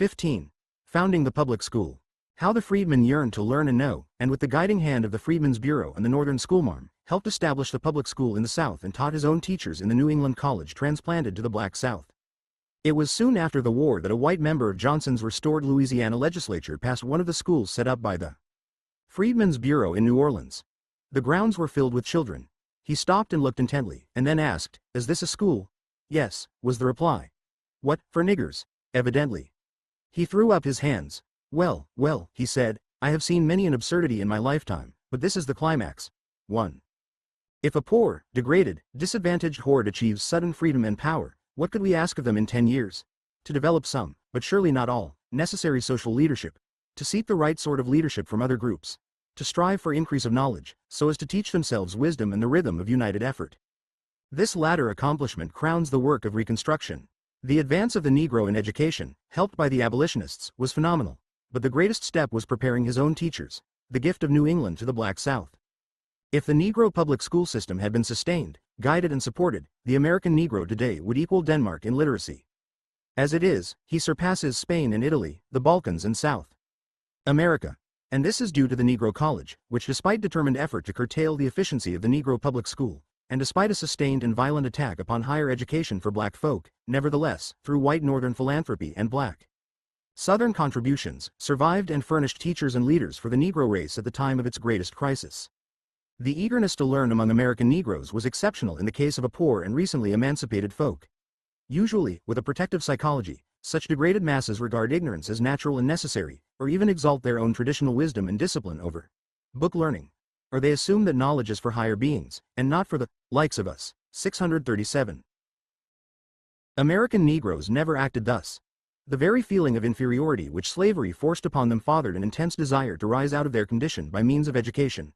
15. Founding the public school. How the freedmen yearned to learn and know, and with the guiding hand of the Freedmen's Bureau and the Northern Schoolmarm, helped establish the public school in the South and taught his own teachers in the New England college transplanted to the Black South. It was soon after the war that a white member of Johnson's restored Louisiana legislature passed one of the schools set up by the Freedmen's Bureau in New Orleans. The grounds were filled with children. He stopped and looked intently, and then asked, "Is this a school?" "Yes," was the reply. "What, for niggers?" "Evidently." He threw up his hands. Well, he said, "I have seen many an absurdity in my lifetime, but this is the climax." 1. If a poor, degraded, disadvantaged horde achieves sudden freedom and power, what could we ask of them in 10 years? To develop some, but surely not all, necessary social leadership. To seek the right sort of leadership from other groups. To strive for increase of knowledge, so as to teach themselves wisdom and the rhythm of united effort. This latter accomplishment crowns the work of Reconstruction. The advance of the Negro in education, helped by the abolitionists, was phenomenal. But the greatest step was preparing his own teachers, the gift of New England to the Black South. If the Negro public school system had been sustained, guided and supported, the American Negro today would equal Denmark in literacy. As it is, he surpasses Spain and Italy, the Balkans and South America. And this is due to the Negro College, which despite determined effort to curtail the efficiency of the Negro public school, and despite a sustained and violent attack upon higher education for black folk, nevertheless, through white Northern philanthropy and black Southern contributions, survived and furnished teachers and leaders for the Negro race at the time of its greatest crisis. The eagerness to learn among American Negroes was exceptional in the case of a poor and recently emancipated folk. Usually, with a protective psychology, such degraded masses regard ignorance as natural and necessary, or even exalt their own traditional wisdom and discipline over book learning. Or they assume that knowledge is for higher beings, and not for the likes of us. 637. American Negroes never acted thus. The very feeling of inferiority which slavery forced upon them fathered an intense desire to rise out of their condition by means of education.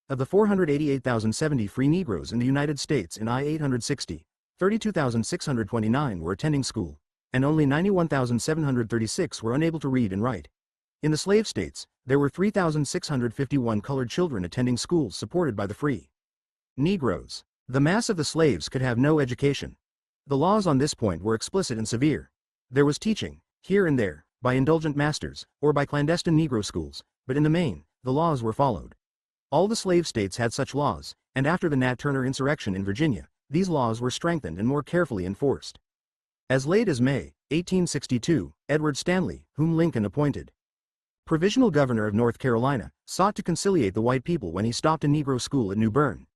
Of the 488,070 free Negroes in the United States in I-860, 32,629 were attending school, and only 91,736 were unable to read and write. In the slave states, there were 3,651 colored children attending schools supported by the free Negroes. The mass of the slaves could have no education. The laws on this point were explicit and severe. There was teaching, here and there, by indulgent masters, or by clandestine Negro schools, but in the main, the laws were followed. All the slave states had such laws, and after the Nat Turner insurrection in Virginia, these laws were strengthened and more carefully enforced. As late as May, 1862, Edward Stanley, whom Lincoln appointed provisional governor of North Carolina, sought to conciliate the white people when he stopped a Negro school at New Bern.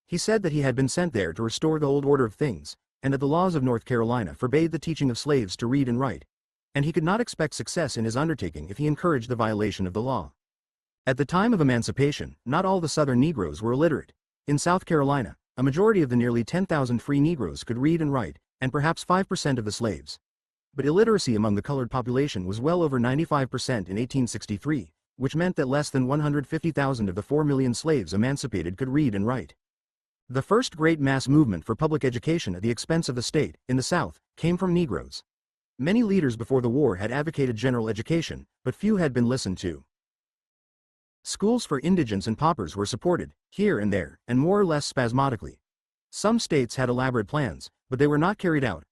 He said that he had been sent there to restore the old order of things, and that the laws of North Carolina forbade the teaching of slaves to read and write, and he could not expect success in his undertaking if he encouraged the violation of the law. At the time of emancipation, not all the Southern Negroes were illiterate. In South Carolina, a majority of the nearly 10,000 free Negroes could read and write, and perhaps 5% of the slaves. But illiteracy among the colored population was well over 95% in 1863, which meant that less than 150,000 of the 4 million slaves emancipated could read and write. The first great mass movement for public education at the expense of the state, in the South, came from Negroes. Many leaders before the war had advocated general education, but few had been listened to. Schools for indigents and paupers were supported, here and there, and more or less spasmodically. Some states had elaborate plans, but they were not carried out.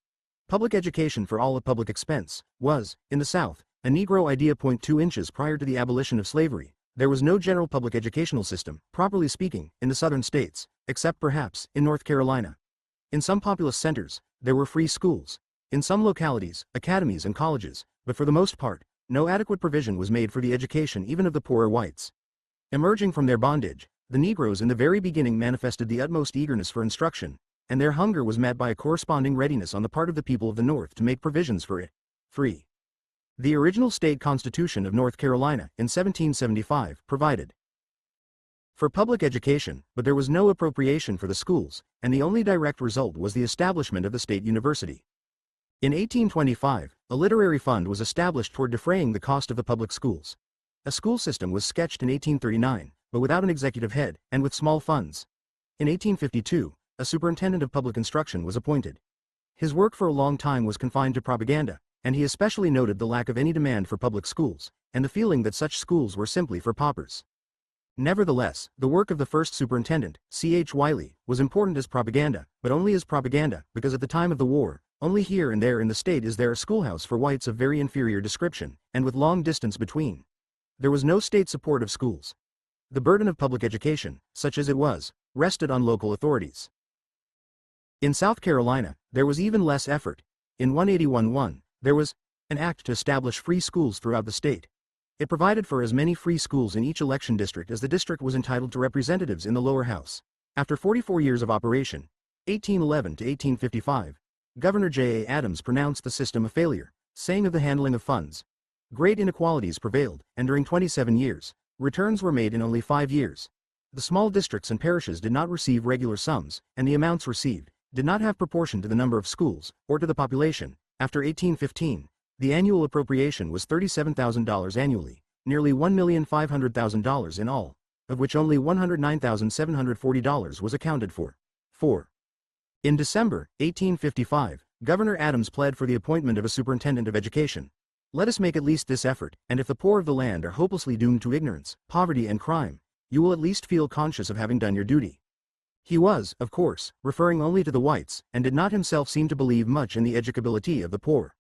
Public education for all at public expense was, in the South, a Negro idea. 2 inches prior to the abolition of slavery, there was no general public educational system, properly speaking, in the Southern states, except perhaps, in North Carolina. In some populous centers, there were free schools. In some localities, academies and colleges, but for the most part, no adequate provision was made for the education even of the poorer whites. Emerging from their bondage, the Negroes in the very beginning manifested the utmost eagerness for instruction, and their hunger was met by a corresponding readiness on the part of the people of the North to make provisions for it. Free. The original state constitution of North Carolina, in 1775, provided for public education, but there was no appropriation for the schools, and the only direct result was the establishment of the state university. In 1825, a literary fund was established toward defraying the cost of the public schools. A school system was sketched in 1839, but without an executive head, and with small funds. In 1852, a superintendent of public instruction was appointed. His work for a long time was confined to propaganda, and he especially noted the lack of any demand for public schools, and the feeling that such schools were simply for paupers. Nevertheless, the work of the first superintendent, C.H. Wiley, was important as propaganda, but only as propaganda, because at the time of the war, only here and there in the state is there a schoolhouse for whites of very inferior description, and with long distance between. There was no state support of schools. The burden of public education, such as it was, rested on local authorities. In South Carolina, there was even less effort. In 181-1, there was an act to establish free schools throughout the state. It provided for as many free schools in each election district as the district was entitled to representatives in the lower house. After 44 years of operation, 1811 to 1855, Governor J.A. Adams pronounced the system a failure, saying of the handling of funds, "Great inequalities prevailed, and during 27 years, returns were made in only 5 years. The small districts and parishes did not receive regular sums, and the amounts received did not have proportion to the number of schools, or to the population." After 1815, the annual appropriation was $37,000 annually, nearly $1,500,000 in all, of which only $109,740 was accounted for. 4. In December 1855, Governor Adams pled for the appointment of a superintendent of education. "Let us make at least this effort, and if the poor of the land are hopelessly doomed to ignorance, poverty and crime, you will at least feel conscious of having done your duty." He was, of course, referring only to the whites, and did not himself seem to believe much in the educability of the poor.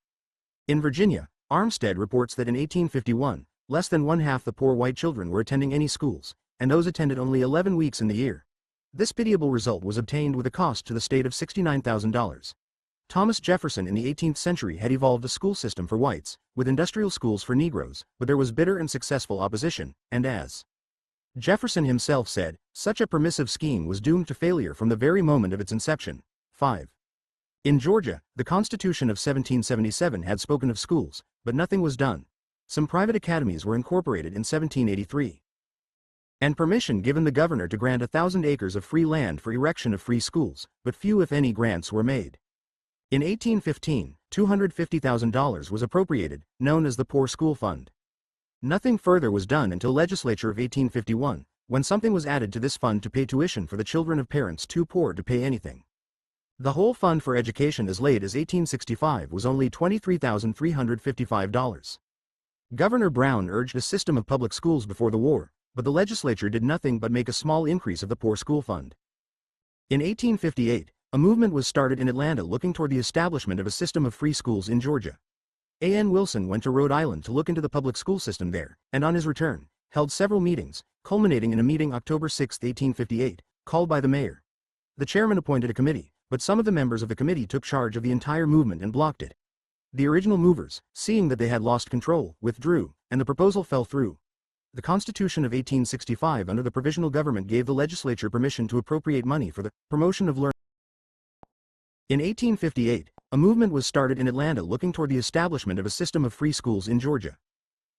In Virginia, Armstead reports that in 1851, less than one-half the poor white children were attending any schools, and those attended only 11 weeks in the year. This pitiable result was obtained with a cost to the state of $69,000. Thomas Jefferson in the 18th century had evolved a school system for whites, with industrial schools for Negroes, but there was bitter and successful opposition, and as Jefferson himself said, such a permissive scheme was doomed to failure from the very moment of its inception. 5. In Georgia, the Constitution of 1777 had spoken of schools, but nothing was done. Some private academies were incorporated in 1783. And permission given the governor to grant 1,000 acres of free land for erection of free schools, but few if any grants were made. In 1815, $250,000 was appropriated, known as the Poor School Fund. Nothing further was done until legislature of 1851, when something was added to this fund to pay tuition for the children of parents too poor to pay anything. The whole fund for education as late as 1865 was only $23,355. Governor Brown urged a system of public schools before the war, but the legislature did nothing but make a small increase of the Poor School Fund. In 1858, a movement was started in Atlanta looking toward the establishment of a system of free schools in Georgia. A.N. Wilson went to Rhode Island to look into the public school system there, and on his return, held several meetings, culminating in a meeting October 6, 1858, called by the mayor. The chairman appointed a committee, but some of the members of the committee took charge of the entire movement and blocked it. The original movers, seeing that they had lost control, withdrew, and the proposal fell through. The Constitution of 1865 under the provisional government gave the legislature permission to appropriate money for the promotion of learning. In 1858, a movement was started in Atlanta looking toward the establishment of a system of free schools in Georgia.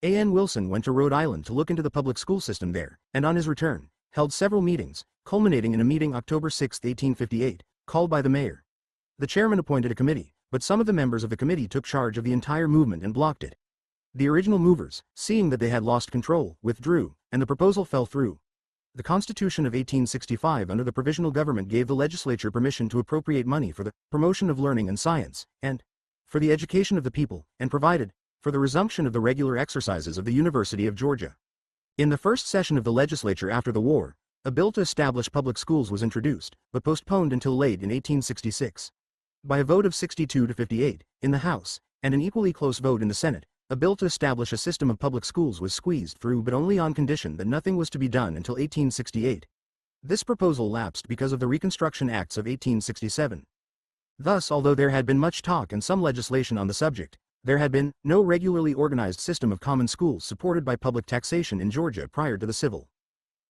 A.N. Wilson went to Rhode Island to look into the public school system there, and on his return, held several meetings, culminating in a meeting October 6, 1858, called by the mayor. The chairman appointed a committee, but some of the members of the committee took charge of the entire movement and blocked it. The original movers, seeing that they had lost control, withdrew, and the proposal fell through. The Constitution of 1865 under the provisional government gave the legislature permission to appropriate money for the promotion of learning and science, and for the education of the people, and provided for the resumption of the regular exercises of the University of Georgia. In the first session of the legislature after the war, a bill to establish public schools was introduced, but postponed until late in 1866. By a vote of 62 to 58 in the House, and an equally close vote in the Senate, a bill to establish a system of public schools was squeezed through, but only on condition that nothing was to be done until 1868. This proposal lapsed because of the Reconstruction Acts of 1867. Thus, although there had been much talk and some legislation on the subject, there had been no regularly organized system of common schools supported by public taxation in Georgia prior to the Civil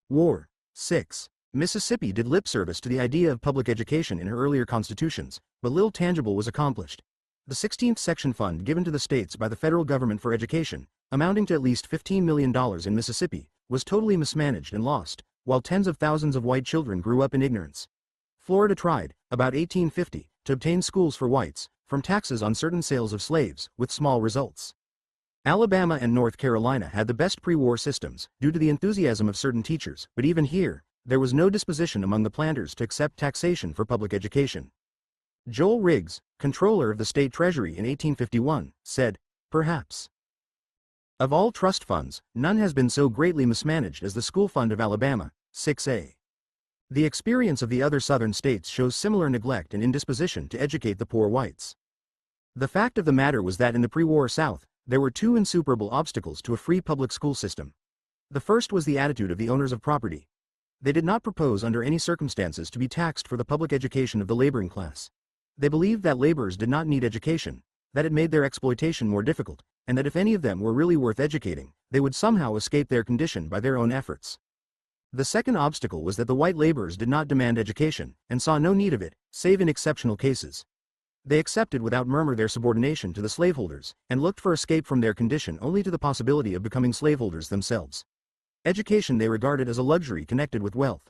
War. 6. Mississippi did lip service to the idea of public education in her earlier constitutions, but little tangible was accomplished. The 16th Section Fund given to the states by the federal government for education, amounting to at least $15 million in Mississippi, was totally mismanaged and lost, while tens of thousands of white children grew up in ignorance. Florida tried, about 1850, to obtain schools for whites, from taxes on certain sales of slaves, with small results. Alabama and North Carolina had the best pre-war systems, due to the enthusiasm of certain teachers, but even here, there was no disposition among the planters to accept taxation for public education. Joel Riggs, Comptroller of the State Treasury in 1851, said, "Perhaps Of all trust funds, none has been so greatly mismanaged as the School Fund of Alabama, 6A. The experience of the other southern states shows similar neglect and indisposition to educate the poor whites. The fact of the matter was that in the pre-war South, there were two insuperable obstacles to a free public school system. The first was the attitude of the owners of property. They did not propose under any circumstances to be taxed for the public education of the laboring class. They believed that laborers did not need education, that it made their exploitation more difficult, and that if any of them were really worth educating, they would somehow escape their condition by their own efforts. The second obstacle was that the white laborers did not demand education, and saw no need of it, save in exceptional cases. They accepted without murmur their subordination to the slaveholders, and looked for escape from their condition only to the possibility of becoming slaveholders themselves. Education they regarded as a luxury connected with wealth.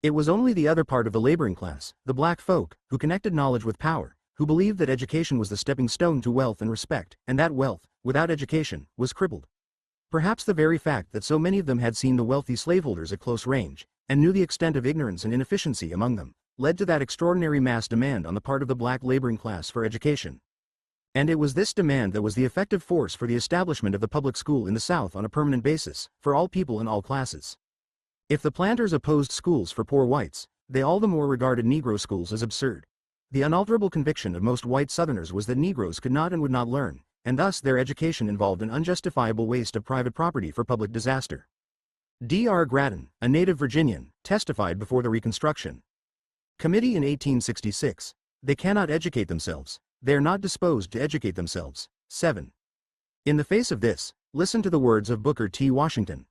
It was only the other part of the laboring class, the black folk, who connected knowledge with power, who believed that education was the stepping stone to wealth and respect, and that wealth, without education, was crippled. Perhaps the very fact that so many of them had seen the wealthy slaveholders at close range, and knew the extent of ignorance and inefficiency among them, led to that extraordinary mass demand on the part of the black laboring class for education. And it was this demand that was the effective force for the establishment of the public school in the South on a permanent basis, for all people and all classes. If the planters opposed schools for poor whites, they all the more regarded Negro schools as absurd. The unalterable conviction of most white Southerners was that Negroes could not and would not learn, and thus their education involved an unjustifiable waste of private property for public disaster. D.R. Grattan, a native Virginian, testified before the Reconstruction Committee in 1866. They cannot educate themselves. They are not disposed to educate themselves. 7. In the face of this, listen to the words of Booker T. Washington.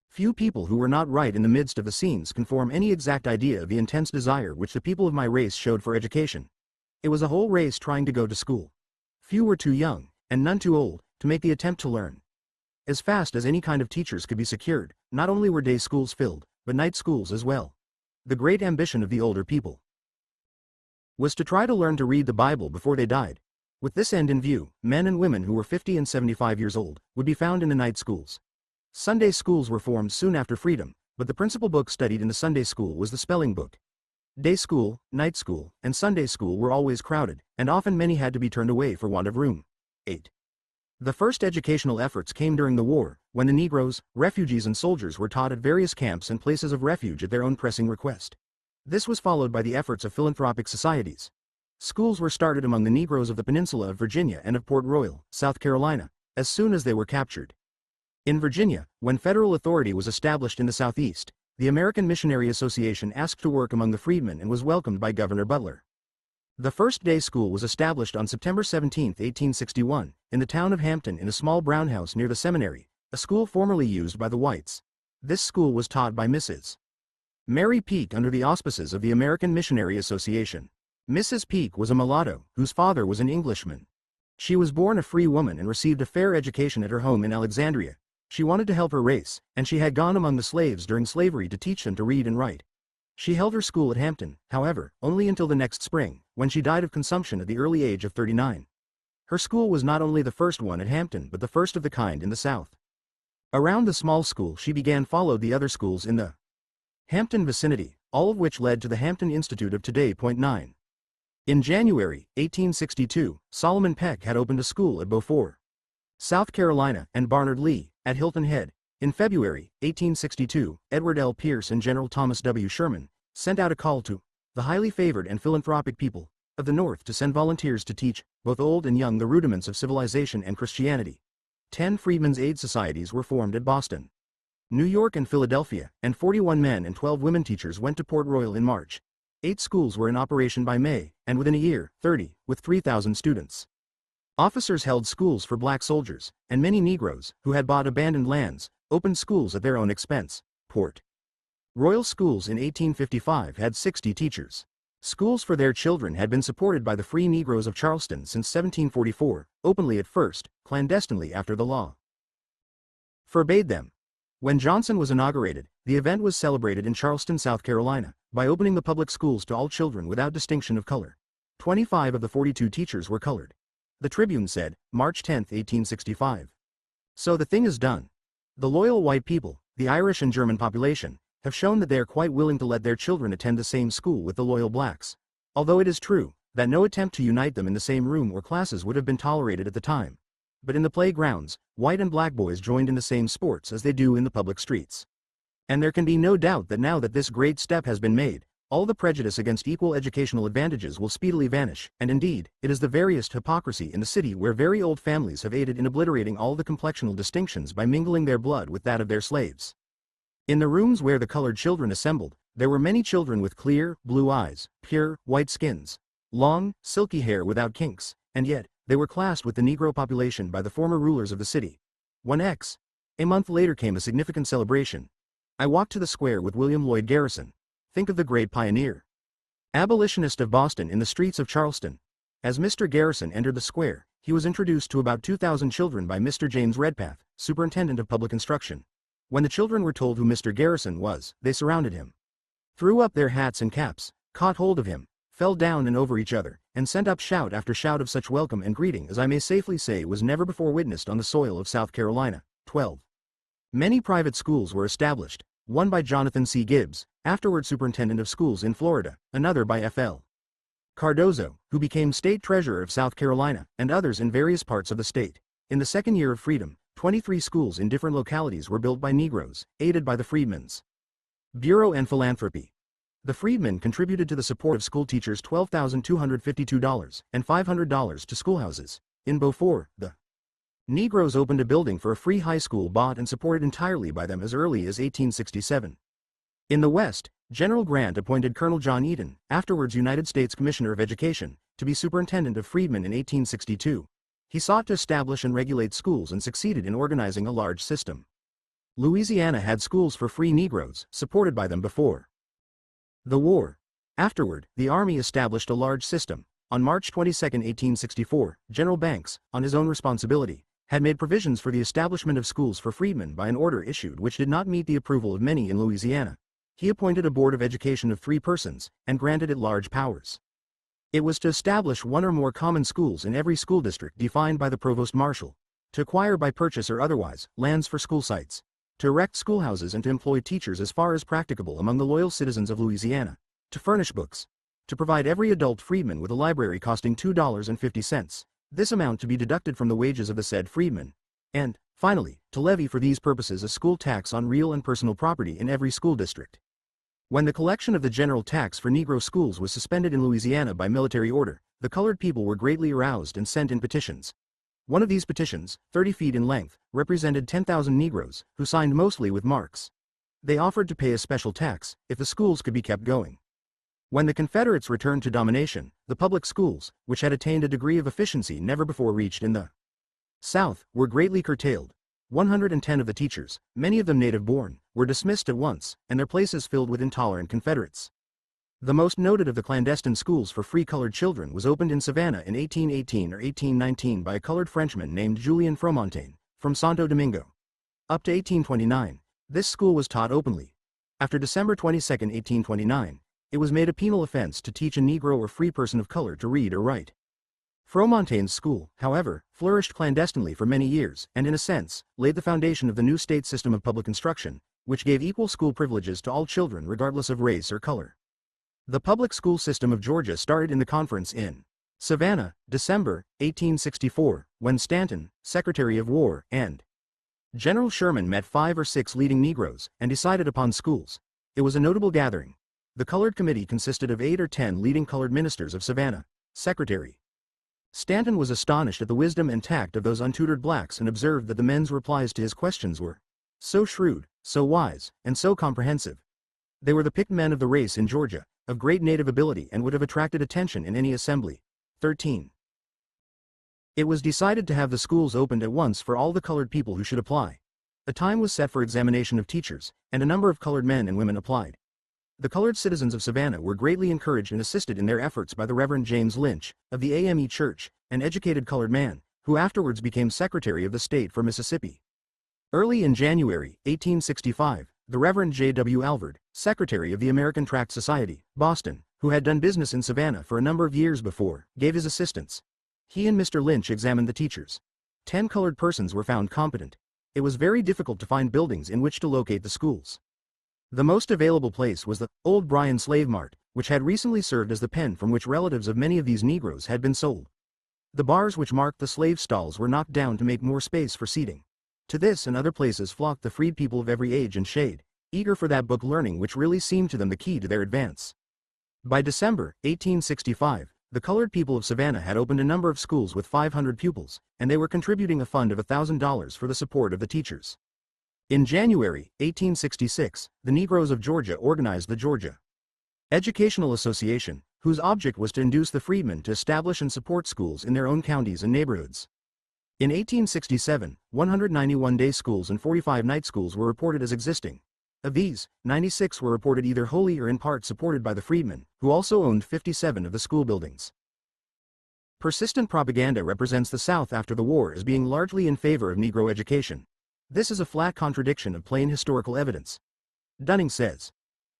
Few people who were not right in the midst of the scenes can form any exact idea of the intense desire which the people of my race showed for education. It was a whole race trying to go to school. Few were too young, and none too old, to make the attempt to learn. As fast as any kind of teachers could be secured, not only were day schools filled, but night schools as well. The great ambition of the older people was to try to learn to read the Bible before they died. With this end in view, men and women who were 50 and 75 years old would be found in the night schools. Sunday schools were formed soon after freedom, but the principal book studied in the Sunday school was the spelling book. Day school, night school, and Sunday school were always crowded, and often many had to be turned away for want of room. 8. The first educational efforts came during the war, when the Negroes, refugees and soldiers were taught at various camps and places of refuge at their own pressing request. This was followed by the efforts of philanthropic societies. Schools were started among the Negroes of the peninsula of Virginia and of Port Royal, South Carolina, as soon as they were captured. In Virginia, when federal authority was established in the Southeast, the American Missionary Association asked to work among the freedmen and was welcomed by Governor Butler. The first day school was established on September 17, 1861, in the town of Hampton in a small brown house near the seminary, a school formerly used by the whites. This school was taught by Mrs. Mary Peake under the auspices of the American Missionary Association. Mrs. Peake was a mulatto, whose father was an Englishman. She was born a free woman and received a fair education at her home in Alexandria. She wanted to help her race, and she had gone among the slaves during slavery to teach them to read and write. She held her school at Hampton, however, only until the next spring, when she died of consumption at the early age of 39. Her school was not only the first one at Hampton but the first of the kind in the South. Around the small school she began followed the other schools in the Hampton vicinity, all of which led to the Hampton Institute of today. 9. In January, 1862, Solomon Peck had opened a school at Beaufort, South Carolina, and Barnard Lee, at Hilton Head. In February, 1862, Edward L. Pierce and General Thomas W. Sherman sent out a call to the highly favored and philanthropic people of the North to send volunteers to teach, both old and young, the rudiments of civilization and Christianity. 10 Freedmen's Aid Societies were formed at Boston, New York and Philadelphia, and 41 men and 12 women teachers went to Port Royal in March. 8 schools were in operation by May, and within a year, 30, with 3,000 students. Officers held schools for black soldiers, and many Negroes, who had bought abandoned lands, opened schools at their own expense. Port Royal schools in 1855 had 60 teachers. Schools for their children had been supported by the free Negroes of Charleston since 1744, openly at first, clandestinely after the law forbade them. When Johnson was inaugurated, the event was celebrated in Charleston, South Carolina, by opening the public schools to all children without distinction of color. 25 of the 42 teachers were colored. The Tribune said, March 10, 1865. So the thing is done. The loyal white people, the Irish and German population, have shown that they are quite willing to let their children attend the same school with the loyal blacks. Although it is true that no attempt to unite them in the same room or classes would have been tolerated at the time. but in the playgrounds, white and black boys joined in the same sports as they do in the public streets. And there can be no doubt that now that this great step has been made, all the prejudice against equal educational advantages will speedily vanish, and indeed, it is the veriest hypocrisy in the city where very old families have aided in obliterating all the complexional distinctions by mingling their blood with that of their slaves. In the rooms where the colored children assembled, there were many children with clear, blue eyes, pure, white skins, long, silky hair without kinks, and yet, they were classed with the Negro population by the former rulers of the city. 1x. A month later came a significant celebration. I walked to the square with William Lloyd Garrison. Think of the great pioneer, abolitionist of Boston in the streets of Charleston. As Mr. Garrison entered the square, he was introduced to about 2,000 children by Mr. James Redpath, superintendent of public instruction. When the children were told who Mr. Garrison was, they surrounded him, threw up their hats and caps, caught hold of him, fell down and over each other, and sent up shout after shout of such welcome and greeting as I may safely say was never before witnessed on the soil of South Carolina. 12. Many private schools were established, one by Jonathan C. Gibbs, afterward superintendent of schools in Florida, another by F.L. Cardozo, who became state treasurer of South Carolina, and others in various parts of the state. In the second year of freedom, 23 schools in different localities were built by Negroes, aided by the Freedmen's Bureau and philanthropy. The freedmen contributed to the support of school teachers $12,252 and $500 to schoolhouses. In Beaufort, the Negroes opened a building for a free high school bought and supported entirely by them as early as 1867. In the West, General Grant appointed Colonel John Eaton, afterwards United States Commissioner of Education, to be superintendent of freedmen in 1862. He sought to establish and regulate schools and succeeded in organizing a large system. Louisiana had schools for free Negroes, supported by them before the war. Afterward, the Army established a large system. On March 22, 1864, General Banks, on his own responsibility, had made provisions for the establishment of schools for freedmen by an order issued which did not meet the approval of many in Louisiana. He appointed a board of education of 3 persons, and granted it large powers. It was to establish one or more common schools in every school district defined by the provost marshal, to acquire by purchase or otherwise, lands for school sites, to erect schoolhouses and to employ teachers as far as practicable among the loyal citizens of Louisiana, to furnish books, to provide every adult freedman with a library costing $2.50, this amount to be deducted from the wages of the said freedmen, and, finally, to levy for these purposes a school tax on real and personal property in every school district. When the collection of the general tax for Negro schools was suspended in Louisiana by military order, the colored people were greatly aroused and sent in petitions. One of these petitions, 30 feet in length, represented 10,000 Negroes, who signed mostly with marks. They offered to pay a special tax, if the schools could be kept going. When the Confederates returned to domination, the public schools, which had attained a degree of efficiency never before reached in the South, were greatly curtailed. 110 of the teachers, many of them native-born, were dismissed at once, and their places filled with intolerant Confederates. The most noted of the clandestine schools for free colored children was opened in Savannah in 1818 or 1819 by a colored Frenchman named Julien Fromentin, from Santo Domingo. Up to 1829, this school was taught openly. After December 22, 1829, it was made a penal offense to teach a Negro or free person of color to read or write. Fromentin's school, however, flourished clandestinely for many years and in a sense, laid the foundation of the new state system of public instruction, which gave equal school privileges to all children regardless of race or color. The public school system of Georgia started in the conference in Savannah, December, 1864, when Stanton, Secretary of War, and General Sherman met 5 or 6 leading Negroes and decided upon schools. It was a notable gathering. The colored committee consisted of 8 or 10 leading colored ministers of Savannah, Secretary. Stanton was astonished at the wisdom and tact of those untutored blacks and observed that the men's replies to his questions were so shrewd, so wise, and so comprehensive. They were the picked men of the race in Georgia, of great native ability and would have attracted attention in any assembly. 13. It was decided to have the schools opened at once for all the colored people who should apply. A time was set for examination of teachers, and a number of colored men and women applied. The colored citizens of Savannah were greatly encouraged and assisted in their efforts by the Reverend James Lynch, of the AME Church, an educated colored man, who afterwards became Secretary of the State for Mississippi. Early in January, 1865, the Reverend J.W. Alvord, Secretary of the American Tract Society, Boston, who had done business in Savannah for a number of years before, gave his assistance. He and Mr. Lynch examined the teachers. 10 colored persons were found competent. It was very difficult to find buildings in which to locate the schools. The most available place was the Old Bryan Slave Mart, which had recently served as the pen from which relatives of many of these Negroes had been sold. The bars which marked the slave stalls were knocked down to make more space for seating. To this and other places flocked the freed people of every age and shade, eager for that book learning which really seemed to them the key to their advance. By December 1865, the colored people of Savannah had opened a number of schools with 500 pupils, and they were contributing a fund of $1,000 for the support of the teachers. In January 1866, the Negroes of Georgia organized the Georgia Educational Association, whose object was to induce the freedmen to establish and support schools in their own counties and neighborhoods. In 1867, 191 day schools and 45 night schools were reported as existing. Of these, 96 were reported either wholly or in part supported by the freedmen, who also owned 57 of the school buildings. Persistent propaganda represents the South after the war as being largely in favor of Negro education. This is a flat contradiction of plain historical evidence. Dunning says,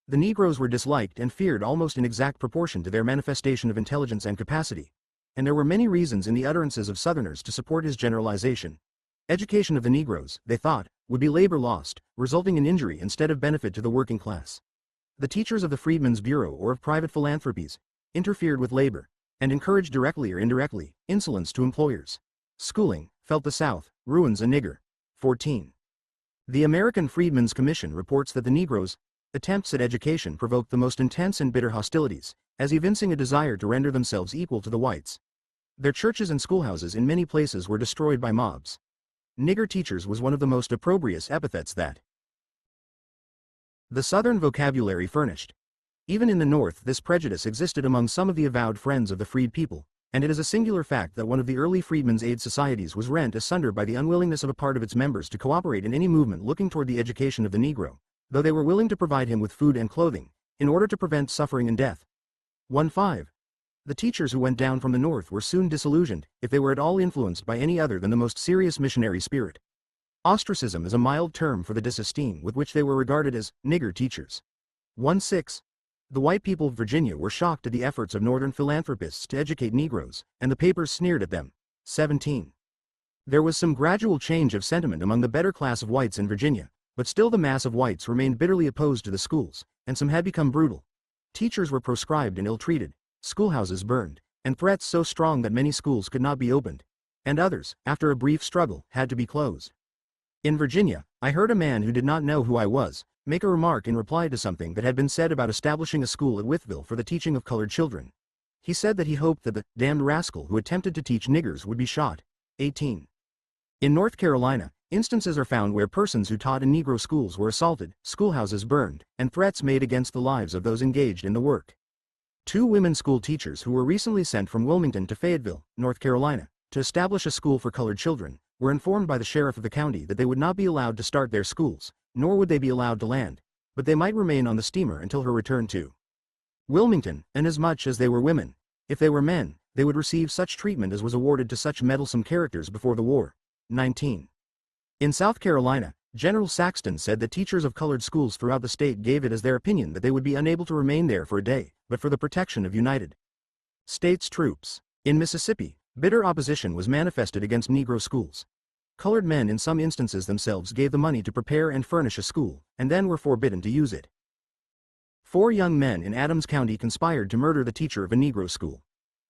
"The Negroes were disliked and feared almost in exact proportion to their manifestation of intelligence and capacity, and there were many reasons in the utterances of Southerners to support his generalization. Education of the Negroes, they thought, would be labor lost, resulting in injury instead of benefit to the working class. The teachers of the Freedmen's Bureau or of private philanthropies interfered with labor, and encouraged directly or indirectly insolence to employers. Schooling, felt the South, ruins a nigger." 14. The American Freedmen's Commission reports that the Negroes' attempts at education provoked the most intense and bitter hostilities, as evincing a desire to render themselves equal to the whites. Their churches and schoolhouses in many places were destroyed by mobs. Nigger teachers was one of the most opprobrious epithets that the Southern vocabulary furnished. Even in the North this prejudice existed among some of the avowed friends of the freed people, and it is a singular fact that one of the early Freedmen's Aid Societies was rent asunder by the unwillingness of a part of its members to cooperate in any movement looking toward the education of the Negro, though they were willing to provide him with food and clothing, in order to prevent suffering and death. 1-5. The teachers who went down from the North were soon disillusioned, if they were at all influenced by any other than the most serious missionary spirit. Ostracism is a mild term for the disesteem with which they were regarded as nigger teachers. 1-6. The white people of Virginia were shocked at the efforts of Northern philanthropists to educate Negroes, and the papers sneered at them. 17. There was some gradual change of sentiment among the better class of whites in Virginia, but still the mass of whites remained bitterly opposed to the schools, and some had become brutal. Teachers were proscribed and ill-treated, schoolhouses burned, and threats so strong that many schools could not be opened, and others, after a brief struggle, had to be closed. In Virginia, I heard a man who did not know who I was make a remark in reply to something that had been said about establishing a school at Wytheville for the teaching of colored children. He said that he hoped that the damned rascal who attempted to teach niggers would be shot. 18. In North Carolina, instances are found where persons who taught in Negro schools were assaulted, schoolhouses burned, and threats made against the lives of those engaged in the work. 2 women school teachers who were recently sent from Wilmington to Fayetteville, North Carolina, to establish a school for colored children, were informed by the sheriff of the county that they would not be allowed to start their schools, nor would they be allowed to land, but they might remain on the steamer until her return to Wilmington, inasmuch as they were women. If they were men, they would receive such treatment as was awarded to such meddlesome characters before the war. 19. In South Carolina, General Saxton said that teachers of colored schools throughout the state gave it as their opinion that they would be unable to remain there for a day, but for the protection of United States troops. In Mississippi, bitter opposition was manifested against Negro schools. Colored men in some instances themselves gave the money to prepare and furnish a school, and then were forbidden to use it. 4 young men in Adams County conspired to murder the teacher of a Negro school.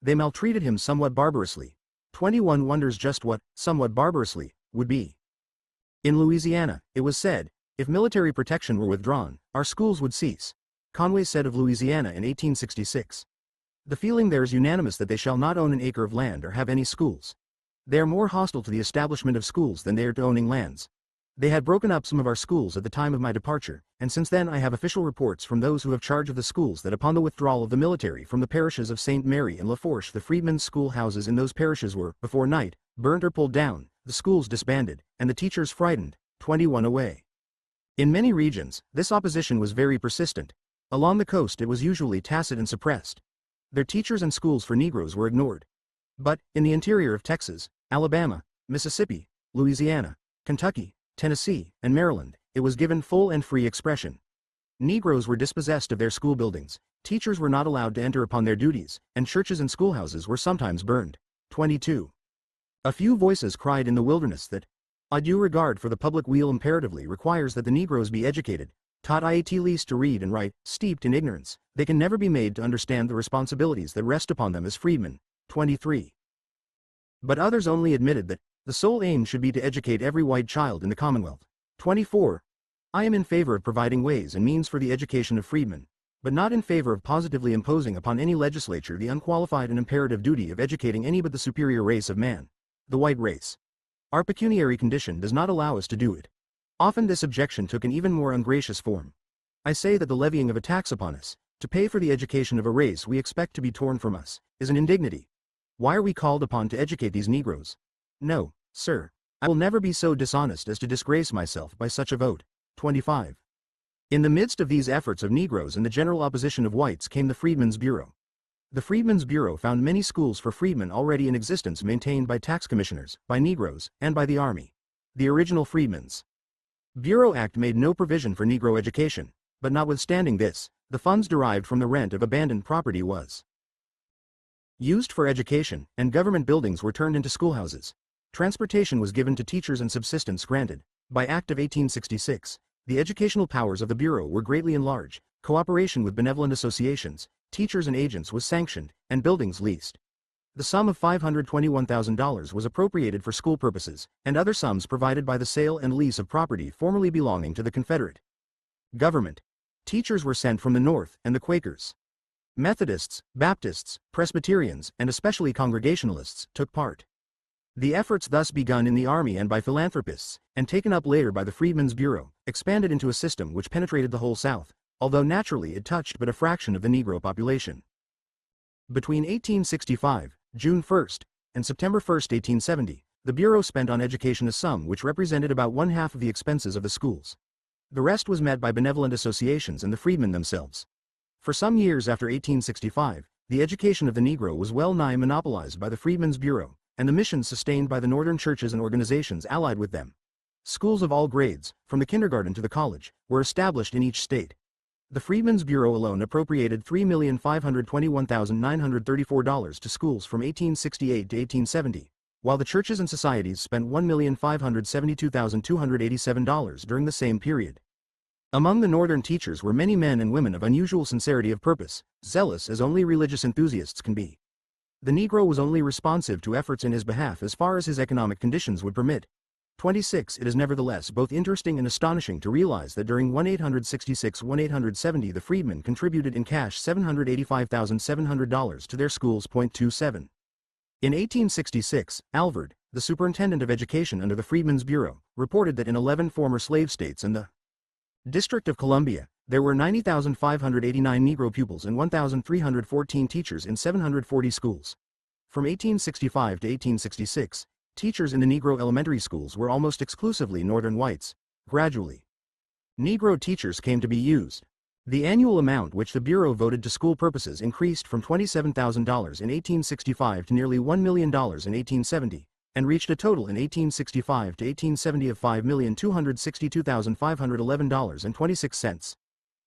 They maltreated him somewhat barbarously. 21 wonders just what, somewhat barbarously, would be. In Louisiana, it was said, if military protection were withdrawn, our schools would cease. Conway said of Louisiana in 1866. The feeling there is unanimous that they shall not own an acre of land or have any schools. They are more hostile to the establishment of schools than they are to owning lands. They had broken up some of our schools at the time of my departure, and since then I have official reports from those who have charge of the schools that upon the withdrawal of the military from the parishes of St. Mary and Lafourche the freedmen's schoolhouses in those parishes were, before night, burnt or pulled down, the schools disbanded, and the teachers frightened, 21 away. In many regions, this opposition was very persistent. Along the coast it was usually tacit and suppressed. Their teachers and schools for Negroes were ignored. But, in the interior of Texas, Alabama, Mississippi, Louisiana, Kentucky, Tennessee, and Maryland, it was given full and free expression. Negroes were dispossessed of their school buildings, teachers were not allowed to enter upon their duties, and churches and schoolhouses were sometimes burned. 22. A few voices cried in the wilderness that a due regard for the public weal imperatively requires that the Negroes be educated, taught at least to read and write, steeped in ignorance, they can never be made to understand the responsibilities that rest upon them as freedmen. 23. But others only admitted that the sole aim should be to educate every white child in the Commonwealth. 24. I am in favor of providing ways and means for the education of freedmen, but not in favor of positively imposing upon any legislature the unqualified and imperative duty of educating any but the superior race of man, the white race. Our pecuniary condition does not allow us to do it. Often this objection took an even more ungracious form. I say that the levying of a tax upon us, to pay for the education of a race we expect to be torn from us, is an indignity. Why are we called upon to educate these Negroes? No, sir. I will never be so dishonest as to disgrace myself by such a vote. 25. In the midst of these efforts of Negroes and the general opposition of whites came the Freedmen's Bureau. The Freedmen's Bureau found many schools for freedmen already in existence maintained by tax commissioners, by Negroes, and by the Army. The original Freedmen's Bureau Act made no provision for Negro education, but notwithstanding this, the funds derived from the rent of abandoned property was used for education, and government buildings were turned into schoolhouses. Transportation was given to teachers and subsistence granted. By Act of 1866, the educational powers of the Bureau were greatly enlarged, cooperation with benevolent associations, teachers and agents was sanctioned, and buildings leased. The sum of $521,000 was appropriated for school purposes, and other sums provided by the sale and lease of property formerly belonging to the Confederate government. Teachers were sent from the North and the Quakers. Methodists, Baptists, Presbyterians, and especially Congregationalists took part. The efforts thus begun in the Army and by philanthropists, and taken up later by the Freedmen's Bureau, expanded into a system which penetrated the whole South, although naturally it touched but a fraction of the Negro population. Between 1865, June 1, and September 1, 1870, the Bureau spent on education a sum which represented about one-half of the expenses of the schools. The rest was met by benevolent associations and the freedmen themselves. For some years after 1865, the education of the Negro was well nigh monopolized by the Freedmen's Bureau, and the missions sustained by the northern churches and organizations allied with them. Schools of all grades, from the kindergarten to the college, were established in each state. The Freedmen's Bureau alone appropriated $3,521,934 to schools from 1868 to 1870, while the churches and societies spent $1,572,287 during the same period. Among the northern teachers were many men and women of unusual sincerity of purpose, zealous as only religious enthusiasts can be. The Negro was only responsive to efforts in his behalf as far as his economic conditions would permit. 26. It is nevertheless both interesting and astonishing to realize that during 1-866-1-870 the freedmen contributed in cash $785,700 to their schools. 27. In 1866, Alvord, the superintendent of education under the Freedmen's Bureau, reported that in 11 former slave states and the District of Columbia, there were 90,589 Negro pupils and 1,314 teachers in 740 schools. From 1865 to 1866, teachers in the Negro elementary schools were almost exclusively Northern whites. Gradually, Negro teachers came to be used. The annual amount which the Bureau voted to school purposes increased from $27,000 in 1865 to nearly $1 million in 1870, and reached a total in 1865 to 1870 of $5,262,511.26.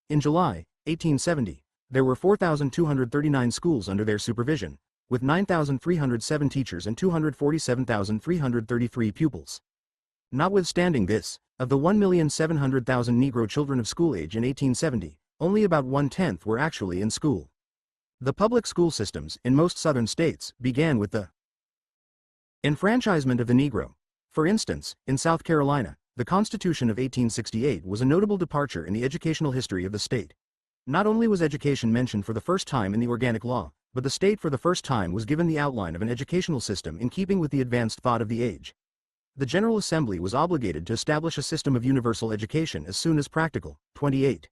In July, 1870, there were 4,239 schools under their supervision, with 9,307 teachers and 247,333 pupils. Notwithstanding this, of the 1,700,000 Negro children of school age in 1870, only about 1/10 were actually in school. The public school systems in most southern states began with the enfranchisement of the Negro. For instance, in South Carolina, the Constitution of 1868 was a notable departure in the educational history of the state. Not only was education mentioned for the first time in the organic law, but the state for the first time was given the outline of an educational system in keeping with the advanced thought of the age. The General Assembly was obligated to establish a system of universal education as soon as practical. 28.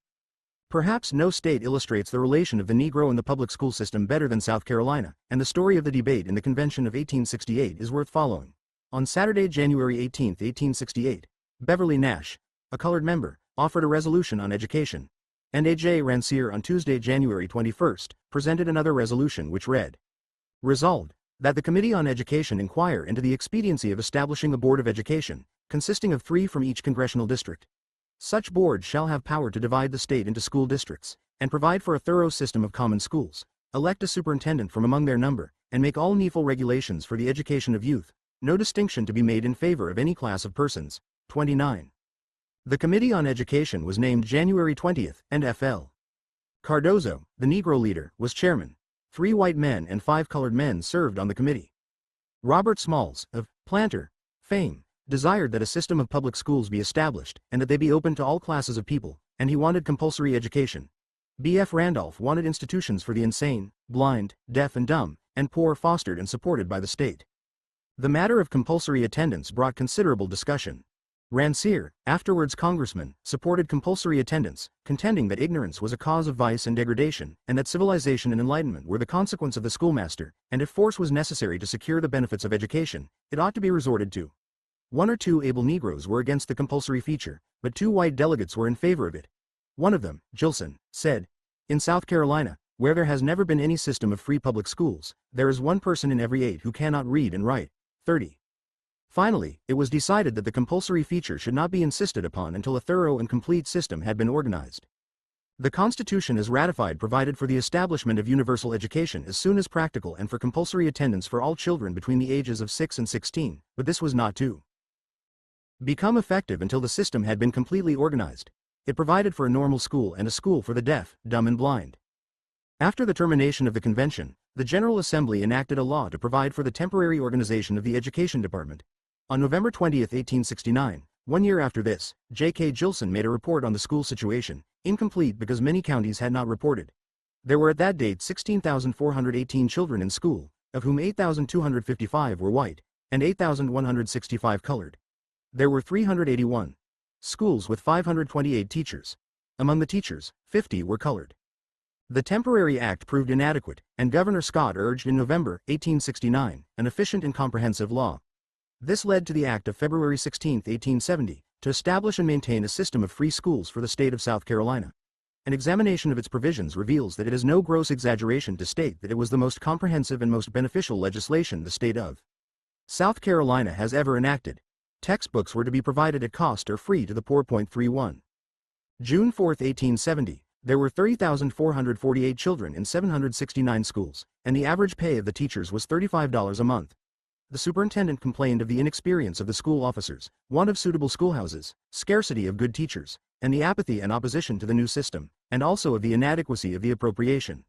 Perhaps no state illustrates the relation of the Negro and the public school system better than South Carolina, and the story of the debate in the Convention of 1868 is worth following. On Saturday, January 18, 1868, Beverly Nash, a colored member, offered a resolution on education, and A.J. Rancière on Tuesday, January 21, presented another resolution which read, Resolved, that the Committee on Education inquire into the expediency of establishing a Board of Education, consisting of 3 from each congressional district. Such board shall have power to divide the state into school districts, and provide for a thorough system of common schools, elect a superintendent from among their number, and make all needful regulations for the education of youth, no distinction to be made in favor of any class of persons. 29. The Committee on Education was named January 20, and F.L. Cardozo, the Negro leader, was chairman. 3 white men and 5 colored men served on the committee. Robert Smalls, of Planter fame, desired that a system of public schools be established and that they be open to all classes of people, and he wanted compulsory education. B.F. Randolph wanted institutions for the insane, blind, deaf and dumb, and poor fostered and supported by the state. The matter of compulsory attendance brought considerable discussion. Rancière, afterwards congressman, supported compulsory attendance, contending that ignorance was a cause of vice and degradation, and that civilization and enlightenment were the consequence of the schoolmaster, and if force was necessary to secure the benefits of education, it ought to be resorted to. One or two able Negroes were against the compulsory feature, but 2 white delegates were in favor of it. One of them, Gilson, said, "In South Carolina, where there has never been any system of free public schools, there is 1 person in every 8 who cannot read and write." 30. Finally, it was decided that the compulsory feature should not be insisted upon until a thorough and complete system had been organized. The Constitution as ratified provided for the establishment of universal education as soon as practical and for compulsory attendance for all children between the ages of 6 and 16, but this was not to become effective until the system had been completely organized. It provided for a normal school and a school for the deaf, dumb and blind. After the termination of the convention, the General Assembly enacted a law to provide for the temporary organization of the Education Department. On November 20, 1869, 1 year after this, J.K. Gilson made a report on the school situation, incomplete because many counties had not reported. There were at that date 16,418 children in school, of whom 8,255 were white, and 8,165 colored. There were 381 schools with 528 teachers. Among the teachers, 50 were colored. The temporary act proved inadequate, and Governor Scott urged in November 1869 an efficient and comprehensive law. This led to the Act of February 16, 1870, to establish and maintain a system of free schools for the state of South Carolina. An examination of its provisions reveals that it is no gross exaggeration to state that it was the most comprehensive and most beneficial legislation the state of South Carolina has ever enacted. Textbooks were to be provided at cost or free to the poor. 31. June 4, 1870, there were 30,448 children in 769 schools, and the average pay of the teachers was $35 a month. The superintendent complained of the inexperience of the school officers, want of suitable schoolhouses, scarcity of good teachers, and the apathy and opposition to the new system, and also of the inadequacy of the appropriation.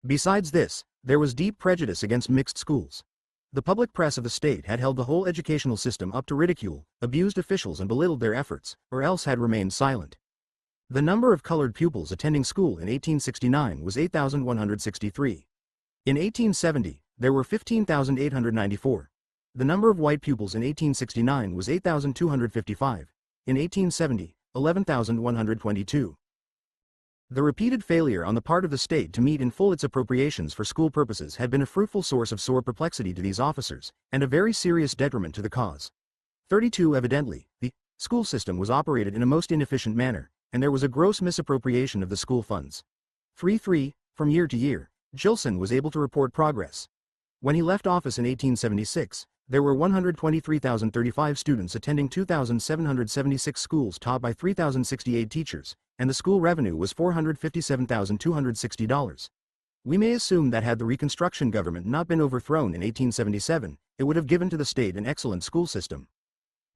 Besides this, there was deep prejudice against mixed schools. The public press of the state had held the whole educational system up to ridicule, abused officials and belittled their efforts, or else had remained silent. The number of colored pupils attending school in 1869 was 8,163. In 1870, there were 15,894. The number of white pupils in 1869 was 8,255. In 1870, 11,122. The repeated failure on the part of the state to meet in full its appropriations for school purposes had been a fruitful source of sore perplexity to these officers, and a very serious detriment to the cause. 32. Evidently, the school system was operated in a most inefficient manner, and there was a gross misappropriation of the school funds. 3. From year to year, Gilson was able to report progress. When he left office in 1876, there were 123,035 students attending 2,776 schools taught by 3,068 teachers, and the school revenue was $457,260. We may assume that had the Reconstruction government not been overthrown in 1877, it would have given to the state an excellent school system.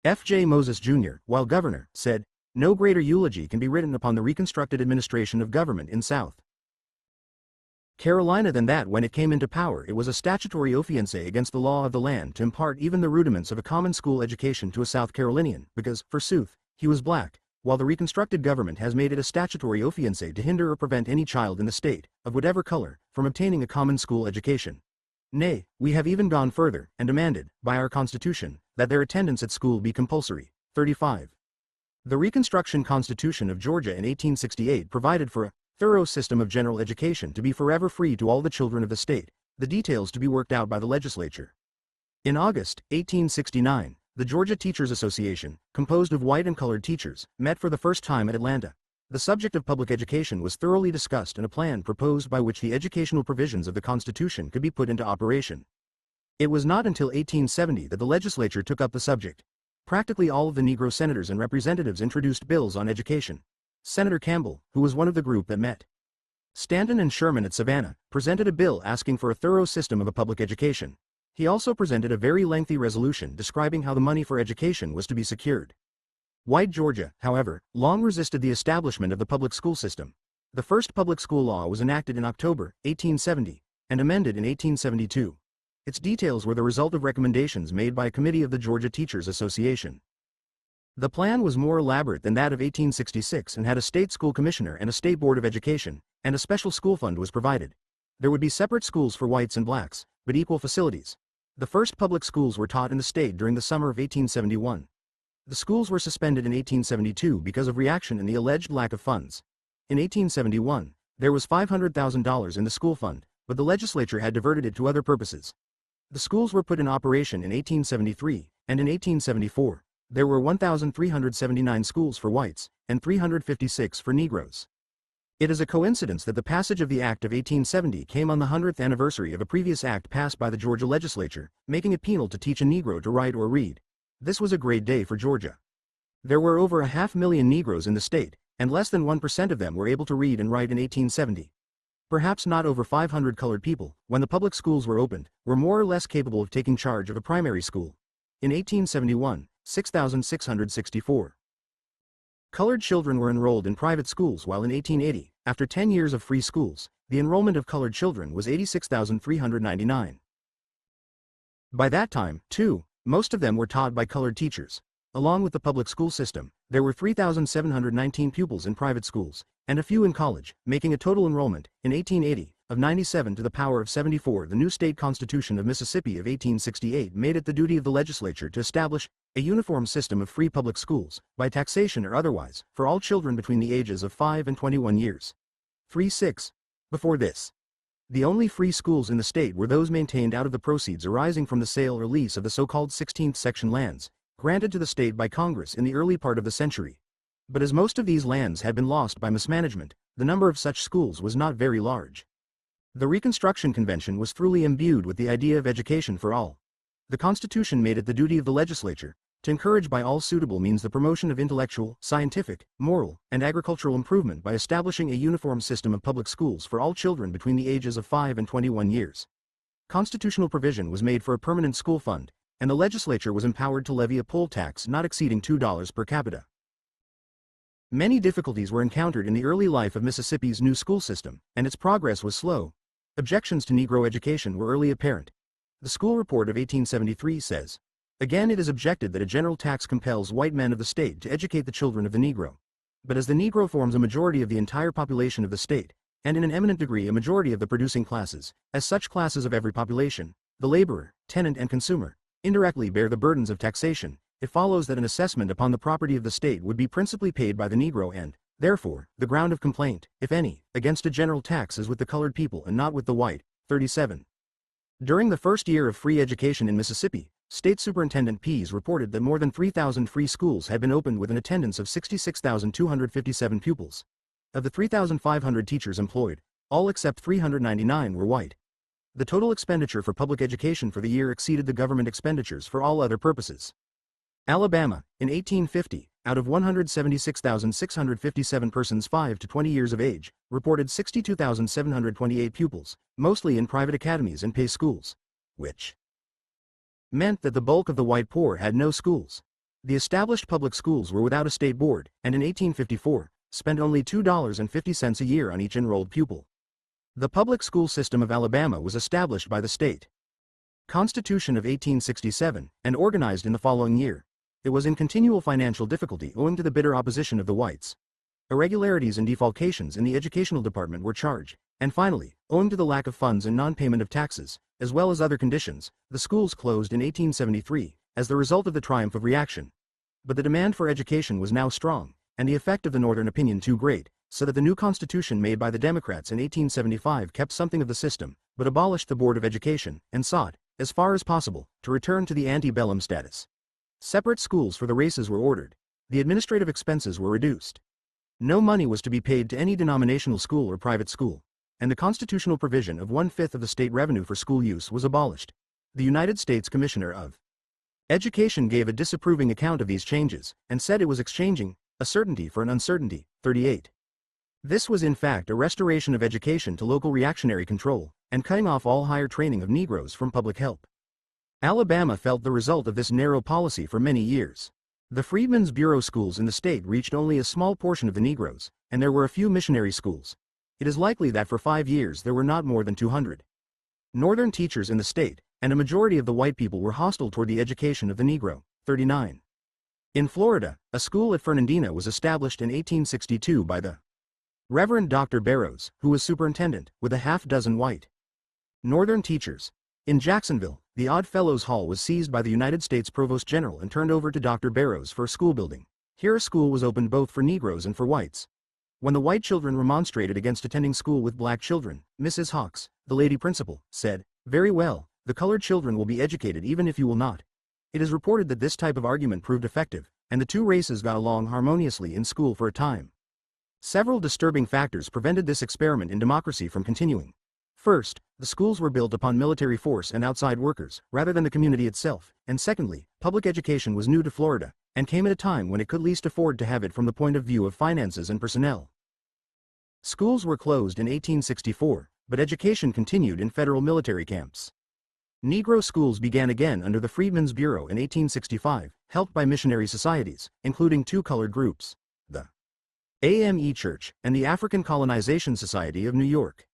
F. J. Moses, Jr., while governor, said, "No greater eulogy can be written upon the reconstructed administration of government in South Carolina than that when it came into power it was a statutory offense against the law of the land to impart even the rudiments of a common school education to a South Carolinian, because, forsooth, he was black, while the reconstructed government has made it a statutory offense to hinder or prevent any child in the state, of whatever color, from obtaining a common school education. Nay, we have even gone further, and demanded, by our Constitution, that their attendance at school be compulsory." 35. The Reconstruction Constitution of Georgia in 1868 provided for a thorough system of general education to be forever free to all the children of the state, the details to be worked out by the legislature. In August 1869, the Georgia Teachers Association, composed of white and colored teachers, met for the first time at Atlanta. The subject of public education was thoroughly discussed and a plan proposed by which the educational provisions of the Constitution could be put into operation. It was not until 1870 that the legislature took up the subject. Practically all of the Negro senators and representatives introduced bills on education. Senator Campbell, who was one of the group that met Stanton and Sherman at Savannah, presented a bill asking for a thorough system of a public education. He also presented a very lengthy resolution describing how the money for education was to be secured. White Georgia, however, long resisted the establishment of the public school system. The first public school law was enacted in October 1870, and amended in 1872. Its details were the result of recommendations made by a committee of the Georgia Teachers Association. The plan was more elaborate than that of 1866 and had a state school commissioner and a state board of education, and a special school fund was provided. There would be separate schools for whites and blacks, but equal facilities. The first public schools were taught in the state during the summer of 1871. The schools were suspended in 1872 because of reaction and the alleged lack of funds. In 1871, there was $500,000 in the school fund, but the legislature had diverted it to other purposes. The schools were put in operation in 1873, and in 1874, there were 1,379 schools for whites, and 356 for Negroes. It is a coincidence that the passage of the Act of 1870 came on the 100th anniversary of a previous act passed by the Georgia legislature, making it penal to teach a Negro to write or read. This was a great day for Georgia. There were over 500,000 Negroes in the state, and less than 1% of them were able to read and write in 1870. Perhaps not over 500 colored people, when the public schools were opened, were more or less capable of taking charge of a primary school. In 1871, 6,664 colored children were enrolled in private schools, while in 1880, after 10 years of free schools, the enrollment of colored children was 86,399. By that time, too, most of them were taught by colored teachers. Along with the public school system, there were 3,719 pupils in private schools, and a few in college, making a total enrollment, in 1880, of 97 to the power of 74. The new state constitution of Mississippi of 1868 made it the duty of the legislature to establish a uniform system of free public schools, by taxation or otherwise, for all children between the ages of 5 and 21 years. 3-6. Before this, the only free schools in the state were those maintained out of the proceeds arising from the sale or lease of the so-called 16th section lands, granted to the state by Congress in the early part of the century. But as most of these lands had been lost by mismanagement, the number of such schools was not very large. The Reconstruction Convention was truly imbued with the idea of education for all. The Constitution made it the duty of the legislature to encourage by all suitable means the promotion of intellectual, scientific, moral, and agricultural improvement by establishing a uniform system of public schools for all children between the ages of 5 and 21 years. Constitutional provision was made for a permanent school fund, and the legislature was empowered to levy a poll tax not exceeding $2 per capita. Many difficulties were encountered in the early life of Mississippi's new school system, and its progress was slow. Objections to Negro education were early apparent. The school report of 1873 says, "Again it is objected that a general tax compels white men of the state to educate the children of the Negro. But as the Negro forms a majority of the entire population of the state, and in an eminent degree a majority of the producing classes, as such classes of every population, the laborer, tenant and consumer, indirectly bear the burdens of taxation, it follows that an assessment upon the property of the state would be principally paid by the Negro and, therefore, the ground of complaint, if any, against a general tax is with the colored people and not with the white." 37. During the first year of free education in Mississippi, State Superintendent Pease reported that more than 3,000 free schools had been opened with an attendance of 66,257 pupils. Of the 3,500 teachers employed, all except 399 were white. The total expenditure for public education for the year exceeded the government expenditures for all other purposes. Alabama, in 1850, out of 176,657 persons 5 to 20 years of age, reported 62,728 pupils, mostly in private academies and pay schools, which meant that the bulk of the white poor had no schools. The established public schools were without a state board, and in 1854, spent only $2.50 a year on each enrolled pupil. The public school system of Alabama was established by the state Constitution of 1867, and organized in the following year. It was in continual financial difficulty owing to the bitter opposition of the whites. Irregularities and defalcations in the educational department were charged, and finally, owing to the lack of funds and non-payment of taxes, as well as other conditions, the schools closed in 1873, as the result of the triumph of reaction. But the demand for education was now strong, and the effect of the Northern opinion too great, so that the new Constitution made by the Democrats in 1875 kept something of the system, but abolished the Board of Education, and sought, as far as possible, to return to the antebellum status. Separate schools for the races were ordered. The administrative expenses were reduced. No money was to be paid to any denominational school or private school, and the constitutional provision of 1/5 of the state revenue for school use was abolished. The United States Commissioner of Education gave a disapproving account of these changes, and said it was exchanging a certainty for an uncertainty. 38. This was in fact a restoration of education to local reactionary control, and cutting off all higher training of Negroes from public help. Alabama felt the result of this narrow policy for many years. The Freedmen's Bureau schools in the state reached only a small portion of the Negroes, and there were a few missionary schools. It is likely that for 5 years there were not more than 200 Northern teachers in the state, and a majority of the white people were hostile toward the education of the Negro. 39. In Florida, a school at Fernandina was established in 1862 by the Reverend Dr. Barrows, who was superintendent, with a half-dozen white Northern teachers. In Jacksonville, the Odd Fellows Hall was seized by the United States Provost General and turned over to Dr. Barrows for a school building. Here a school was opened both for Negroes and for whites. When the white children remonstrated against attending school with black children, Mrs. Hawks, the lady principal, said, "Very well, the colored children will be educated even if you will not." It is reported that this type of argument proved effective, and the two races got along harmoniously in school for a time. Several disturbing factors prevented this experiment in democracy from continuing. First, the schools were built upon military force and outside workers, rather than the community itself, and secondly, public education was new to Florida, and came at a time when it could least afford to have it from the point of view of finances and personnel. Schools were closed in 1864, but education continued in federal military camps. Negro schools began again under the Freedmen's Bureau in 1865, helped by missionary societies, including two colored groups, the AME Church and the African Colonization Society of New York.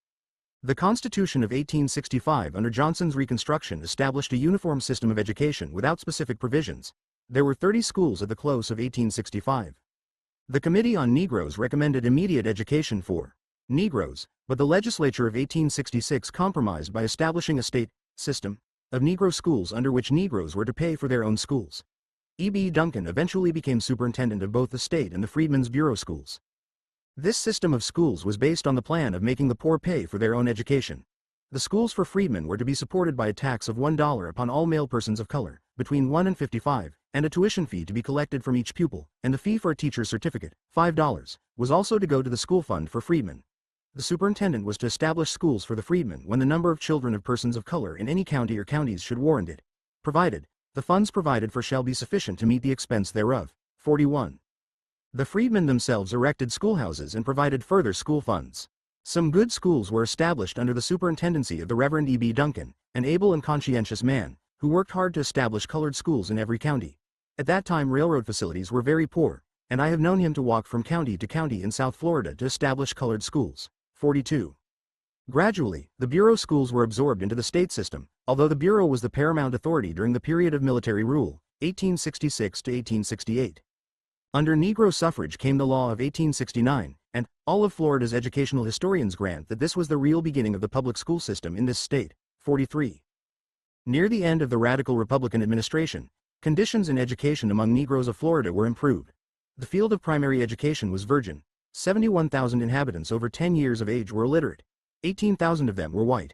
The Constitution of 1865 under Johnson's Reconstruction established a uniform system of education without specific provisions. There were 30 schools at the close of 1865. The Committee on Negroes recommended immediate education for Negroes, but the legislature of 1866 compromised by establishing a state system of Negro schools under which Negroes were to pay for their own schools. W.E.B. Duncan eventually became superintendent of both the state and the Freedmen's Bureau schools. This system of schools was based on the plan of making the poor pay for their own education. The schools for freedmen were to be supported by a tax of $1 upon all male persons of color, between 1 and 55, and a tuition fee to be collected from each pupil, and the fee for a teacher's certificate, $5, was also to go to the school fund for freedmen. The superintendent was to establish schools for the freedmen when the number of children of persons of color in any county or counties should warrant it, provided the funds provided for shall be sufficient to meet the expense thereof. 41. The freedmen themselves erected schoolhouses and provided further school funds. Some good schools were established under the superintendency of the Reverend E.B. Duncan, an able and conscientious man, who worked hard to establish colored schools in every county. At that time railroad facilities were very poor, and I have known him to walk from county to county in South Florida to establish colored schools. 42. Gradually, the Bureau schools were absorbed into the state system, although the Bureau was the paramount authority during the period of military rule, 1866 to 1868. Under Negro suffrage came the law of 1869, and all of Florida's educational historians grant that this was the real beginning of the public school system in this state. 43. Near the end of the radical Republican administration, conditions in education among Negroes of Florida were improved. The field of primary education was virgin. 71,000 inhabitants over 10 years of age were illiterate. 18,000 of them were white.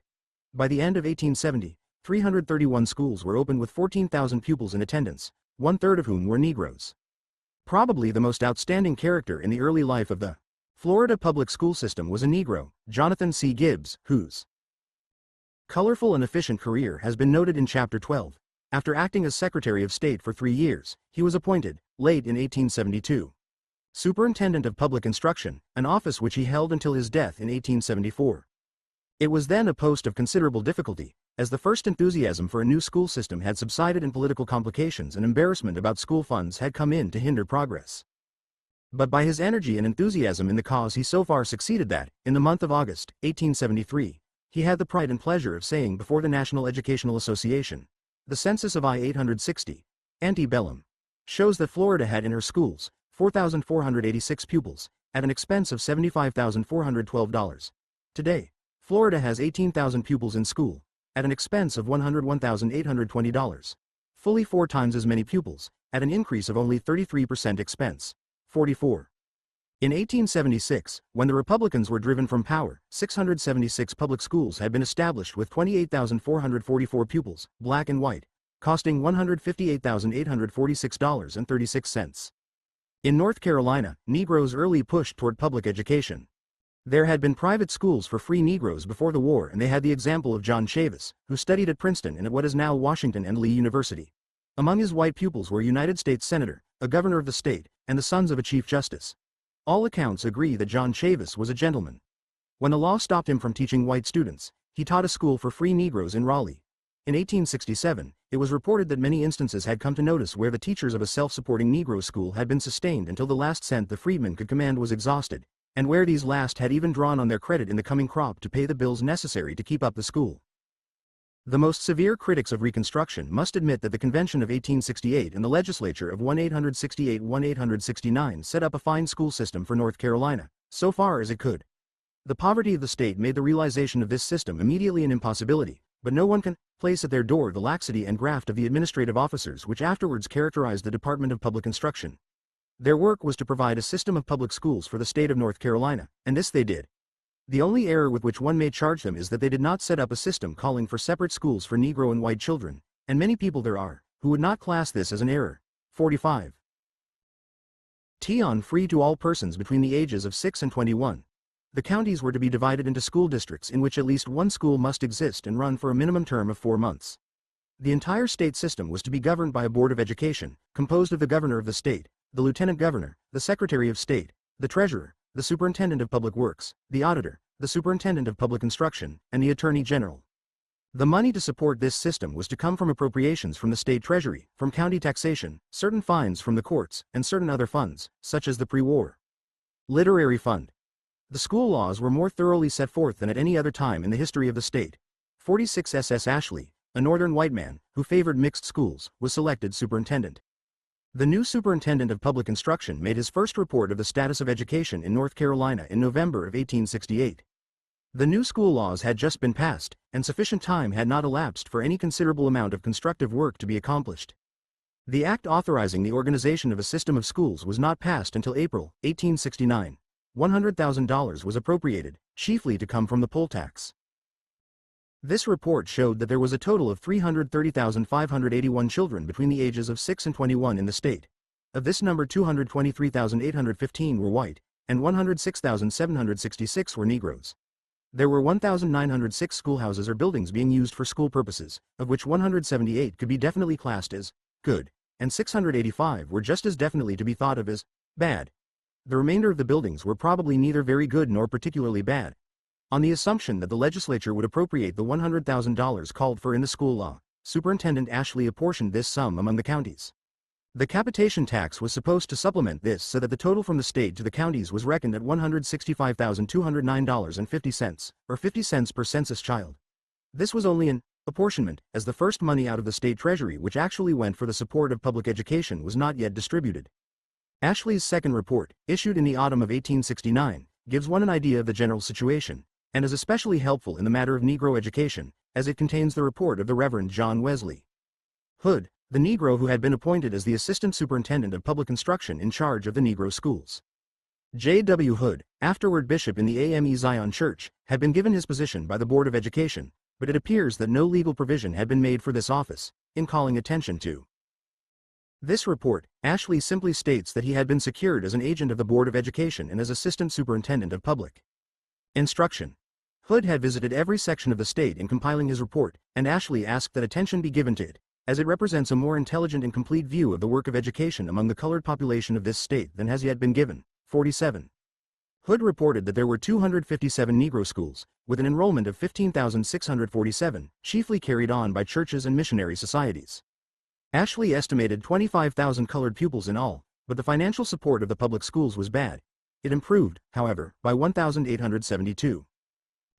By the end of 1870, 331 schools were open with 14,000 pupils in attendance, one-third of whom were Negroes. Probably the most outstanding character in the early life of the Florida public school system was a Negro, Jonathan C. Gibbs, whose colorful and efficient career has been noted in Chapter 12. After acting as Secretary of State for 3 years, he was appointed, late in 1872, Superintendent of Public Instruction, an office which he held until his death in 1874. It was then a post of considerable difficulty, as the first enthusiasm for a new school system had subsided and political complications and embarrassment about school funds had come in to hinder progress. But by his energy and enthusiasm in the cause he so far succeeded that, in the month of August, 1873, he had the pride and pleasure of saying before the National Educational Association, "The census of I-860, antebellum, shows that Florida had in her schools 4,486 pupils, at an expense of $75,412. Today, Florida has 18,000 pupils in school, at an expense of $101,820. Fully 4 times as many pupils, at an increase of only 33% expense. 44. In 1876, when the Republicans were driven from power, 676 public schools had been established with 28,444 pupils, black and white, costing $158,846.36. In North Carolina, Negroes early pushed toward public education. There had been private schools for free Negroes before the war, and they had the example of John Chavis, who studied at Princeton and at what is now Washington and Lee University. Among his white pupils were a United States Senator, a governor of the state, and the sons of a Chief Justice. All accounts agree that John Chavis was a gentleman. When the law stopped him from teaching white students, he taught a school for free Negroes in Raleigh. In 1867, it was reported that many instances had come to notice where the teachers of a self-supporting Negro school had been sustained until the last cent the freedmen could command was exhausted, and where these last had even drawn on their credit in the coming crop to pay the bills necessary to keep up the school. The most severe critics of Reconstruction must admit that the Convention of 1868 and the legislature of 1868-1869 set up a fine school system for North Carolina, so far as it could. The poverty of the state made the realization of this system immediately an impossibility, but no one can place at their door the laxity and graft of the administrative officers which afterwards characterized the Department of Public Instruction. Their work was to provide a system of public schools for the state of North Carolina, and this they did. The only error with which one may charge them is that they did not set up a system calling for separate schools for Negro and white children, and many people there are, who would not class this as an error. 45. On free to all persons between the ages of 6 and 21. The counties were to be divided into school districts in which at least one school must exist and run for a minimum term of 4 months. The entire state system was to be governed by a board of education, composed of the governor of the state, the lieutenant governor, the secretary of state, the treasurer, the superintendent of public works, the auditor, the superintendent of public instruction, and the attorney general. The money to support this system was to come from appropriations from the state treasury, from county taxation, certain fines from the courts, and certain other funds, such as the pre-war literary fund. The school laws were more thoroughly set forth than at any other time in the history of the state. 46 S.S. Ashley, a northern white man, who favored mixed schools, was selected superintendent. The new superintendent of public instruction made his first report of the status of education in North Carolina in November of 1868. The new school laws had just been passed, and sufficient time had not elapsed for any considerable amount of constructive work to be accomplished. The act authorizing the organization of a system of schools was not passed until April, 1869. $100,000 was appropriated, chiefly to come from the poll tax. This report showed that there was a total of 330,581 children between the ages of 6 and 21 in the state. Of this number 223,815 were white, and 106,766 were Negroes. There were 1,906 schoolhouses or buildings being used for school purposes, of which 178 could be definitely classed as good, and 685 were just as definitely to be thought of as bad. The remainder of the buildings were probably neither very good nor particularly bad. On the assumption that the legislature would appropriate the $100,000 called for in the school law, Superintendent Ashley apportioned this sum among the counties. The capitation tax was supposed to supplement this so that the total from the state to the counties was reckoned at $165,209.50, or 50 cents per census child. This was only an apportionment, as the first money out of the state treasury which actually went for the support of public education was not yet distributed. Ashley's second report, issued in the autumn of 1869, gives one an idea of the general situation, and is especially helpful in the matter of Negro education, as it contains the report of the Reverend John Wesley Hood, the Negro who had been appointed as the Assistant Superintendent of Public Instruction in charge of the Negro schools. J.W. Hood, afterward bishop in the AME Zion Church, had been given his position by the Board of Education, but it appears that no legal provision had been made for this office. In calling attention to this report, Ashley simply states that he had been secured as an agent of the Board of Education and as Assistant Superintendent of Public Instruction. Hood had visited every section of the state in compiling his report, and Ashley asked that attention be given to it, as it represents a more intelligent and complete view of the work of education among the colored population of this state than has yet been given. 47. Hood reported that there were 257 Negro schools, with an enrollment of 15,647, chiefly carried on by churches and missionary societies. Ashley estimated 25,000 colored pupils in all, but the financial support of the public schools was bad. It improved, however, by 1,872.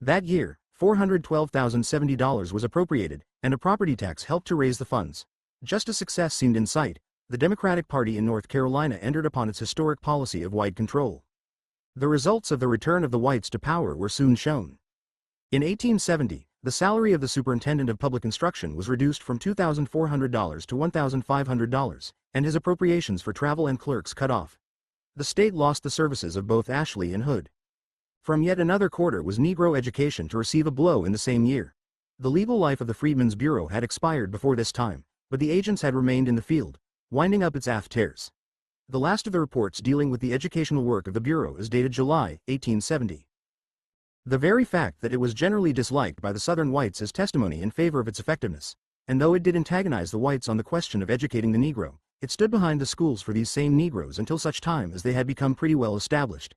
That year, $412,070 was appropriated, and a property tax helped to raise the funds. Just as success seemed in sight, the Democratic Party in North Carolina entered upon its historic policy of white control. The results of the return of the whites to power were soon shown. In 1870, the salary of the Superintendent of Public Instruction was reduced from $2,400 to $1,500, and his appropriations for travel and clerks cut off. The state lost the services of both Ashley and Hood. From yet another quarter was Negro education to receive a blow in the same year. The legal life of the Freedmen's Bureau had expired before this time, but the agents had remained in the field, winding up its affairs. The last of the reports dealing with the educational work of the Bureau is dated July, 1870. The very fact that it was generally disliked by the Southern whites is testimony in favor of its effectiveness, and though it did antagonize the whites on the question of educating the Negro, it stood behind the schools for these same Negroes until such time as they had become pretty well established.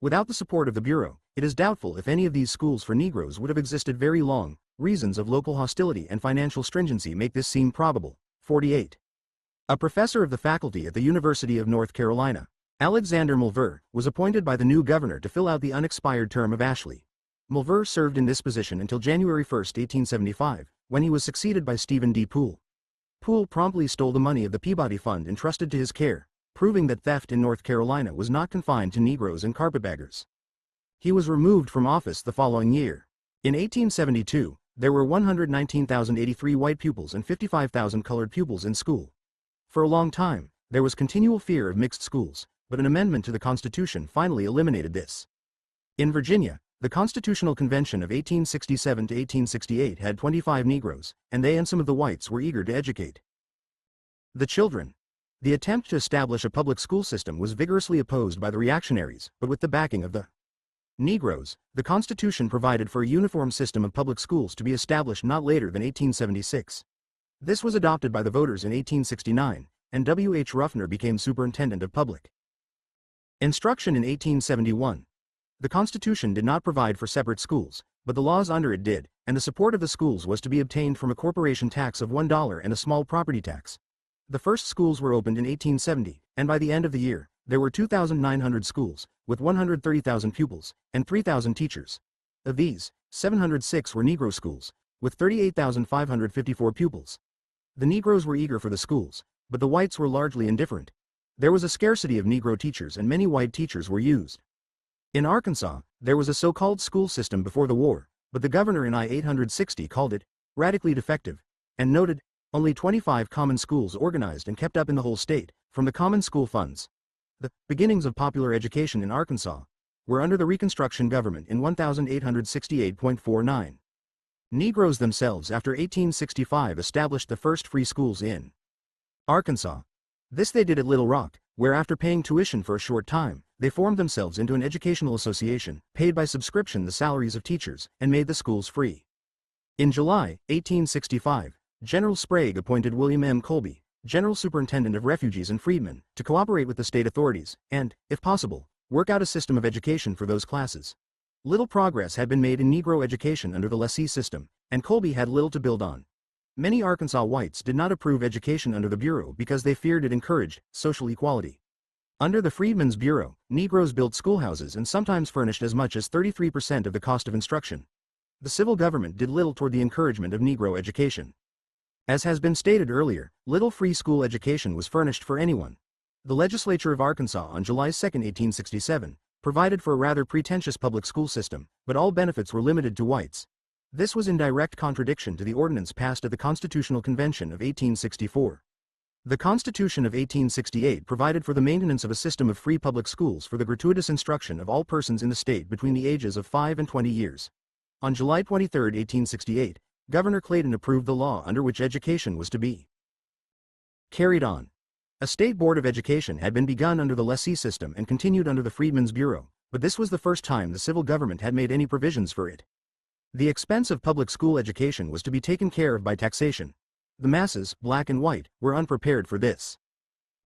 Without the support of the Bureau, it is doubtful if any of these schools for Negroes would have existed very long. Reasons of local hostility and financial stringency make this seem probable. 48. A professor of the faculty at the University of North Carolina, Alexander Mulver, was appointed by the new governor to fill out the unexpired term of Ashley. Mulver served in this position until January 1, 1875, when he was succeeded by Stephen D. Poole. Poole promptly stole the money of the Peabody Fund entrusted to his care, proving that theft in North Carolina was not confined to Negroes and carpetbaggers. He was removed from office the following year. In 1872, there were 119,083 white pupils and 55,000 colored pupils in school. For a long time, there was continual fear of mixed schools, but an amendment to the Constitution finally eliminated this. In Virginia, the Constitutional Convention of 1867 to 1868 had 25 Negroes, and they and some of the whites were eager to educate the children. The attempt to establish a public school system was vigorously opposed by the reactionaries, but with the backing of the Negroes, the Constitution provided for a uniform system of public schools to be established not later than 1876. This was adopted by the voters in 1869, and W.H. Ruffner became Superintendent of Public Instruction in 1871. The Constitution did not provide for separate schools, but the laws under it did, and the support of the schools was to be obtained from a corporation tax of $1 and a small property tax. The first schools were opened in 1870, and by the end of the year, there were 2,900 schools, with 130,000 pupils, and 3,000 teachers. Of these, 706 were Negro schools, with 38,554 pupils. The Negroes were eager for the schools, but the whites were largely indifferent. There was a scarcity of Negro teachers and many white teachers were used. In Arkansas, there was a so-called school system before the war, but the governor in I-860 called it radically defective, and noted, only 25 common schools organized and kept up in the whole state, from the common school funds. The beginnings of popular education in Arkansas were under the Reconstruction government in 1868.49. Negroes themselves after 1865 established the first free schools in Arkansas. This they did at Little Rock, where after paying tuition for a short time, they formed themselves into an educational association, paid by subscription the salaries of teachers, and made the schools free. In July 1865, General Sprague appointed William M. Colby, General Superintendent of Refugees and Freedmen, to cooperate with the state authorities, and, if possible, work out a system of education for those classes. Little progress had been made in Negro education under the lessee system, and Colby had little to build on. Many Arkansas whites did not approve education under the Bureau because they feared it encouraged social equality. Under the Freedmen's Bureau, Negroes built schoolhouses and sometimes furnished as much as 33% of the cost of instruction. The civil government did little toward the encouragement of Negro education. As has been stated earlier, little free school education was furnished for anyone. The legislature of Arkansas on July 2, 1867, provided for a rather pretentious public school system, but all benefits were limited to whites. This was in direct contradiction to the ordinance passed at the Constitutional Convention of 1864. The Constitution of 1868 provided for the maintenance of a system of free public schools for the gratuitous instruction of all persons in the state between the ages of 5 and 20 years. On July 23, 1868, Governor Clayton approved the law under which education was to be carried on. A state board of education had been begun under the lessee system and continued under the Freedmen's Bureau, but this was the first time the civil government had made any provisions for it. The expense of public school education was to be taken care of by taxation. The masses, black and white, were unprepared for this.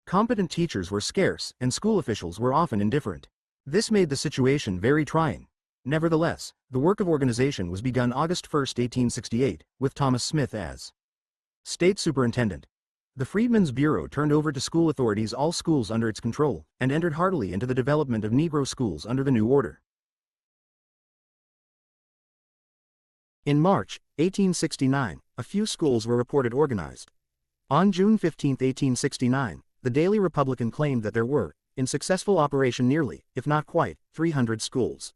Competent teachers were scarce, and school officials were often indifferent. This made the situation very trying. Nevertheless, the work of organization was begun August 1, 1868, with Thomas Smith as state superintendent. The Freedmen's Bureau turned over to school authorities all schools under its control, and entered heartily into the development of Negro schools under the new order. In March 1869, a few schools were reported organized. On June 15, 1869, the Daily Republican claimed that there were, in successful operation nearly, if not quite, 300 schools.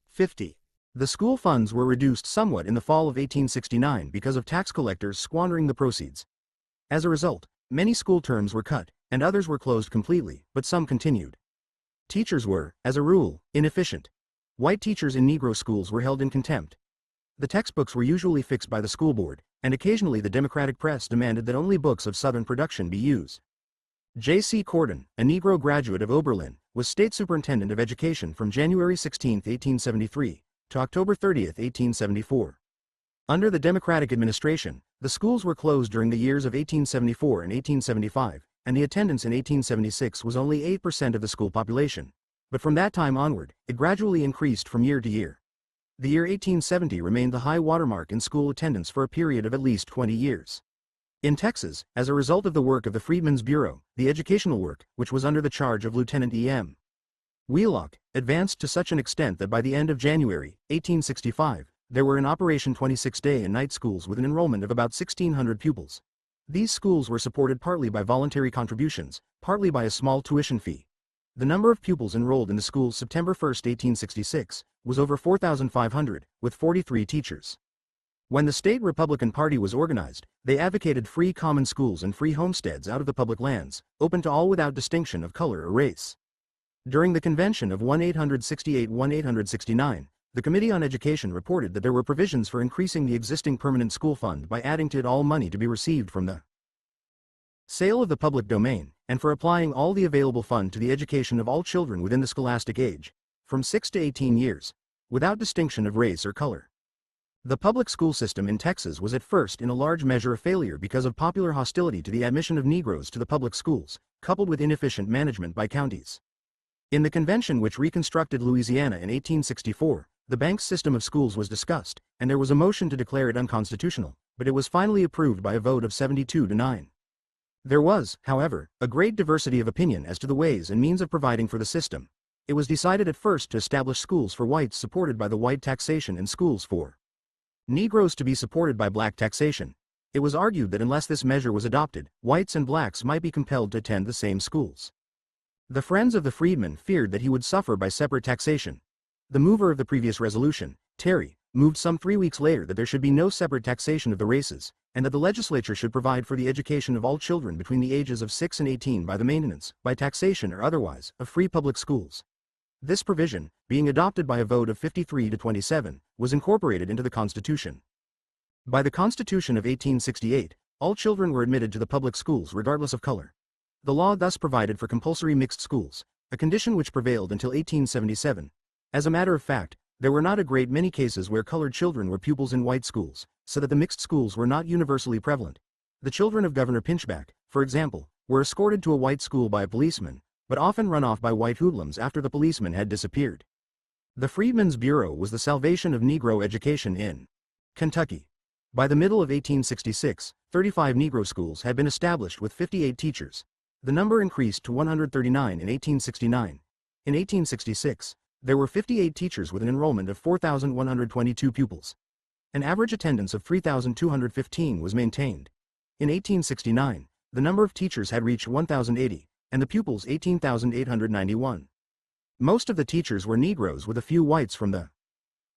50. The school funds were reduced somewhat in the fall of 1869 because of tax collectors squandering the proceeds. As a result, many school terms were cut, and others were closed completely, but some continued. Teachers were, as a rule, inefficient. White teachers in Negro schools were held in contempt. The textbooks were usually fixed by the school board, and occasionally the Democratic press demanded that only books of Southern production be used. J.C. Cordon, a Negro graduate of Oberlin, was state superintendent of education from January 16, 1873, to October 30, 1874. Under the Democratic administration, the schools were closed during the years of 1874 and 1875, and the attendance in 1876 was only 8% of the school population. But from that time onward, it gradually increased from year to year. The year 1870 remained the high watermark in school attendance for a period of at least 20 years. In Texas, as a result of the work of the Freedmen's Bureau, the educational work, which was under the charge of Lieutenant E.M. Wheelock, advanced to such an extent that by the end of January, 1865, there were in operation 26 day and night schools with an enrollment of about 1,600 pupils. These schools were supported partly by voluntary contributions, partly by a small tuition fee. The number of pupils enrolled in the schools September 1, 1866, was over 4,500, with 43 teachers. When the state Republican Party was organized, they advocated free common schools and free homesteads out of the public lands, open to all without distinction of color or race. During the convention of 1868-1869, the Committee on Education reported that there were provisions for increasing the existing permanent school fund by adding to it all money to be received from the sale of the public domain, and for applying all the available fund to the education of all children within the scholastic age, from 6 to 18 years, without distinction of race or color. The public school system in Texas was at first in a large measure a failure because of popular hostility to the admission of Negroes to the public schools, coupled with inefficient management by counties. In the convention which reconstructed Louisiana in 1864, the Banks system of schools was discussed, and there was a motion to declare it unconstitutional, but it was finally approved by a vote of 72 to 9. There was, however, a great diversity of opinion as to the ways and means of providing for the system. It was decided at first to establish schools for whites supported by the white taxation and schools for Negroes to be supported by black taxation. It was argued that unless this measure was adopted, whites and blacks might be compelled to attend the same schools. The friends of the freedman feared that he would suffer by separate taxation. The mover of the previous resolution, Terry, moved some 3 weeks later that there should be no separate taxation of the races, and that the legislature should provide for the education of all children between the ages of 6 and 18 by the maintenance, by taxation or otherwise, of free public schools. This provision, being adopted by a vote of 53 to 27, was incorporated into the Constitution. By the Constitution of 1868, all children were admitted to the public schools regardless of color. The law thus provided for compulsory mixed schools, a condition which prevailed until 1877. As a matter of fact, there were not a great many cases where colored children were pupils in white schools, so that the mixed schools were not universally prevalent. The children of Governor Pinchback, for example, were escorted to a white school by a policeman, but often run off by white hoodlums after the policeman had disappeared. The Freedmen's Bureau was the salvation of Negro education in Kentucky. By the middle of 1866, 35 Negro schools had been established with 58 teachers. The number increased to 139 in 1869. In 1866, there were 58 teachers with an enrollment of 4,122 pupils. An average attendance of 3,215 was maintained. In 1869, the number of teachers had reached 1,080, and the pupils 18,891. Most of the teachers were Negroes with a few whites from the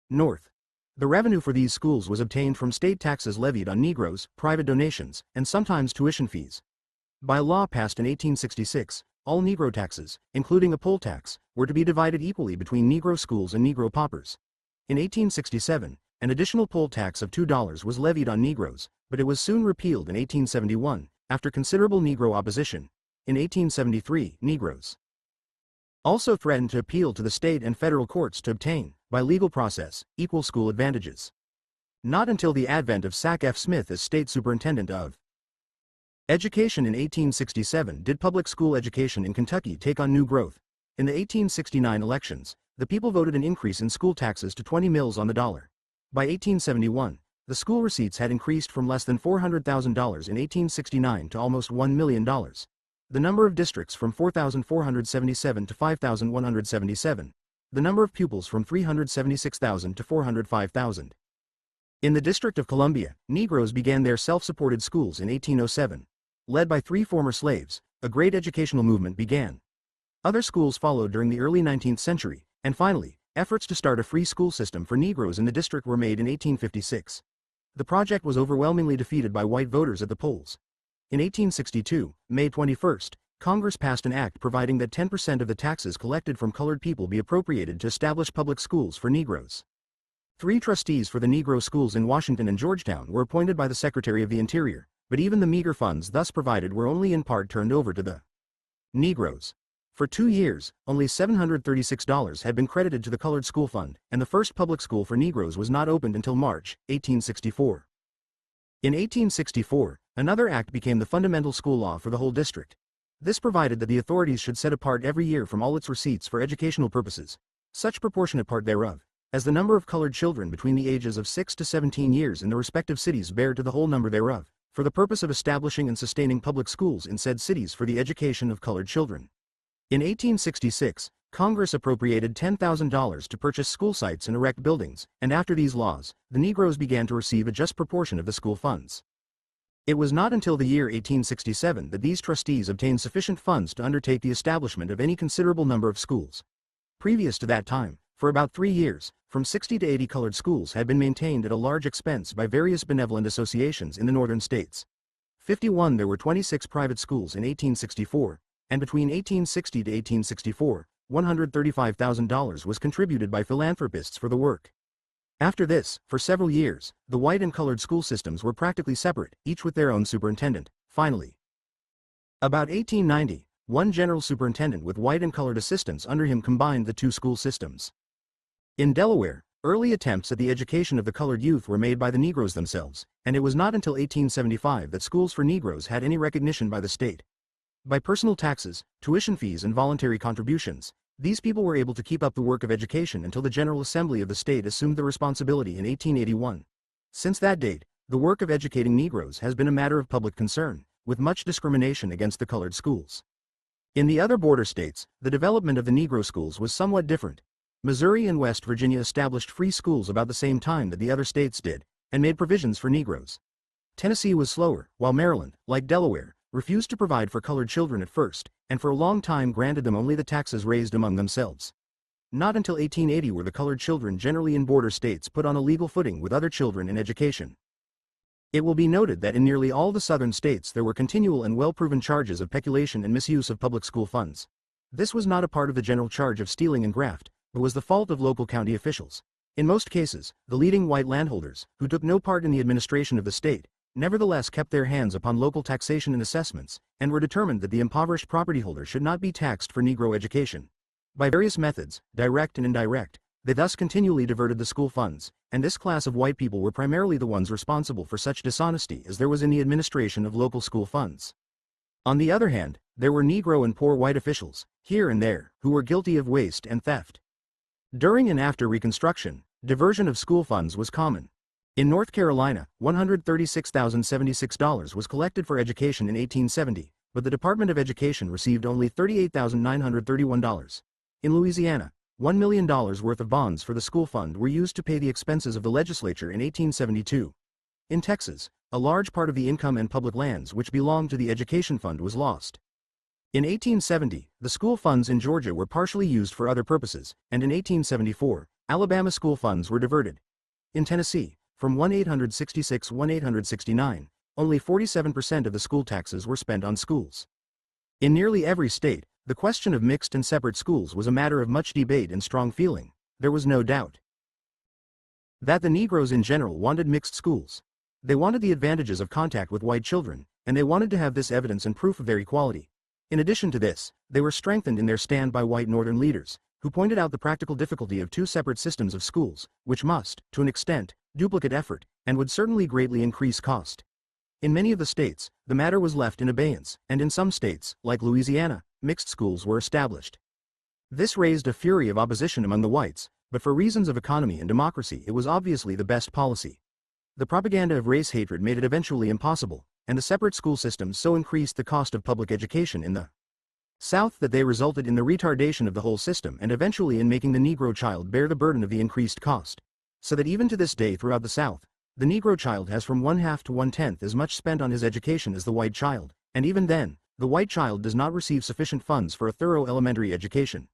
North. The revenue for these schools was obtained from state taxes levied on Negroes, private donations, and sometimes tuition fees. By a law passed in 1866, all Negro taxes, including a poll tax, were to be divided equally between Negro schools and Negro paupers. In 1867, an additional poll tax of $2 was levied on Negroes, but it was soon repealed in 1871, after considerable Negro opposition. In 1873, Negroes also threatened to appeal to the state and federal courts to obtain, by legal process, equal school advantages. Not until the advent of Sack F. Smith as state superintendent of education in 1867 did public school education in Kentucky take on new growth. In the 1869 elections, the people voted an increase in school taxes to 20 mills on the dollar. By 1871, the school receipts had increased from less than $400,000 in 1869 to almost $1 million. The number of districts from 4,477 to 5,177. The number of pupils from 376,000 to 405,000. In the District of Columbia, Negroes began their self-supported schools in 1807. Led by 3 former slaves, a great educational movement began. Other schools followed during the early 19th century, and finally, efforts to start a free school system for Negroes in the district were made in 1856. The project was overwhelmingly defeated by white voters at the polls. In 1862, May 21st, Congress passed an act providing that 10% of the taxes collected from colored people be appropriated to establish public schools for Negroes. 3 trustees for the Negro schools in Washington and Georgetown were appointed by the Secretary of the Interior, but even the meager funds thus provided were only in part turned over to the Negroes. For 2 years, only $736 had been credited to the Colored School Fund, and the first public school for Negroes was not opened until March, 1864. In 1864, another act became the fundamental school law for the whole district. This provided that the authorities should set apart every year from all its receipts for educational purposes such proportionate part thereof, as the number of colored children between the ages of 6 to 17 years in the respective cities bear to the whole number thereof, for the purpose of establishing and sustaining public schools in said cities for the education of colored children. In 1866, Congress appropriated $10,000 to purchase school sites and erect buildings, and after these laws, the Negroes began to receive a just proportion of the school funds. It was not until the year 1867 that these trustees obtained sufficient funds to undertake the establishment of any considerable number of schools. Previous to that time, for about 3 years, from 60 to 80 colored schools had been maintained at a large expense by various benevolent associations in the northern states. 51 There were 26 private schools in 1864, and between 1860 to 1864, $135,000 was contributed by philanthropists for the work. After this, for several years, the white and colored school systems were practically separate, each with their own superintendent. Finally, about 1890, one general superintendent with white and colored assistants under him combined the two school systems. In Delaware, early attempts at the education of the colored youth were made by the Negroes themselves, and it was not until 1875 that schools for Negroes had any recognition by the state. By personal taxes, tuition fees and voluntary contributions, these people were able to keep up the work of education until the General Assembly of the state assumed the responsibility in 1881. Since that date, the work of educating Negroes has been a matter of public concern, with much discrimination against the colored schools. In the other border states, the development of the Negro schools was somewhat different. Missouri and West Virginia established free schools about the same time that the other states did, and made provisions for Negroes. Tennessee was slower, while Maryland, like Delaware, refused to provide for colored children at first, and for a long time granted them only the taxes raised among themselves. Not until 1880 were the colored children generally in border states put on a legal footing with other children in education. It will be noted that in nearly all the southern states there were continual and well-proven charges of peculation and misuse of public school funds. This was not a part of the general charge of stealing and graft, but was the fault of local county officials. In most cases, the leading white landholders, who took no part in the administration of the state, nevertheless kept their hands upon local taxation and assessments, and were determined that the impoverished property holder should not be taxed for Negro education. By various methods, direct and indirect, they thus continually diverted the school funds, and this class of white people were primarily the ones responsible for such dishonesty as there was in the administration of local school funds. On the other hand, there were Negro and poor white officials, here and there, who were guilty of waste and theft. During and after Reconstruction, diversion of school funds was common. In North Carolina, $136,076 was collected for education in 1870, but the Department of Education received only $38,931. In Louisiana, $1 million worth of bonds for the school fund were used to pay the expenses of the legislature in 1872. In Texas, a large part of the income and public lands which belonged to the education fund was lost. In 1870, the school funds in Georgia were partially used for other purposes, and in 1874, Alabama school funds were diverted. In Tennessee, from 1-866-1-869, only 47% of the school taxes were spent on schools. In nearly every state, the question of mixed and separate schools was a matter of much debate and strong feeling. There was no doubt that the Negroes in general wanted mixed schools. They wanted the advantages of contact with white children, and they wanted to have this evidence and proof of their equality. In addition to this, they were strengthened in their stand by white Northern leaders, who pointed out the practical difficulty of two separate systems of schools, which must, to an extent, duplicate effort, and would certainly greatly increase cost. In many of the states, the matter was left in abeyance, and in some states, like Louisiana, mixed schools were established. This raised a fury of opposition among the whites, but for reasons of economy and democracy it was obviously the best policy. The propaganda of race hatred made it eventually impossible, and the separate school systems so increased the cost of public education in the South that they resulted in the retardation of the whole system and eventually in making the Negro child bear the burden of the increased cost. So that even to this day throughout the South, the Negro child has from 1/2 to 1/10 as much spent on his education as the white child, and even then, the white child does not receive sufficient funds for a thorough elementary education.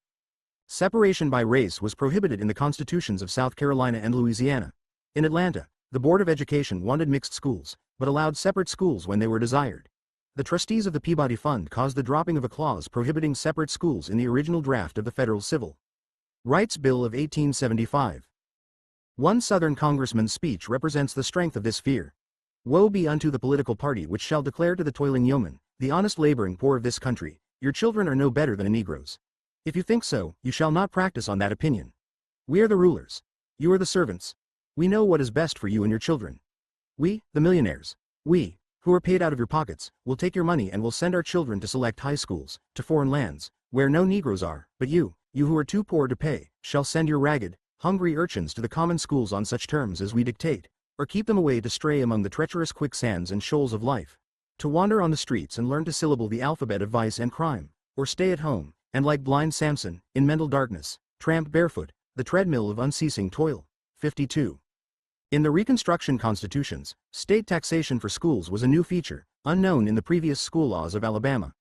Separation by race was prohibited in the constitutions of South Carolina and Louisiana. In Atlanta, the Board of Education wanted mixed schools, but allowed separate schools when they were desired. The trustees of the Peabody Fund caused the dropping of a clause prohibiting separate schools in the original draft of the Federal Civil Rights Bill of 1875. One Southern congressman's speech represents the strength of this fear. Woe be unto the political party which shall declare to the toiling yeoman, the honest laboring poor of this country, your children are no better than a Negro's. If you think so, you shall not practice on that opinion. We are the rulers. You are the servants. We know what is best for you and your children. We, the millionaires, we, who are paid out of your pockets, will take your money and will send our children to select high schools, to foreign lands, where no Negroes are, but you who are too poor to pay, shall send your ragged, hungry urchins to the common schools on such terms as we dictate, or keep them away to stray among the treacherous quicksands and shoals of life, to wander on the streets and learn to syllable the alphabet of vice and crime, or stay at home, and like blind Samson, in mental darkness, tramped barefoot, the treadmill of unceasing toil. 52. In the Reconstruction constitutions, state taxation for schools was a new feature, unknown in the previous school laws of Alabama,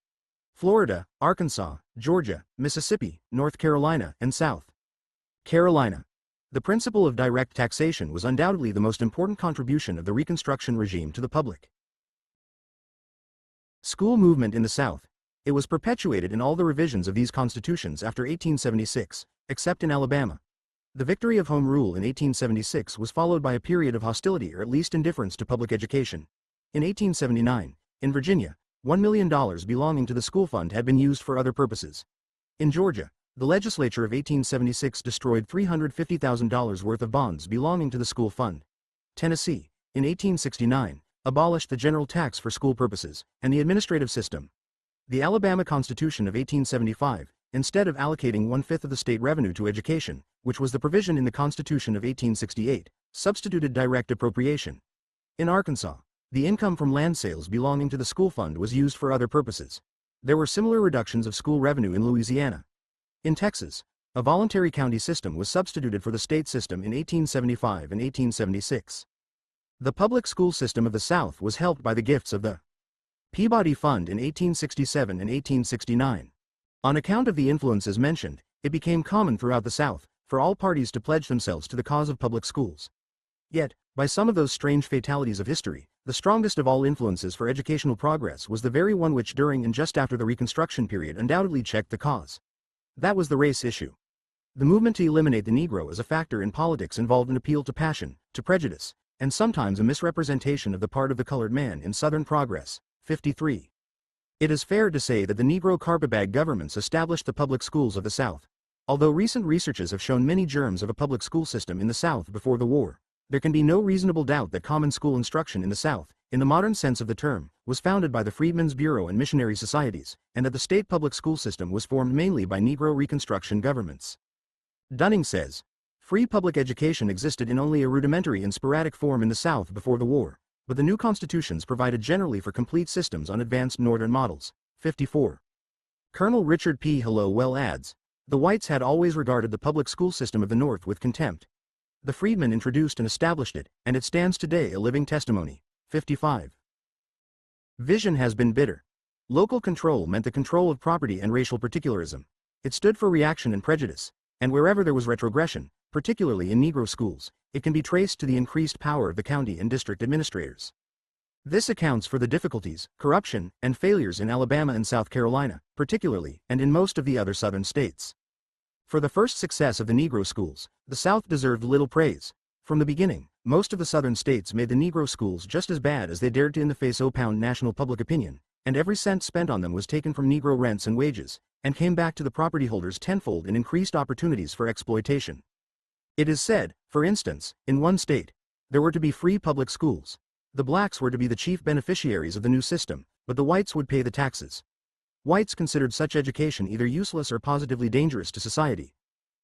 Florida, Arkansas, Georgia, Mississippi, North Carolina, and South Carolina. The principle of direct taxation was undoubtedly the most important contribution of the Reconstruction regime to the public school movement in the South. It was perpetuated in all the revisions of these constitutions after 1876, except in Alabama. The victory of Home Rule in 1876 was followed by a period of hostility or at least indifference to public education. In 1879, in Virginia, $1 million belonging to the school fund had been used for other purposes. In Georgia, the legislature of 1876 destroyed $350,000 worth of bonds belonging to the school fund. Tennessee, in 1869, abolished the general tax for school purposes and the administrative system. The Alabama Constitution of 1875, instead of allocating 1/5 of the state revenue to education, which was the provision in the Constitution of 1868, substituted direct appropriation. In Arkansas, the income from land sales belonging to the school fund was used for other purposes. There were similar reductions of school revenue in Louisiana. In Texas, a voluntary county system was substituted for the state system in 1875 and 1876. The public school system of the South was helped by the gifts of the Peabody Fund in 1867 and 1869. On account of the influences mentioned, it became common throughout the South for all parties to pledge themselves to the cause of public schools. Yet, by some of those strange fatalities of history, the strongest of all influences for educational progress was the very one which during and just after the Reconstruction period undoubtedly checked the cause. That was the race issue. The movement to eliminate the Negro as a factor in politics involved an appeal to passion, to prejudice, and sometimes a misrepresentation of the part of the colored man in Southern progress. 53. It is fair to say that the Negro carpetbag governments established the public schools of the South. Although recent researches have shown many germs of a public school system in the South before the war, there can be no reasonable doubt that common school instruction in the South, in the modern sense of the term, was founded by the Freedmen's Bureau and missionary societies, and that the state public school system was formed mainly by Negro Reconstruction governments. Dunning says, free public education existed in only a rudimentary and sporadic form in the South before the war, but the new constitutions provided generally for complete systems on advanced Northern models. 54. Colonel Richard P. Hallowell adds, the whites had always regarded the public school system of the North with contempt. The freedmen introduced and established it, and it stands today a living testimony. 55. Vision has been bitter. Local control meant the control of property and racial particularism. It stood for reaction and prejudice, and wherever there was retrogression, particularly in Negro schools, it can be traced to the increased power of the county and district administrators. This accounts for the difficulties, corruption, and failures in Alabama and South Carolina, particularly, and in most of the other southern states. For the first success of the Negro schools, the South deserved little praise. From the beginning, most of the southern states made the Negro schools just as bad as they dared to in the face of national public opinion, and every cent spent on them was taken from Negro rents and wages, and came back to the property holders tenfold in increased opportunities for exploitation. It is said, for instance, in one state, there were to be free public schools. The blacks were to be the chief beneficiaries of the new system, but the whites would pay the taxes. Whites considered such education either useless or positively dangerous to society.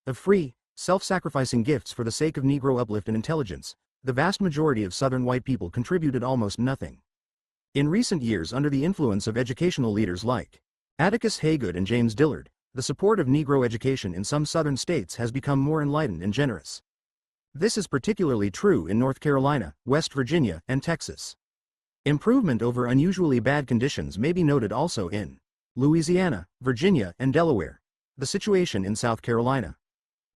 Of free, self-sacrificing gifts for the sake of Negro uplift and intelligence, the vast majority of Southern white people contributed almost nothing. In recent years, under the influence of educational leaders like Atticus Haygood and James Dillard, the support of Negro education in some Southern states has become more enlightened and generous. This is particularly true in North Carolina, West Virginia, and Texas. Improvement over unusually bad conditions may be noted also in Louisiana, Virginia, and Delaware. The situation in South Carolina,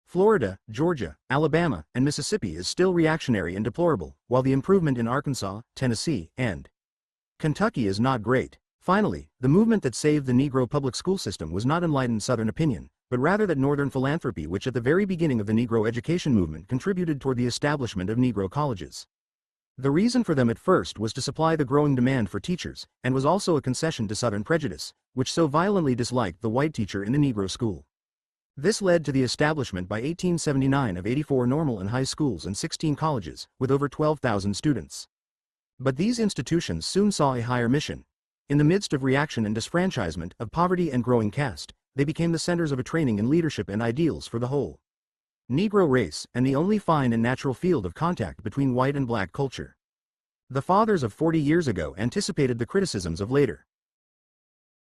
Florida, Georgia, Alabama, and Mississippi is still reactionary and deplorable, while the improvement in Arkansas, Tennessee, and Kentucky is not great. Finally, the movement that saved the Negro public school system was not enlightened Southern opinion, but rather that Northern philanthropy which at the very beginning of the Negro education movement contributed toward the establishment of Negro colleges. The reason for them at first was to supply the growing demand for teachers, and was also a concession to Southern prejudice, which so violently disliked the white teacher in the Negro school. This led to the establishment by 1879 of 84 normal and high schools and 16 colleges, with over 12,000 students. But these institutions soon saw a higher mission. In the midst of reaction and disfranchisement, of poverty and growing caste, they became the centers of a training in leadership and ideals for the whole Negro race, and the only fine and natural field of contact between white and black culture. The fathers of 40 years ago anticipated the criticisms of later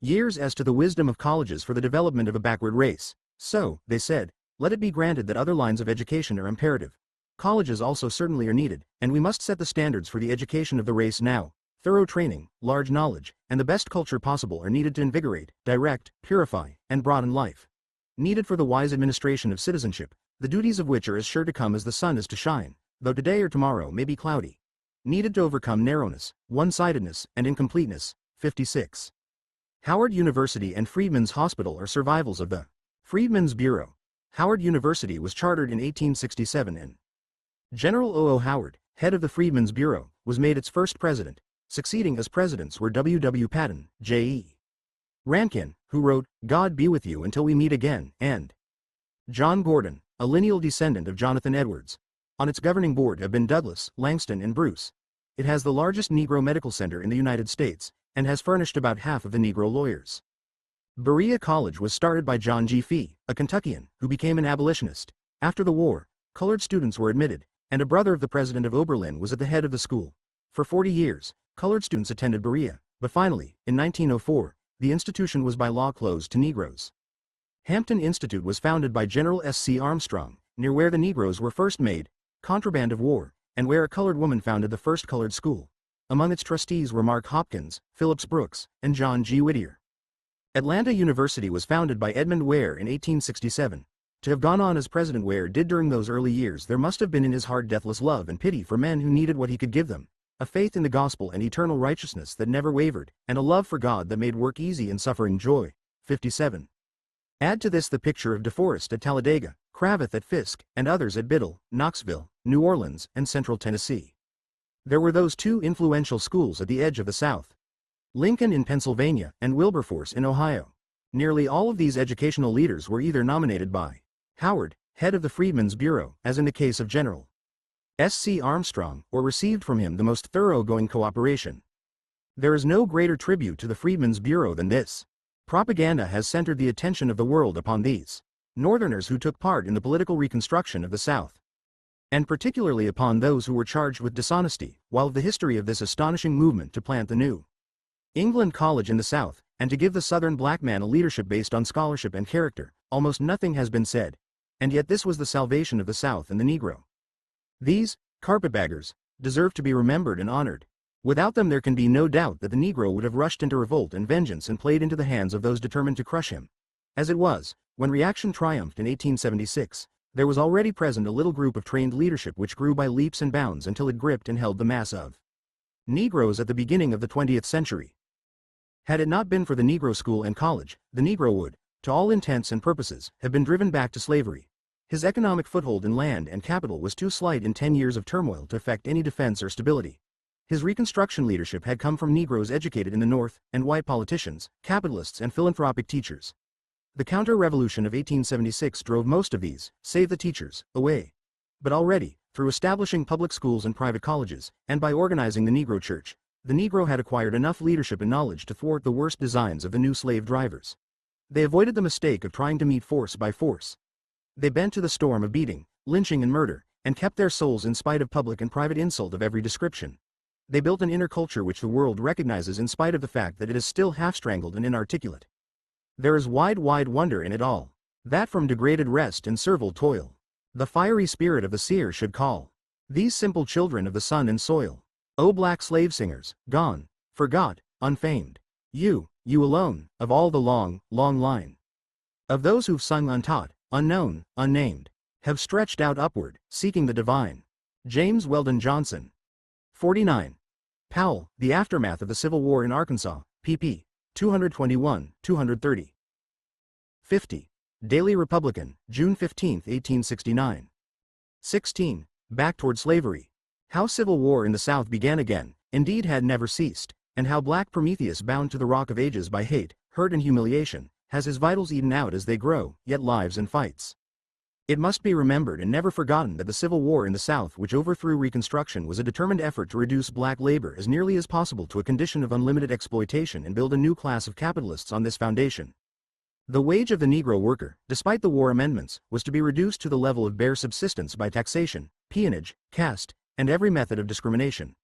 years as to the wisdom of colleges for the development of a backward race. So, they said, let it be granted that other lines of education are imperative. Colleges also certainly are needed, and we must set the standards for the education of the race now. Thorough training, large knowledge, and the best culture possible are needed to invigorate, direct, purify, and broaden life. Needed for the wise administration of citizenship, the duties of which are as sure to come as the sun is to shine, though today or tomorrow may be cloudy. Needed to overcome narrowness, one-sidedness, and incompleteness. 56. Howard University and Freedmen's Hospital are survivals of the Freedmen's Bureau. Howard University was chartered in 1867 and General O. Howard, head of the Freedmen's Bureau, was made its first president. Succeeding as presidents were W.E.B. Patton, J.E. Rankin, who wrote, God be with you until we meet again, and John Gordon, a lineal descendant of Jonathan Edwards. On its governing board have been Douglas, Langston, and Bruce. It has the largest Negro medical center in the United States, and has furnished about half of the Negro lawyers. Berea College was started by John G. Fee, a Kentuckian, who became an abolitionist. After the war, colored students were admitted, and a brother of the president of Oberlin was at the head of the school. For 40 years, colored students attended Berea, but finally, in 1904, the institution was by law closed to Negroes. Hampton Institute was founded by General S.C. Armstrong, near where the Negroes were first made, contraband of war, and where a colored woman founded the first colored school. Among its trustees were Mark Hopkins, Phillips Brooks, and John G. Whittier. Atlanta University was founded by Edmund Ware in 1867. To have gone on as President Ware did during those early years, there must have been in his heart deathless love and pity for men who needed what he could give them, a faith in the gospel and eternal righteousness that never wavered, and a love for God that made work easy and suffering joy. 57. Add to this the picture of DeForest at Talladega, Cravath at Fisk, and others at Biddle, Knoxville, New Orleans, and Central Tennessee. There were those two influential schools at the edge of the South. Lincoln in Pennsylvania and Wilberforce in Ohio. Nearly all of these educational leaders were either nominated by Howard, head of the Freedmen's Bureau, as in the case of General S.C. Armstrong, or received from him the most thoroughgoing cooperation. There is no greater tribute to the Freedmen's Bureau than this. Propaganda has centered the attention of the world upon these Northerners who took part in the political reconstruction of the South, and particularly upon those who were charged with dishonesty, while of the history of this astonishing movement to plant the New England College in the South, and to give the Southern black man a leadership based on scholarship and character, almost nothing has been said. And yet this was the salvation of the South and the Negro. These carpetbaggers deserve to be remembered and honored. Without them there can be no doubt that the Negro would have rushed into revolt and vengeance and played into the hands of those determined to crush him. As it was, when reaction triumphed in 1876, there was already present a little group of trained leadership which grew by leaps and bounds until it gripped and held the mass of Negroes at the beginning of the 20th century. Had it not been for the Negro school and college, the Negro would, to all intents and purposes, have been driven back to slavery. His economic foothold in land and capital was too slight in 10 years of turmoil to effect any defense or stability. His Reconstruction leadership had come from Negroes educated in the North, and white politicians, capitalists, and philanthropic teachers. The counter-revolution of 1876 drove most of these, save the teachers, away. But already, through establishing public schools and private colleges, and by organizing the Negro Church, the Negro had acquired enough leadership and knowledge to thwart the worst designs of the new slave drivers. They avoided the mistake of trying to meet force by force. They bent to the storm of beating, lynching, and murder, and kept their souls in spite of public and private insult of every description. They built an inner culture which the world recognizes in spite of the fact that it is still half-strangled and inarticulate. There is wide wonder in it all. That from degraded rest and servile toil, the fiery spirit of the seer should call these simple children of the sun and soil. O black slave singers, gone, forgot, unfamed. You alone, of all the long line of those who've sung untaught, unknown, unnamed, have stretched out upward, seeking the divine. James Weldon Johnson. 49. Powell, The Aftermath of the Civil War in Arkansas, pp. 221-230. 50. Daily Republican, June 15, 1869. 16. Back Toward Slavery. How Civil War in the South began again, indeed had never ceased, and how Black Prometheus, bound to the Rock of Ages by hate, hurt and humiliation, has his vitals eaten out as they grow, yet lives and fights. It must be remembered and never forgotten that the Civil War in the South, which overthrew Reconstruction, was a determined effort to reduce black labor as nearly as possible to a condition of unlimited exploitation and build a new class of capitalists on this foundation. The wage of the Negro worker, despite the war amendments, was to be reduced to the level of bare subsistence by taxation, peonage, caste, and every method of discrimination.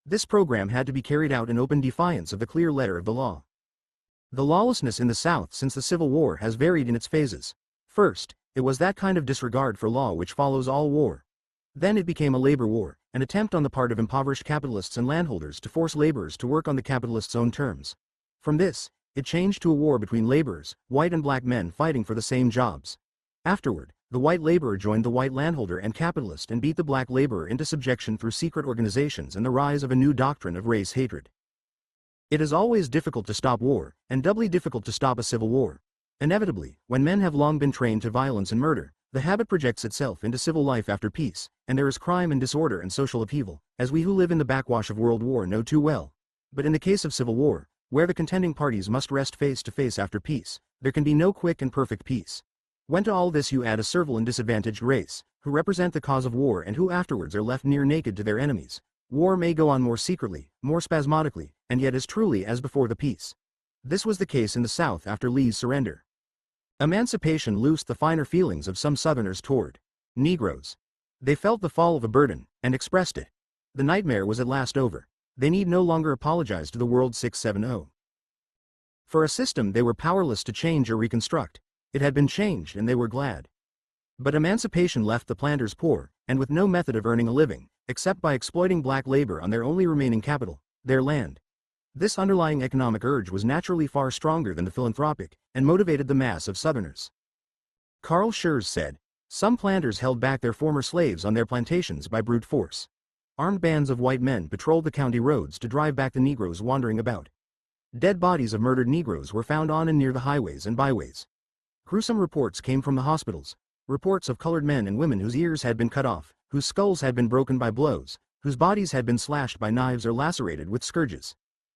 This program had to be carried out in open defiance of the clear letter of the law. The lawlessness in the South since the Civil War has varied in its phases. First, it was that kind of disregard for law which follows all war. Then it became a labor war, an attempt on the part of impoverished capitalists and landholders to force laborers to work on the capitalists' own terms. From this, it changed to a war between laborers, white and black men fighting for the same jobs. Afterward, the white laborer joined the white landholder and capitalist and beat the black laborer into subjection through secret organizations and the rise of a new doctrine of race hatred. It is always difficult to stop war, and doubly difficult to stop a civil war. Inevitably, when men have long been trained to violence and murder, the habit projects itself into civil life after peace, and there is crime and disorder and social upheaval, as we who live in the backwash of World War know too well. But in the case of civil war, where the contending parties must rest face to face after peace, there can be no quick and perfect peace. When to all this you add a servile and disadvantaged race, who represent the cause of war and who afterwards are left near naked to their enemies, war may go on more secretly, more spasmodically, and yet as truly as before the peace. This was the case in the South after Lee's surrender. Emancipation loosed the finer feelings of some Southerners toward Negroes. They felt the fall of a burden, and expressed it. The nightmare was at last over. They need no longer apologize to the world 670. For a system they were powerless to change or reconstruct. It had been changed and they were glad. But emancipation left the planters poor, and with no method of earning a living, except by exploiting black labor on their only remaining capital, their land. This underlying economic urge was naturally far stronger than the philanthropic, and motivated the mass of Southerners. Carl Schurz said, "Some planters held back their former slaves on their plantations by brute force. Armed bands of white men patrolled the county roads to drive back the Negroes wandering about. Dead bodies of murdered Negroes were found on and near the highways and byways. Gruesome reports came from the hospitals, reports of colored men and women whose ears had been cut off, whose skulls had been broken by blows, whose bodies had been slashed by knives or lacerated with scourges.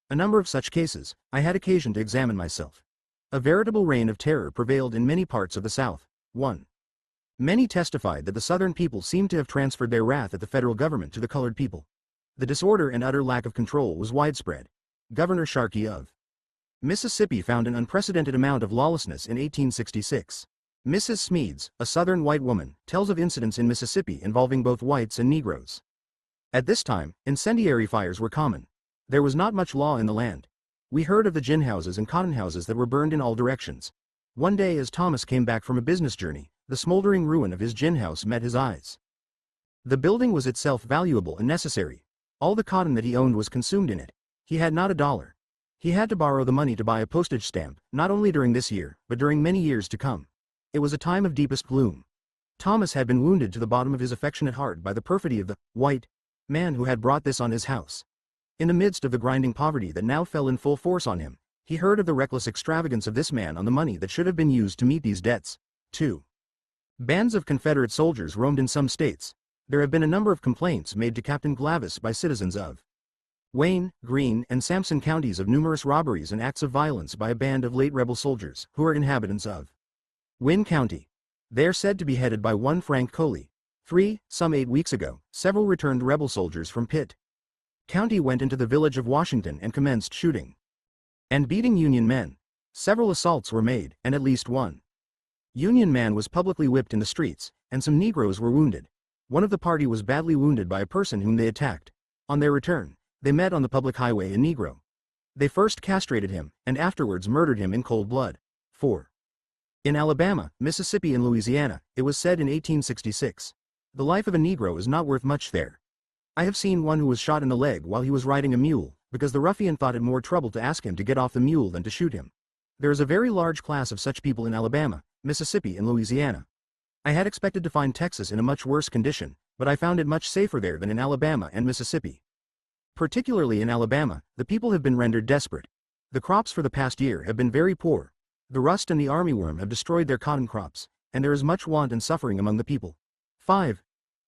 A number of such cases, I had occasion to examine myself. A veritable reign of terror prevailed in many parts of the South. 1. Many testified that the Southern people seemed to have transferred their wrath at the federal government to the colored people. The disorder and utter lack of control was widespread. Governor Sharkey of Mississippi found an unprecedented amount of lawlessness in 1866. Mrs. Smeads, a Southern white woman, tells of incidents in Mississippi involving both whites and Negroes. At this time, incendiary fires were common. There was not much law in the land. We heard of the gin houses and cotton houses that were burned in all directions. One day as Thomas came back from a business journey, the smoldering ruin of his gin house met his eyes. The building was itself valuable and necessary. All the cotton that he owned was consumed in it. He had not a dollar. He had to borrow the money to buy a postage stamp, not only during this year, but during many years to come. It was a time of deepest gloom. Thomas had been wounded to the bottom of his affectionate heart by the perfidy of the white man who had brought this on his house. In the midst of the grinding poverty that now fell in full force on him, he heard of the reckless extravagance of this man on the money that should have been used to meet these debts. 2. Bands of Confederate soldiers roamed in some states. There have been a number of complaints made to Captain Glavis by citizens of Wayne, Greene, and Sampson counties of numerous robberies and acts of violence by a band of late rebel soldiers, who are inhabitants of Wynne County. They are said to be headed by one Frank Coley. 3. Some 8 weeks ago, several returned rebel soldiers from Pitt County went into the village of Washington and commenced shooting and beating Union men. Several assaults were made, and at least one Union man was publicly whipped in the streets, and some Negroes were wounded. One of the party was badly wounded by a person whom they attacked. On their return, they met on the public highway a Negro. They first castrated him, and afterwards murdered him in cold blood. 4. In Alabama, Mississippi, and Louisiana, it was said in 1866, "The life of a Negro is not worth much there." I have seen one who was shot in the leg while he was riding a mule, because the ruffian thought it more trouble to ask him to get off the mule than to shoot him. There is a very large class of such people in Alabama, Mississippi, and Louisiana. I had expected to find Texas in a much worse condition, but I found it much safer there than in Alabama and Mississippi. Particularly in Alabama, the people have been rendered desperate. The crops for the past year have been very poor. The rust and the armyworm have destroyed their cotton crops, and there is much want and suffering among the people. 5.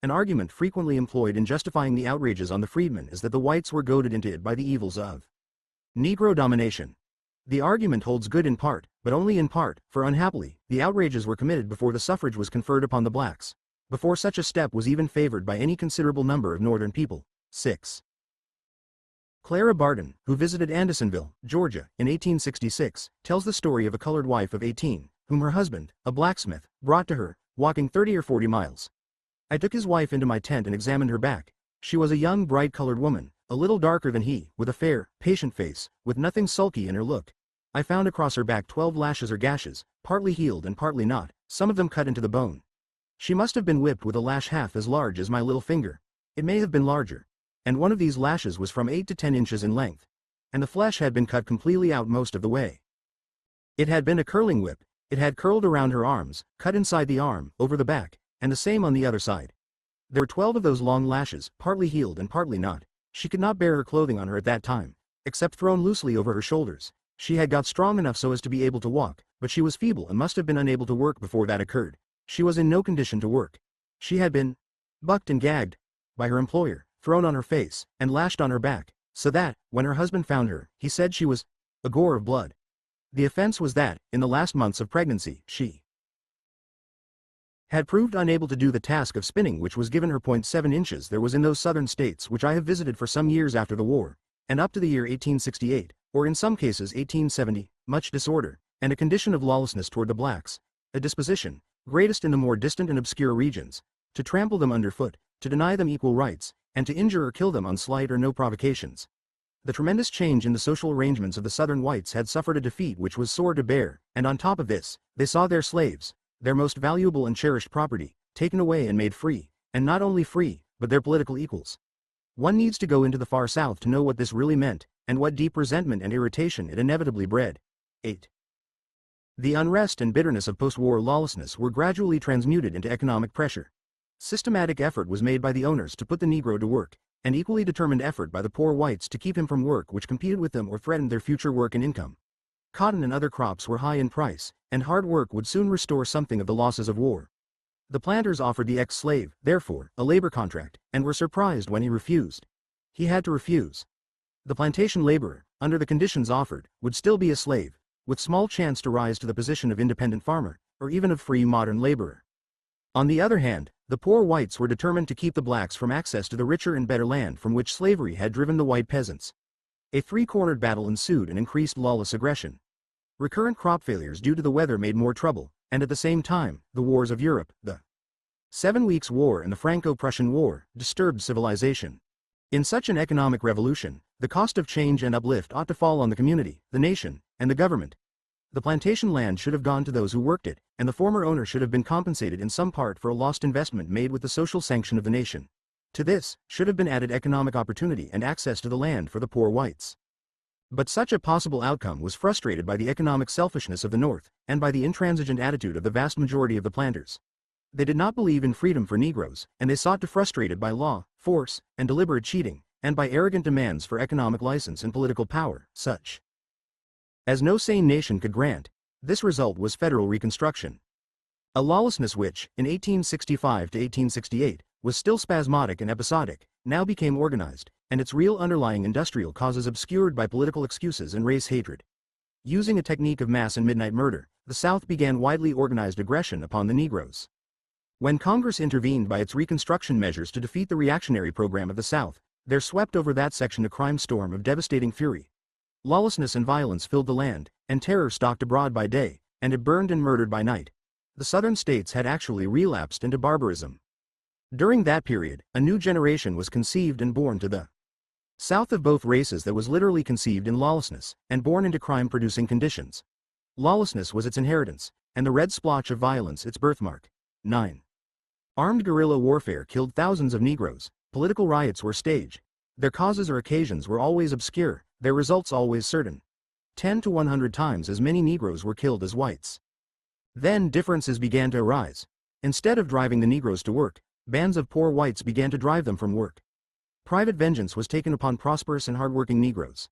An argument frequently employed in justifying the outrages on the freedmen is that the whites were goaded into it by the evils of Negro domination. The argument holds good in part, but only in part, for unhappily, the outrages were committed before the suffrage was conferred upon the blacks, before such a step was even favored by any considerable number of Northern people. 6. Clara Barton, who visited Andersonville, Georgia, in 1866, tells the story of a colored wife of 18, whom her husband, a blacksmith, brought to her, walking 30 or 40 miles. I took his wife into my tent and examined her back. She was a young, bright-colored woman, a little darker than he, with a fair, patient face, with nothing sulky in her look. I found across her back 12 lashes or gashes, partly healed and partly not, some of them cut into the bone. She must have been whipped with a lash half as large as my little finger. It may have been larger. And one of these lashes was from 8 to 10 inches in length. And the flesh had been cut completely out most of the way. It had been a curling whip. It had curled around her arms, cut inside the arm, over the back, and the same on the other side. There were 12 of those long lashes, partly healed and partly not. She could not bear her clothing on her at that time, except thrown loosely over her shoulders. She had got strong enough so as to be able to walk, but she was feeble and must have been unable to work before that occurred. She was in no condition to work. She had been bucked and gagged by her employer, thrown on her face, and lashed on her back, so that, when her husband found her, he said she was a gore of blood. The offense was that, in the last months of pregnancy, she had proved unable to do the task of spinning which was given her. 7 inches there was in those southern states which I have visited for some years after the war, and up to the year 1868, or in some cases 1870, much disorder, and a condition of lawlessness toward the blacks, a disposition, greatest in the more distant and obscure regions, to trample them underfoot, to deny them equal rights, and to injure or kill them on slight or no provocations. The tremendous change in the social arrangements of the southern whites had suffered a defeat which was sore to bear, and on top of this, they saw their slaves, their most valuable and cherished property, taken away and made free, and not only free, but their political equals. One needs to go into the far South to know what this really meant, and what deep resentment and irritation it inevitably bred. 8. The unrest and bitterness of post-war lawlessness were gradually transmuted into economic pressure. Systematic effort was made by the owners to put the Negro to work, and equally determined effort by the poor whites to keep him from work which competed with them or threatened their future work and income. Cotton and other crops were high in price, and hard work would soon restore something of the losses of war. The planters offered the ex-slave, therefore, a labor contract, and were surprised when he refused. He had to refuse. The plantation laborer, under the conditions offered, would still be a slave, with small chance to rise to the position of independent farmer, or even of free modern laborer. On the other hand, the poor whites were determined to keep the blacks from access to the richer and better land from which slavery had driven the white peasants. A three-cornered battle ensued and increased lawless aggression. Recurrent crop failures due to the weather made more trouble, and at the same time, the wars of Europe, the 7 Weeks' War and the Franco-Prussian War, disturbed civilization. In such an economic revolution, the cost of change and uplift ought to fall on the community, the nation, and the government. The plantation land should have gone to those who worked it, and the former owner should have been compensated in some part for a lost investment made with the social sanction of the nation. To this, should have been added economic opportunity and access to the land for the poor whites. But such a possible outcome was frustrated by the economic selfishness of the North, and by the intransigent attitude of the vast majority of the planters. They did not believe in freedom for Negroes, and they sought to frustrate it by law, force, and deliberate cheating, and by arrogant demands for economic license and political power, such as no sane nation could grant. This result was federal Reconstruction. A lawlessness which, in 1865 to 1868, was still spasmodic and episodic, now became organized, and its real underlying industrial causes obscured by political excuses and race hatred. Using a technique of mass and midnight murder, the South began widely organized aggression upon the Negroes. When Congress intervened by its Reconstruction measures to defeat the reactionary program of the South, there swept over that section a crime storm of devastating fury. Lawlessness and violence filled the land, and terror stalked abroad by day, and it burned and murdered by night. The southern states had actually relapsed into barbarism. During that period, a new generation was conceived and born to the South of both races that was literally conceived in lawlessness, and born into crime-producing conditions. Lawlessness was its inheritance, and the red splotch of violence its birthmark. 9. Armed guerrilla warfare killed thousands of Negroes. Political riots were staged. Their causes or occasions were always obscure, their results always certain. 10 to 100 times as many Negroes were killed as whites. Then differences began to arise. Instead of driving the Negroes to work, bands of poor whites began to drive them from work. Private vengeance was taken upon prosperous and hardworking Negroes.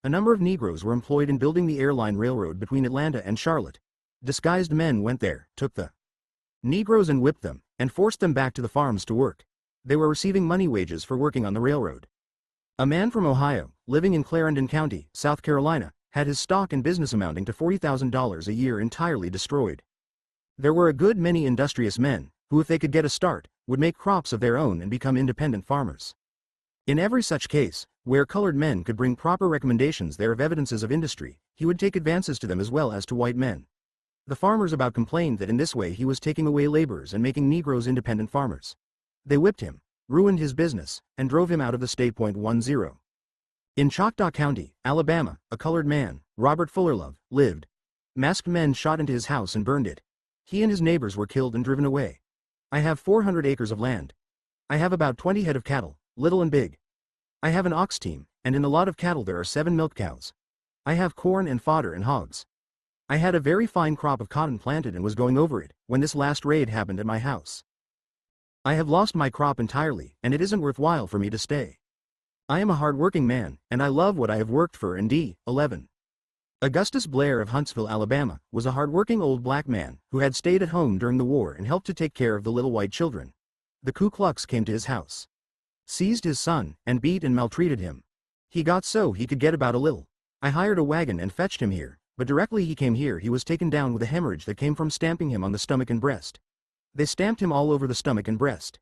A number of Negroes were employed in building the airline railroad between Atlanta and Charlotte. Disguised men went there, took the Negroes and whipped them, and forced them back to the farms to work. They were receiving money wages for working on the railroad. A man from Ohio, living in Clarendon County, South Carolina, had his stock and business amounting to $40,000 a year entirely destroyed. There were a good many industrious men, who if they could get a start, would make crops of their own and become independent farmers. In every such case, where colored men could bring proper recommendations there of evidences of industry, he would take advances to them as well as to white men. The farmers about complained that in this way he was taking away laborers and making Negroes independent farmers. They whipped him, ruined his business, and drove him out of the state. 10. In Choctaw County, Alabama, a colored man, Robert Fullerlove, lived. Masked men shot into his house and burned it. He and his neighbors were killed and driven away. I have 400 acres of land. I have about 20 head of cattle, little and big. I have an ox team, and in a lot of cattle there are 7 milk cows. I have corn and fodder and hogs. I had a very fine crop of cotton planted and was going over it, when this last raid happened at my house. I have lost my crop entirely, and it isn't worthwhile for me to stay. I am a hard-working man, and I love what I have worked for and D11. Augustus Blair of Huntsville, Alabama, was a hard-working old black man, who had stayed at home during the war and helped to take care of the little white children. The Ku Klux came to his house, seized his son, and beat and maltreated him. He got so he could get about a little. I hired a wagon and fetched him here, but directly he came here he was taken down with a hemorrhage that came from stamping him on the stomach and breast. They stamped him all over the stomach and breast.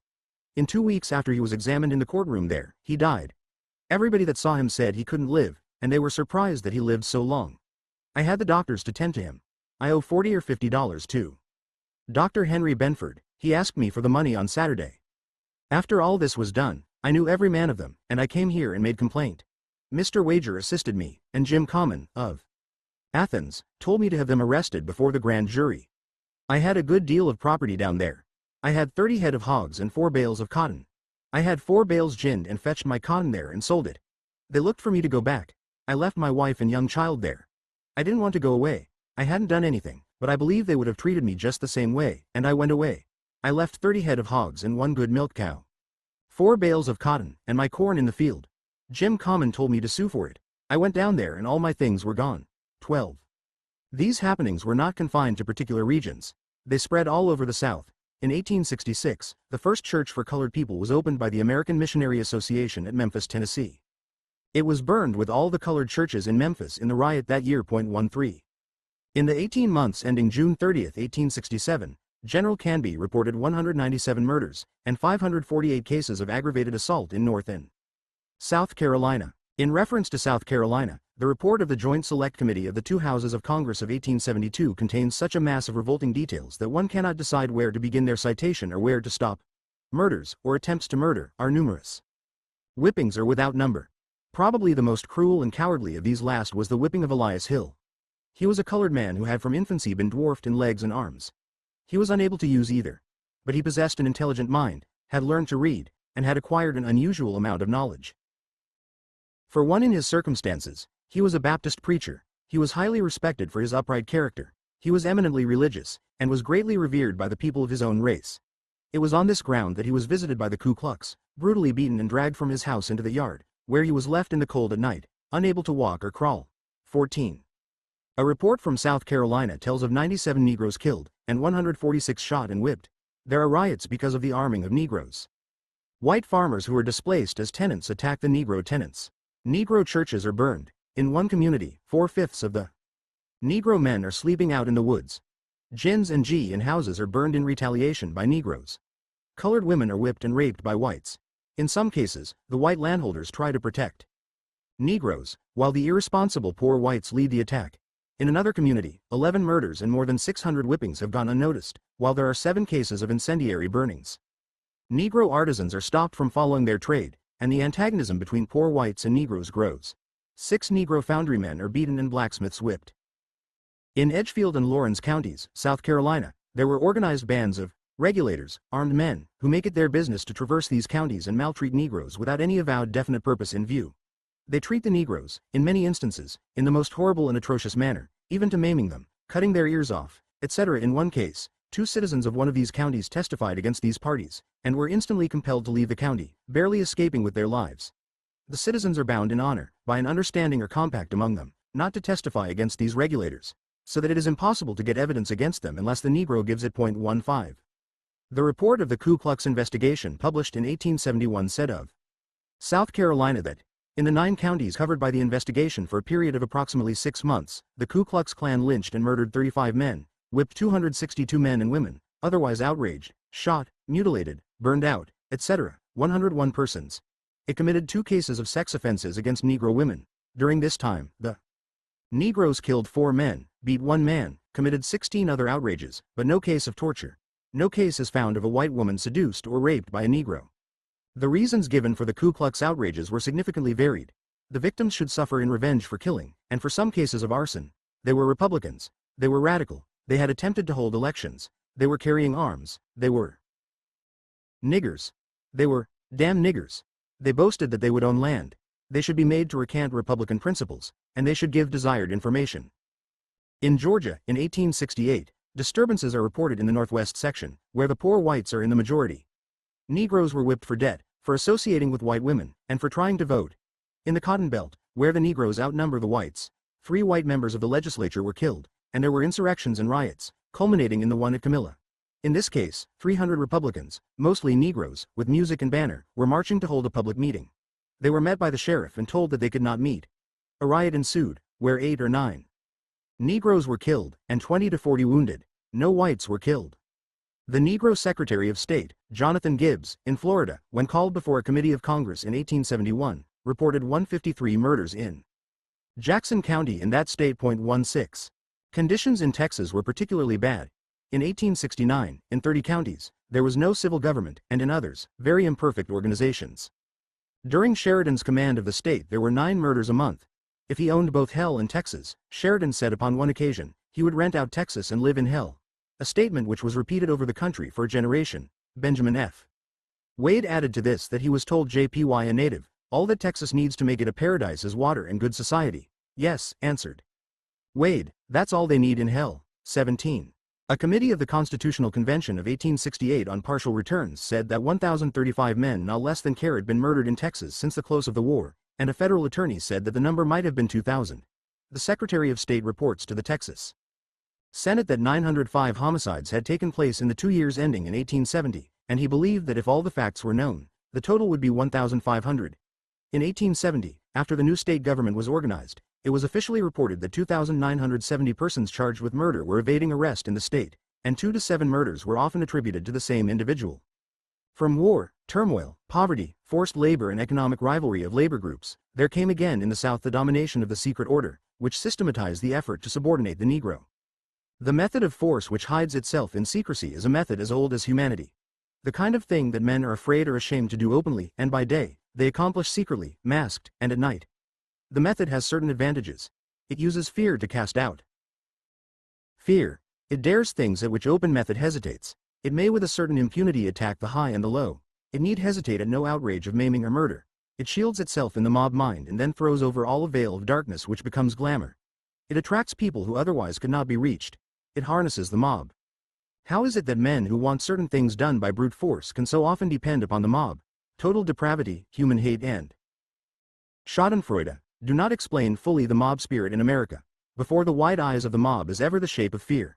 In 2 weeks after he was examined in the courtroom there, he died. Everybody that saw him said he couldn't live, and they were surprised that he lived so long. I had the doctors to tend to him. I owe $40 or $50 to Dr. Henry Benford. He asked me for the money on Saturday. After all this was done, I knew every man of them, and I came here and made complaint. Mr. Wager assisted me, and Jim Common, of Athens, told me to have them arrested before the grand jury. I had a good deal of property down there. I had 30 head of hogs and 4 bales of cotton. I had 4 bales ginned and fetched my cotton there and sold it. They looked for me to go back. I left my wife and young child there. I didn't want to go away. I hadn't done anything, but I believe they would have treated me just the same way, and I went away. I left 30 head of hogs and 1 good milk cow, 4 bales of cotton, and my corn in the field. Jim Common told me to sue for it. I went down there and all my things were gone. 12. These happenings were not confined to particular regions. They spread all over the South. In 1866, the first church for colored people was opened by the American Missionary Association at Memphis, Tennessee. It was burned with all the colored churches in Memphis in the riot that year. 13. In the 18 months ending June 30, 1867, General Canby reported 197 murders and 548 cases of aggravated assault in North and South Carolina. In reference to South Carolina, the report of the Joint Select Committee of the 2 Houses of Congress of 1872 contains such a mass of revolting details that one cannot decide where to begin their citation or where to stop. Murders, or attempts to murder, are numerous. Whippings are without number. Probably the most cruel and cowardly of these last was the whipping of Elias Hill. He was a colored man who had from infancy been dwarfed in legs and arms. He was unable to use either. But he possessed an intelligent mind, had learned to read, and had acquired an unusual amount of knowledge. For one in his circumstances, he was a Baptist preacher. He was highly respected for his upright character. He was eminently religious, and was greatly revered by the people of his own race. It was on this ground that he was visited by the Ku Klux, brutally beaten and dragged from his house into the yard, where he was left in the cold at night, unable to walk or crawl. 14. A report from South Carolina tells of 97 Negroes killed, and 146 shot and whipped. There are riots because of the arming of Negroes. White farmers who are displaced as tenants attack the Negro tenants. Negro churches are burned. In one community, 4/5 of the Negro men are sleeping out in the woods. Gins and in houses are burned in retaliation by Negroes. Colored women are whipped and raped by whites. In some cases, the white landholders try to protect Negroes, while the irresponsible poor whites lead the attack. In another community, 11 murders and more than 600 whippings have gone unnoticed, while there are 7 cases of incendiary burnings. Negro artisans are stopped from following their trade, and the antagonism between poor whites and Negroes grows. 6 Negro foundrymen are beaten and blacksmiths whipped. In Edgefield and Lawrence counties, South Carolina, there were organized bands of regulators, armed men, who make it their business to traverse these counties and maltreat Negroes without any avowed definite purpose in view. They treat the Negroes, in many instances, in the most horrible and atrocious manner, even to maiming them, cutting their ears off, etc. In one case, 2 citizens of one of these counties testified against these parties, and were instantly compelled to leave the county, barely escaping with their lives. The citizens are bound in honor, by an understanding or compact among them, not to testify against these regulators, so that it is impossible to get evidence against them unless the Negro gives it. 15. The report of the Ku Klux investigation published in 1871 said of South Carolina that, in the 9 counties covered by the investigation for a period of approximately 6 months, the Ku Klux Klan lynched and murdered 35 men, whipped 262 men and women, otherwise outraged, shot, mutilated, burned out, etc., 101 persons. It committed 2 cases of sex offenses against Negro women. During this time, the Negroes killed 4 men, beat 1 man, committed 16 other outrages, but no case of torture. No case is found of a white woman seduced or raped by a Negro. The reasons given for the Ku Klux outrages were significantly varied. The victims should suffer in revenge for killing, and for some cases of arson. They were Republicans. They were radical. They had attempted to hold elections. They were carrying arms. They were niggers. They were damn niggers. They boasted that they would own land. They should be made to recant Republican principles, and they should give desired information. In Georgia, in 1868, disturbances are reported in the northwest section, where the poor whites are in the majority. Negroes were whipped for debt, for associating with white women, and for trying to vote. In the Cotton Belt, where the Negroes outnumber the whites, 3 white members of the legislature were killed, and there were insurrections and riots, culminating in the one at Camilla. In this case, 300 Republicans, mostly Negroes, with music and banner, were marching to hold a public meeting. They were met by the sheriff and told that they could not meet. A riot ensued, where 8 or 9 Negroes were killed, and 20 to 40 wounded. No whites were killed. The Negro Secretary of State, Jonathan Gibbs, in Florida, when called before a committee of Congress in 1871, reported 153 murders in Jackson County in that state. 16. Conditions in Texas were particularly bad. In 1869, in 30 counties, there was no civil government, and in others, very imperfect organizations. During Sheridan's command of the state there were 9 murders a month. If he owned both hell and Texas, Sheridan said upon one occasion, he would rent out Texas and live in hell. A statement which was repeated over the country for a generation. Benjamin F. Wade added to this that he was told JPY, a native, all that Texas needs to make it a paradise is water and good society. Yes, answered Wade, that's all they need in hell. 17. A committee of the Constitutional Convention of 1868 on partial returns said that 1,035 men no less than care had been murdered in Texas since the close of the war, and a federal attorney said that the number might have been 2,000. The Secretary of State reports to the Texas Senate that 905 homicides had taken place in the 2 years ending in 1870, and he believed that if all the facts were known, the total would be 1,500. In 1870, after the new state government was organized, it was officially reported that 2,970 persons charged with murder were evading arrest in the state, and 2 to 7 murders were often attributed to the same individual. From war, turmoil, poverty, forced labor and economic rivalry of labor groups, there came again in the South the domination of the secret order, which systematized the effort to subordinate the Negro. The method of force which hides itself in secrecy is a method as old as humanity. The kind of thing that men are afraid or ashamed to do openly and by day, they accomplish secretly, masked, and at night. The method has certain advantages. It uses fear to cast out fear. It dares things at which open method hesitates. It may with a certain impunity attack the high and the low. It need hesitate at no outrage of maiming or murder. It shields itself in the mob mind and then throws over all a veil of darkness which becomes glamour. It attracts people who otherwise could not be reached. It harnesses the mob. How is it that men who want certain things done by brute force can so often depend upon the mob? Total depravity, human hate and Schadenfreude do not explain fully the mob spirit in America. Before the wide eyes of the mob is ever the shape of fear.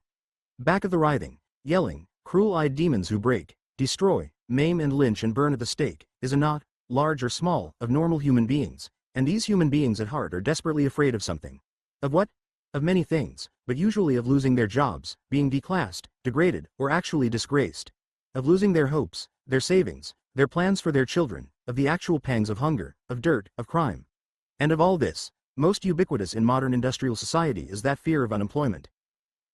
Back of the writhing, yelling, cruel-eyed demons who break, destroy, maim and lynch and burn at the stake, is a knot, large or small, of normal human beings, and these human beings at heart are desperately afraid of something. Of what? Of many things, but usually of losing their jobs, being declassed, degraded, or actually disgraced. Of losing their hopes, their savings, their plans for their children, of the actual pangs of hunger, of dirt, of crime. And of all this, most ubiquitous in modern industrial society is that fear of unemployment.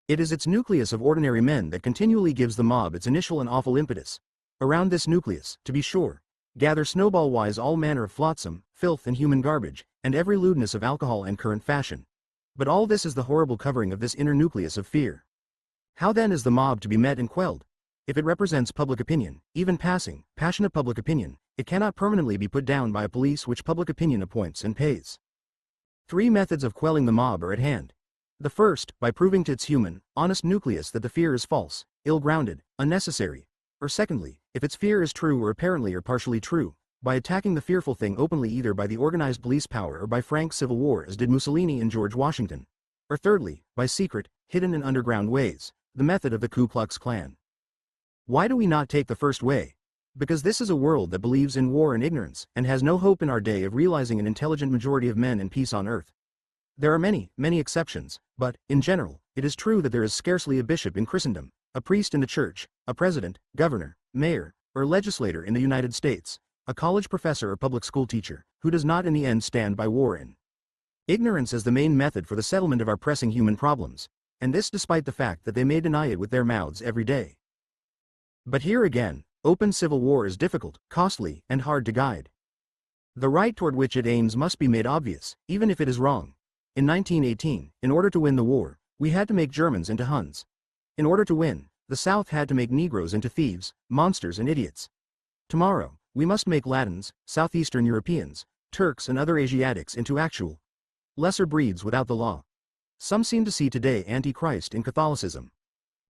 It is its nucleus of ordinary men that continually gives the mob its initial and awful impetus. Around this nucleus, to be sure, gather snowball-wise all manner of flotsam, filth and human garbage, and every lewdness of alcohol and current fashion. But all this is the horrible covering of this inner nucleus of fear. How then is the mob to be met and quelled? If it represents public opinion, even passing, passionate public opinion, it cannot permanently be put down by a police which public opinion appoints and pays. 3 methods of quelling the mob are at hand. The first, by proving to its human, honest nucleus that the fear is false, ill-grounded, unnecessary. Or secondly, if its fear is true or apparently or partially true, by attacking the fearful thing openly either by the organized police power or by frank civil war as did Mussolini and George Washington. Or thirdly, by secret, hidden and underground ways, the method of the Ku Klux Klan. Why do we not take the first way? Because this is a world that believes in war and ignorance, and has no hope in our day of realizing an intelligent majority of men and peace on earth. There are many, many exceptions, but, in general, it is true that there is scarcely a bishop in Christendom, a priest in the church, a president, governor, mayor, or legislator in the United States, a college professor or public school teacher, who does not in the end stand by war and ignorance as the main method for the settlement of our pressing human problems, and this despite the fact that they may deny it with their mouths every day. But here again, open civil war is difficult, costly, and hard to guide. The right toward which it aims must be made obvious, even if it is wrong. In 1918, in order to win the war, we had to make Germans into Huns. In order to win, the South had to make Negroes into thieves, monsters and idiots. Tomorrow, we must make Latins, Southeastern Europeans, Turks and other Asiatics into actual lesser breeds without the law. Some seem to see today Antichrist in Catholicism.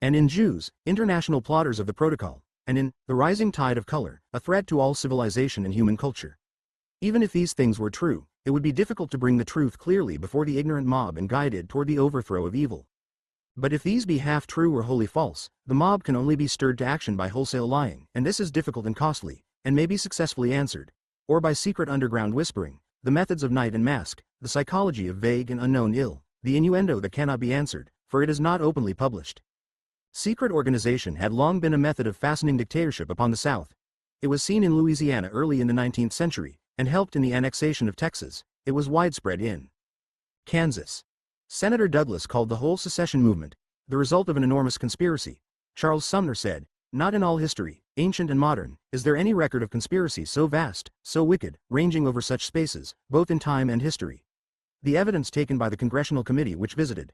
And in Jews, international plotters of the protocol, and in the rising tide of color, a threat to all civilization and human culture. Even if these things were true, it would be difficult to bring the truth clearly before the ignorant mob and guide it toward the overthrow of evil. But if these be half true or wholly false, the mob can only be stirred to action by wholesale lying, and this is difficult and costly, and may be successfully answered, or by secret underground whispering, the methods of night and mask, the psychology of vague and unknown ill, the innuendo that cannot be answered, for it is not openly published. Secret organization had long been a method of fastening dictatorship upon the South. It was seen in Louisiana early in the 19th century, and helped in the annexation of Texas. It was widespread in Kansas. Senator Douglas called the whole secession movement the result of an enormous conspiracy. Charles Sumner said, "Not in all history, ancient and modern, is there any record of conspiracy so vast, so wicked, ranging over such spaces, both in time and history." The evidence taken by the Congressional Committee which visited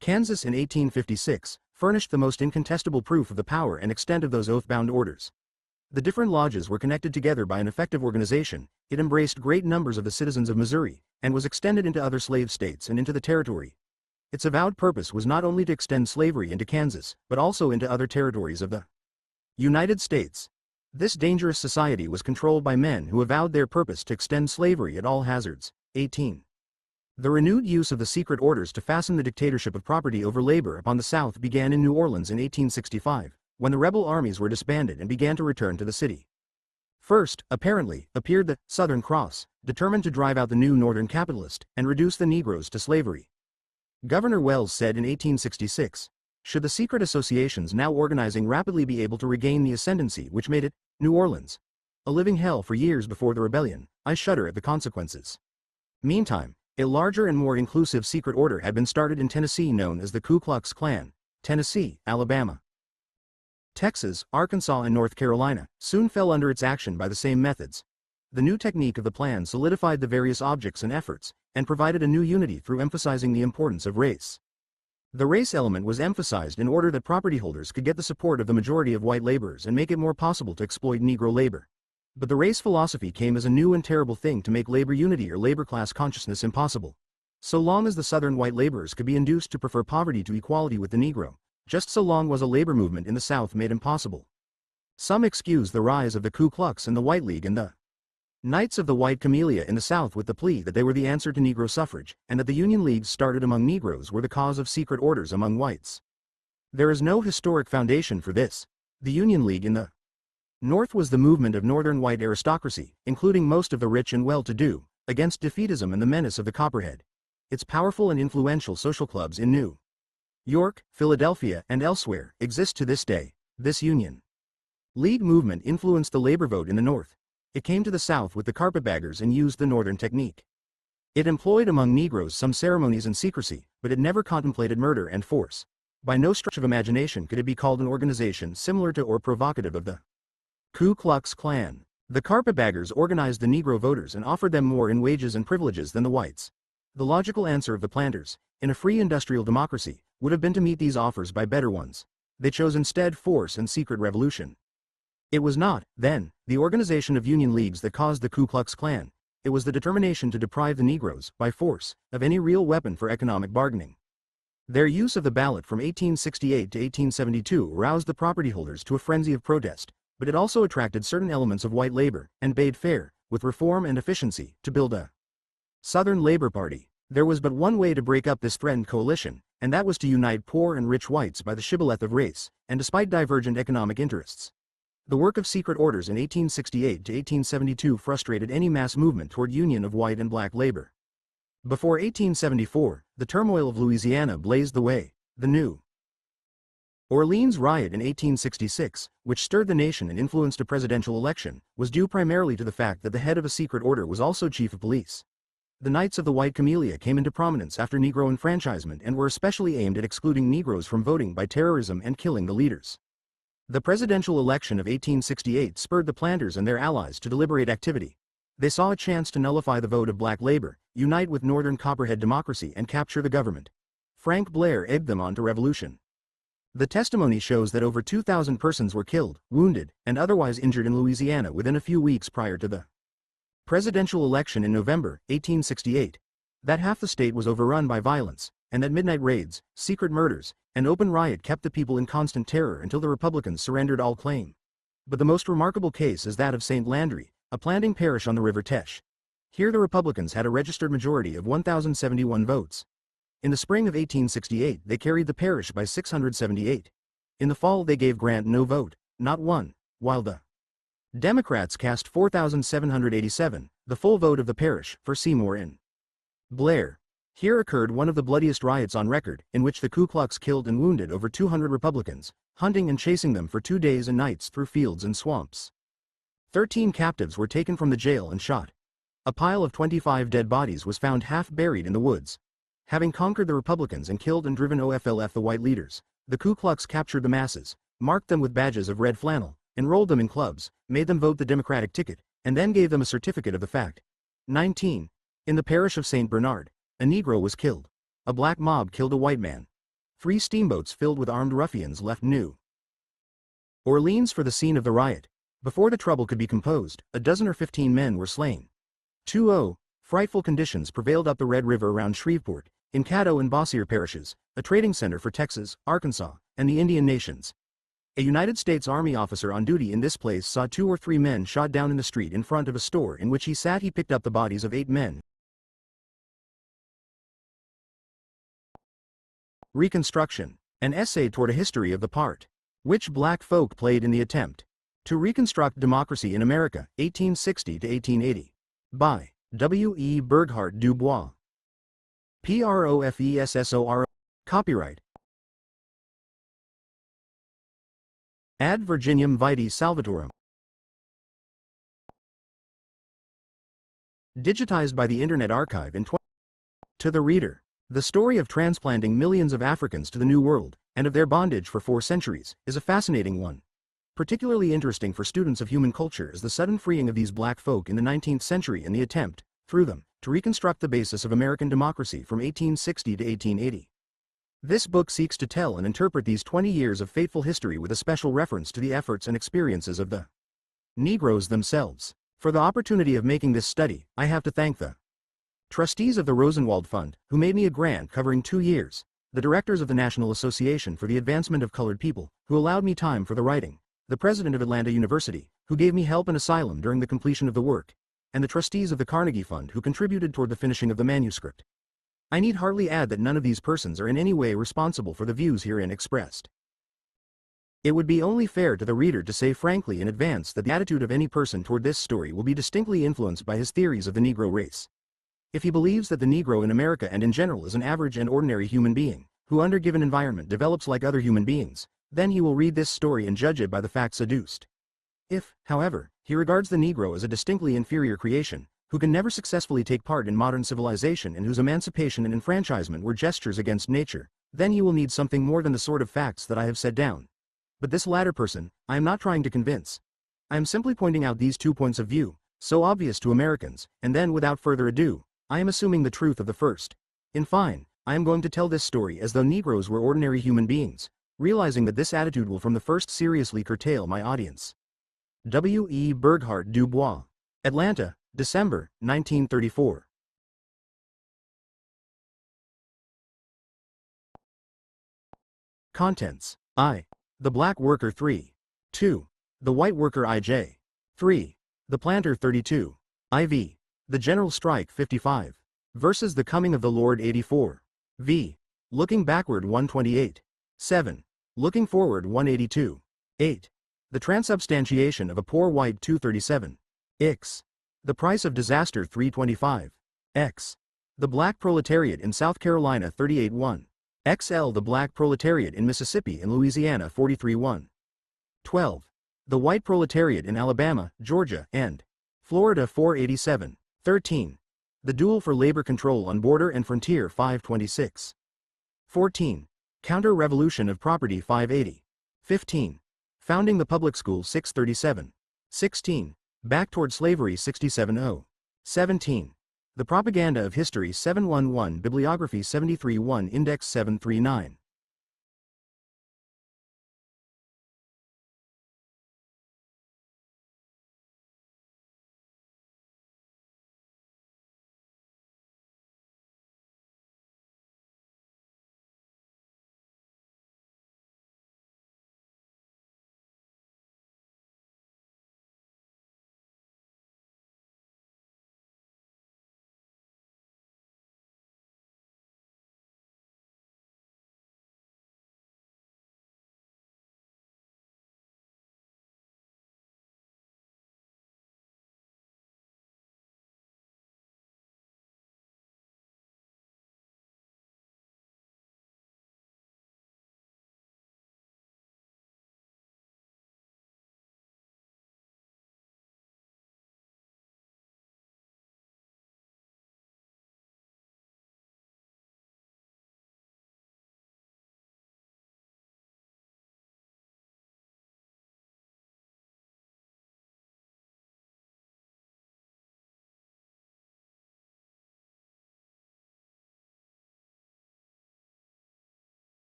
Kansas in 1856 furnished the most incontestable proof of the power and extent of those oath-bound orders. The different lodges were connected together by an effective organization. It embraced great numbers of the citizens of Missouri, and was extended into other slave states and into the territory. Its avowed purpose was not only to extend slavery into Kansas, but also into other territories of the United States. This dangerous society was controlled by men who avowed their purpose to extend slavery at all hazards. 18. The renewed use of the secret orders to fasten the dictatorship of property over labor upon the South began in New Orleans in 1865, when the rebel armies were disbanded and began to return to the city. First, apparently, appeared the Southern Cross, determined to drive out the new Northern capitalist and reduce the Negroes to slavery. Governor Wells said in 1866, "Should the secret associations now organizing rapidly be able to regain the ascendancy which made it, New Orleans, a living hell for years before the rebellion, I shudder at the consequences." Meantime, a larger and more inclusive secret order had been started in Tennessee known as the Ku Klux Klan. Tennessee, Alabama, Texas, Arkansas and North Carolina soon fell under its action by the same methods. The new technique of the plan solidified the various objects and efforts, and provided a new unity through emphasizing the importance of race. The race element was emphasized in order that property holders could get the support of the majority of white laborers and make it more possible to exploit Negro labor. But the race philosophy came as a new and terrible thing to make labor unity or labor class consciousness impossible. So long as the Southern white laborers could be induced to prefer poverty to equality with the Negro, just so long was a labor movement in the South made impossible. Some excuse the rise of the Ku Klux and the White League and the Knights of the White Camellia in the South with the plea that they were the answer to Negro suffrage, and that the Union Leagues started among Negroes were the cause of secret orders among whites. There is no historic foundation for this. The Union League in the North was the movement of Northern white aristocracy, including most of the rich and well-to-do, against defeatism and the menace of the Copperhead. Its powerful and influential social clubs in New York, Philadelphia, and elsewhere exist to this day. This Union League movement influenced the labor vote in the North. It came to the South with the carpetbaggers and used the Northern technique. It employed among Negroes some ceremonies and secrecy, but it never contemplated murder and force. By no stretch of imagination could it be called an organization similar to or provocative of the Ku Klux Klan. The carpetbaggers organized the Negro voters and offered them more in wages and privileges than the whites. The logical answer of the planters, in a free industrial democracy, would have been to meet these offers by better ones. They chose instead force and secret revolution. It was not, then, the organization of Union Leagues that caused the Ku Klux Klan. It was the determination to deprive the Negroes, by force, of any real weapon for economic bargaining. Their use of the ballot from 1868 to 1872 roused the property holders to a frenzy of protest, but it also attracted certain elements of white labor, and bade fair, with reform and efficiency, to build a Southern Labor Party. There was but one way to break up this threatened coalition, and that was to unite poor and rich whites by the shibboleth of race, and despite divergent economic interests. The work of secret orders in 1868 to 1872 frustrated any mass movement toward union of white and black labor. Before 1874, the turmoil of Louisiana blazed the way. The New Orleans riot in 1866, which stirred the nation and influenced a presidential election, was due primarily to the fact that the head of a secret order was also chief of police. The Knights of the White Camellia came into prominence after Negro enfranchisement and were especially aimed at excluding Negroes from voting by terrorism and killing the leaders. The presidential election of 1868 spurred the planters and their allies to deliberate activity. They saw a chance to nullify the vote of black labor, unite with Northern Copperhead democracy and capture the government. Frank Blair egged them on to revolution. The testimony shows that over 2,000 persons were killed, wounded, and otherwise injured in Louisiana within a few weeks prior to the presidential election in November 1868. That half the state was overrun by violence, and that midnight raids, secret murders, and open riot kept the people in constant terror until the Republicans surrendered all claim. But the most remarkable case is that of St. Landry, a planting parish on the River Teche. Here the Republicans had a registered majority of 1,071 votes. In the spring of 1868 they carried the parish by 678. In the fall they gave Grant no vote, not one, while the Democrats cast 4,787, the full vote of the parish, for Seymour in Blair. Here occurred one of the bloodiest riots on record, in which the Ku Klux killed and wounded over 200 Republicans, hunting and chasing them for 2 days and nights through fields and swamps. 13 captives were taken from the jail and shot. A pile of 25 dead bodies was found half buried in the woods. Having conquered the Republicans and killed and driven OFLF the white leaders, the Ku Klux captured the masses, marked them with badges of red flannel, enrolled them in clubs, made them vote the Democratic ticket, and then gave them a certificate of the fact. 19. In the parish of St. Bernard, a Negro was killed. A black mob killed a white man. 3 steamboats filled with armed ruffians left New Orleans for the scene of the riot. Before the trouble could be composed, a dozen or 15 men were slain. 20. Frightful conditions prevailed up the Red River around Shreveport, in Caddo and Bossier parishes, a trading center for Texas, Arkansas, and the Indian nations. A United States Army officer on duty in this place saw 2 or 3 men shot down in the street in front of a store in which he sat. He picked up the bodies of 8 men. Reconstruction, an essay toward a history of the part which black folk played in the attempt to reconstruct democracy in America, 1860 to 1880. By W.E. Burghardt Du Bois. Professor. Copyright Ad Virginiam Vitae Salvatorum. Digitized by the Internet Archive in To the reader, the story of transplanting millions of Africans to the New World, and of their bondage for 4 centuries, is a fascinating one. Particularly interesting for students of human culture is the sudden freeing of these black folk in the 19th century and the attempt, through them, to reconstruct the basis of American democracy from 1860 to 1880. This book seeks to tell and interpret these 20 years of fateful history with a special reference to the efforts and experiences of the Negroes themselves. For the opportunity of making this study, I have to thank the trustees of the Rosenwald Fund, who made me a grant covering 2 years, the directors of the National Association for the Advancement of Colored People, who allowed me time for the writing, the president of Atlanta University, who gave me help and asylum during the completion of the work, and the trustees of the Carnegie Fund who contributed toward the finishing of the manuscript. I need hardly add that none of these persons are in any way responsible for the views herein expressed. It would be only fair to the reader to say frankly in advance that the attitude of any person toward this story will be distinctly influenced by his theories of the Negro race. If he believes that the Negro in America and in general is an average and ordinary human being, who under given environment develops like other human beings, then he will read this story and judge it by the facts adduced. If, however, he regards the Negro as a distinctly inferior creation, who can never successfully take part in modern civilization and whose emancipation and enfranchisement were gestures against nature, then he will need something more than the sort of facts that I have set down. But this latter person, I am not trying to convince. I am simply pointing out these 2 points of view, so obvious to Americans, and then without further ado, I am assuming the truth of the first. In fine, I am going to tell this story as though Negroes were ordinary human beings, realizing that this attitude will from the first seriously curtail my audience. W.E. Burghardt Du Bois. Atlanta, December, 1934. Contents. I. The Black Worker 3. 2. The White Worker I.J. 3. The Planter 32. IV. The General Strike 55. Versus the Coming of the Lord 84. V. Looking Backward 128. 7. Looking Forward 182. 8. The Transubstantiation of a Poor White 237. X. The Price of Disaster 325. X. The Black Proletariat in South Carolina 38-1. XL. The Black Proletariat in Mississippi and Louisiana 43-1. 12. The White Proletariat in Alabama, Georgia, and Florida 487. 13. The Duel for Labor Control on Border and Frontier 526. 14. Counter-Revolution of Property 580. 15. Founding the Public School 637. 16. Back Toward Slavery 670. 17. The Propaganda of History 711 Bibliography 73-1 Index 739.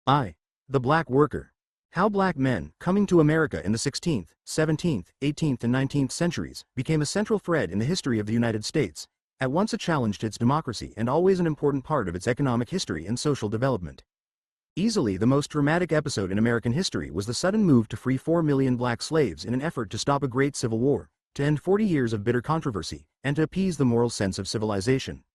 I. The Black Worker. How black men, coming to America in the 16th, 17th, 18th and 19th centuries, became a central thread in the history of the United States, at once a challenge to its democracy and always an important part of its economic history and social development. Easily the most dramatic episode in American history was the sudden move to free 4 million black slaves in an effort to stop a great civil war, to end 40 years of bitter controversy, and to appease the moral sense of civilization.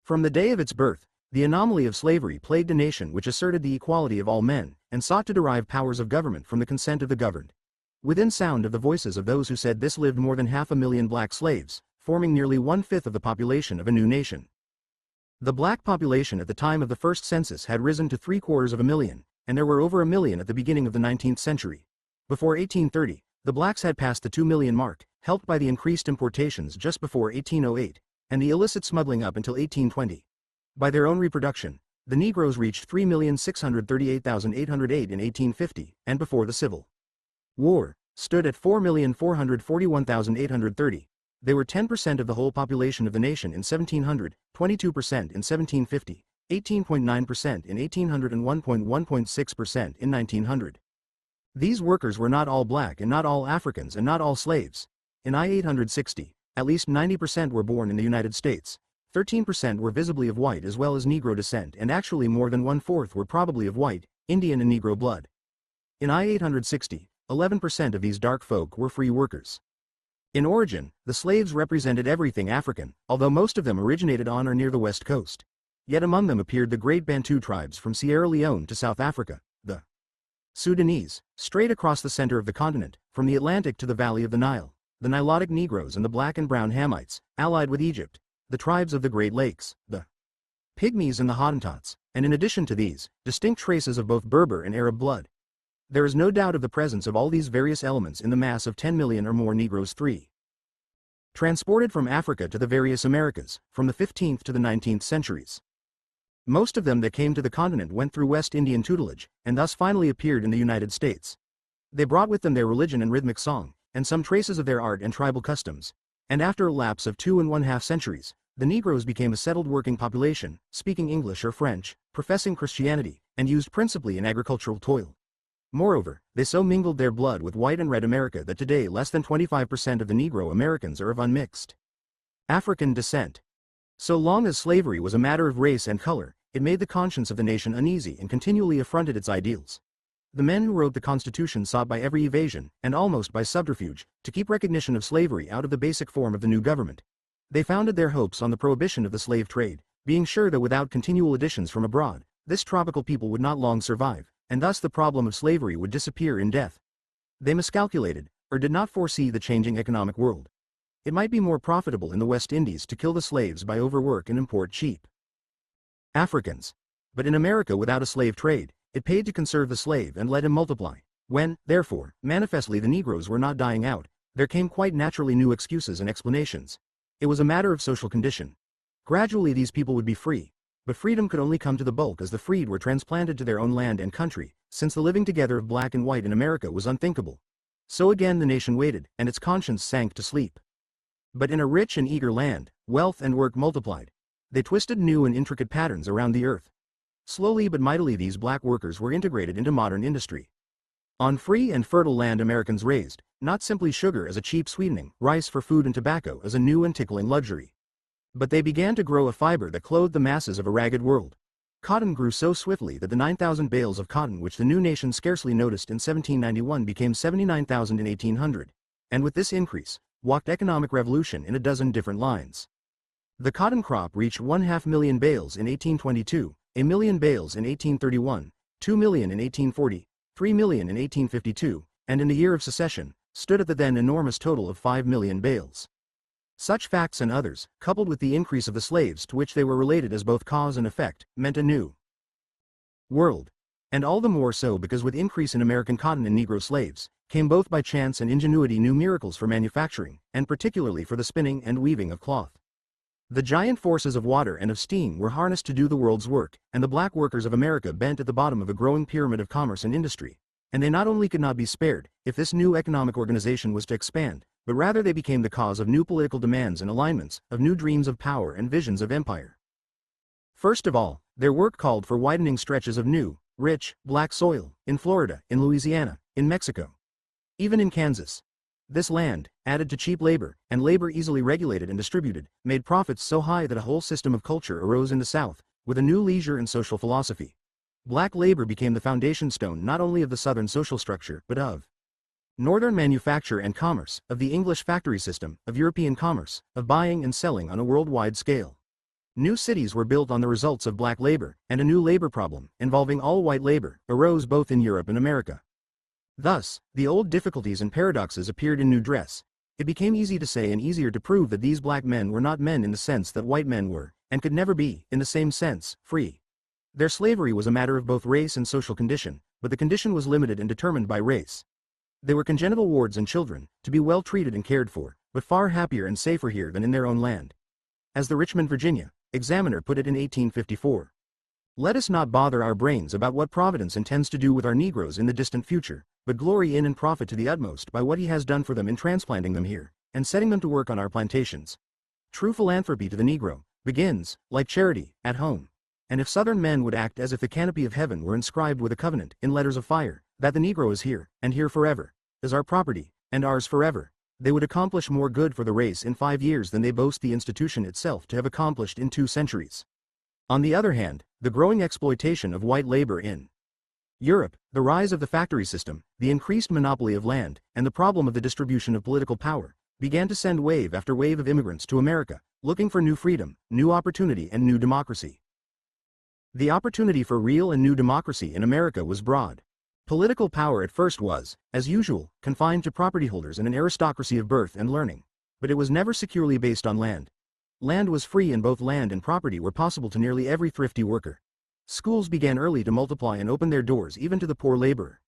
From the day of its birth, the anomaly of slavery plagued a nation which asserted the equality of all men, and sought to derive powers of government from the consent of the governed. Within sound of the voices of those who said this lived more than 500,000 black slaves, forming nearly 1/5 of the population of a new nation. The black population at the time of the first census had risen to 750,000, and there were over 1 million at the beginning of the 19th century. Before 1830, the blacks had passed the 2 million mark, helped by the increased importations just before 1808, and the illicit smuggling up until 1820. By their own reproduction, the Negroes reached 3,638,808 in 1850, and before the Civil War, stood at 4,441,830. They were 10% of the whole population of the nation in 1700, 22% in 1750, 18.9% in 1800 and 1.6% in 1900. These workers were not all black and not all Africans and not all slaves. In I-860, at least 90% were born in the United States. 13% were visibly of white as well as Negro descent, and actually more than 1/4 were probably of white, Indian and Negro blood. In I-860, 11% of these dark folk were free workers. In origin, the slaves represented everything African, although most of them originated on or near the west coast. Yet among them appeared the great Bantu tribes from Sierra Leone to South Africa, the Sudanese, straight across the center of the continent, from the Atlantic to the valley of the Nile, the Nilotic Negroes and the black and brown Hamites, allied with Egypt, the tribes of the Great Lakes, the Pygmies and the Hottentots, and in addition to these, distinct traces of both Berber and Arab blood. There is no doubt of the presence of all these various elements in the mass of 10 million or more Negroes. 3. Transported from Africa to the various Americas, from the 15th to the 19th centuries. Most of them that came to the continent went through West Indian tutelage, and thus finally appeared in the United States. They brought with them their religion and rhythmic song, and some traces of their art and tribal customs. And after a lapse of 2½ centuries, the Negroes became a settled working population, speaking English or French, professing Christianity, and used principally in agricultural toil. Moreover, they so mingled their blood with white and red America that today less than 25% of the Negro Americans are of unmixed African descent. So long as slavery was a matter of race and color, it made the conscience of the nation uneasy and continually affronted its ideals. The men who wrote the Constitution sought by every evasion, and almost by subterfuge, to keep recognition of slavery out of the basic form of the new government. They founded their hopes on the prohibition of the slave trade, being sure that without continual additions from abroad, this tropical people would not long survive, and thus the problem of slavery would disappear in death. They miscalculated, or did not foresee the changing economic world. It might be more profitable in the West Indies to kill the slaves by overwork and import cheap Africans. But in America without a slave trade, it paid to conserve the slave and let him multiply. When, therefore, manifestly the Negroes were not dying out, there came quite naturally new excuses and explanations. It was a matter of social condition. Gradually these people would be free, but freedom could only come to the bulk as the freed were transplanted to their own land and country, since the living together of black and white in America was unthinkable. So again the nation waited, and its conscience sank to sleep. But in a rich and eager land, wealth and work multiplied. They twisted new and intricate patterns around the earth. Slowly but mightily these black workers were integrated into modern industry. On free and fertile land Americans raised, not simply sugar as a cheap sweetening, rice for food and tobacco as a new and tickling luxury. But they began to grow a fiber that clothed the masses of a ragged world. Cotton grew so swiftly that the 9,000 bales of cotton which the new nation scarcely noticed in 1791 became 79,000 in 1800. And with this increase, walked economic revolution in a dozen different lines. The cotton crop reached 500,000 bales in 1822, 1 million bales in 1831, 2 million in 1840, 3 million in 1852, and in the year of secession, stood at the then enormous total of 5 million bales. Such facts and others, coupled with the increase of the slaves to which they were related as both cause and effect, meant a new world. And all the more so because with increase in American cotton and Negro slaves, came both by chance and ingenuity new miracles for manufacturing, and particularly for the spinning and weaving of cloth. The giant forces of water and of steam were harnessed to do the world's work, and the black workers of America bent at the bottom of a growing pyramid of commerce and industry. And they not only could not be spared, if this new economic organization was to expand, but rather they became the cause of new political demands and alignments, of new dreams of power and visions of empire. First of all, their work called for widening stretches of new, rich, black soil, in Florida, in Louisiana, in Mexico, even in Kansas. This land, added to cheap labor, and labor easily regulated and distributed, made profits so high that a whole system of culture arose in the South, with a new leisure and social philosophy. Black labor became the foundation stone not only of the Southern social structure, but of Northern manufacture and commerce, of the English factory system, of European commerce, of buying and selling on a worldwide scale. New cities were built on the results of black labor, and a new labor problem, involving all white labor, arose both in Europe and America. Thus, the old difficulties and paradoxes appeared in new dress. It became easy to say and easier to prove that these black men were not men in the sense that white men were, and could never be, in the same sense, free. Their slavery was a matter of both race and social condition, but the condition was limited and determined by race. They were congenital wards and children, to be well treated and cared for, but far happier and safer here than in their own land. As the Richmond, Virginia, Examiner put it in 1854. Let us not bother our brains about what Providence intends to do with our Negroes in the distant future, but glory in and profit to the utmost by what he has done for them in transplanting them here, and setting them to work on our plantations. True philanthropy to the Negro begins, like charity, at home. And if Southern men would act as if the canopy of heaven were inscribed with a covenant, in letters of fire, that the Negro is here, and here forever, is our property, and ours forever, they would accomplish more good for the race in 5 years than they boast the institution itself to have accomplished in 2 centuries. On the other hand, the growing exploitation of white labor in Europe, the rise of the factory system, the increased monopoly of land, and the problem of the distribution of political power, began to send wave after wave of immigrants to America, looking for new freedom, new opportunity and new democracy. The opportunity for real and new democracy in America was broad. Political power at first was, as usual, confined to property holders and an aristocracy of birth and learning. But it was never securely based on land. Land was free and both land and property were possible to nearly every thrifty worker. Schools began early to multiply and open their doors even to the poor laborer.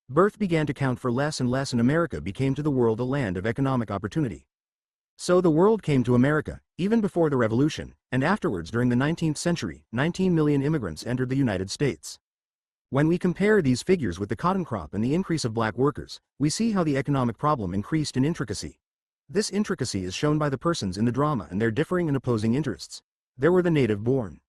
Birth began to count for less and less and America became to the world a land of economic opportunity. So the world came to America, even before the Revolution, and afterwards during the 19th century, 19 million immigrants entered the United States. When we compare these figures with the cotton crop and the increase of black workers, we see how the economic problem increased in intricacy. This intricacy is shown by the persons in the drama and their differing and opposing interests. There were the native-born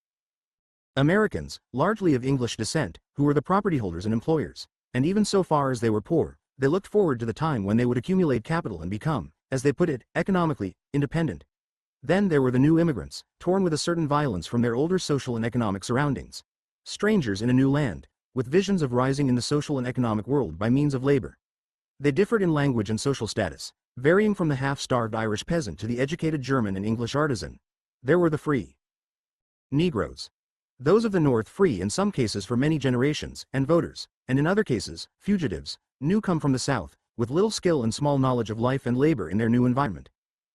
Americans, largely of English descent, who were the property holders and employers, and even so far as they were poor, they looked forward to the time when they would accumulate capital and become, as they put it, economically independent. Then there were the new immigrants, torn with a certain violence from their older social and economic surroundings. Strangers in a new land, with visions of rising in the social and economic world by means of labor. They differed in language and social status, varying from the half-starved Irish peasant to the educated German and English artisan. There were the free Negroes. Those of the North free in some cases for many generations, and voters, and in other cases, fugitives, new come from the South, with little skill and small knowledge of life and labor in their new environment.